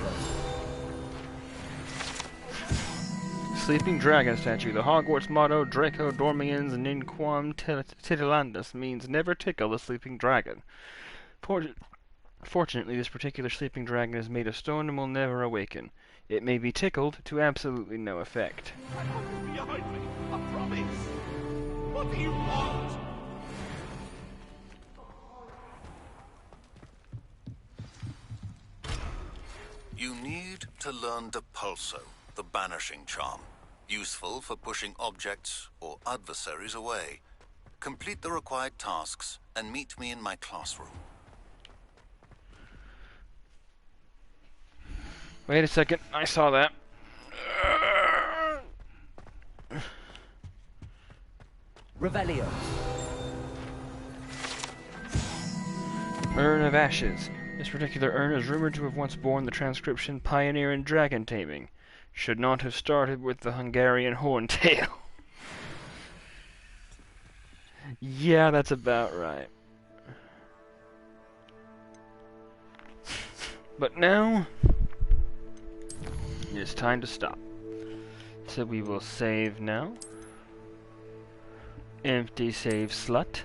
Sleeping Dragon statue. The Hogwarts motto, Draco Dormiens Ninquam Titilandus, means never tickle the sleeping dragon. Fortunately, this particular sleeping dragon is made of stone and will never awaken. It may be tickled to absolutely no effect. Behind me, I promise. What do you want? You need to learn Depulso, the banishing charm. Useful for pushing objects or adversaries away. Complete the required tasks and meet me in my classroom. Wait a second, I saw that. Revelio. Urn of Ashes. This particular urn is rumored to have once borne the transcription Pioneer in Dragon Taming. Should not have started with the Hungarian Horntail. Yeah, that's about right. But now it's time to stop. So we will save now. Empty save slut.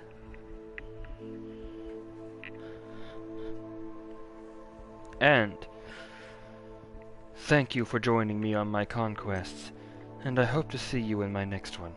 And thank you for joining me on my conquests, and I hope to see you in my next one.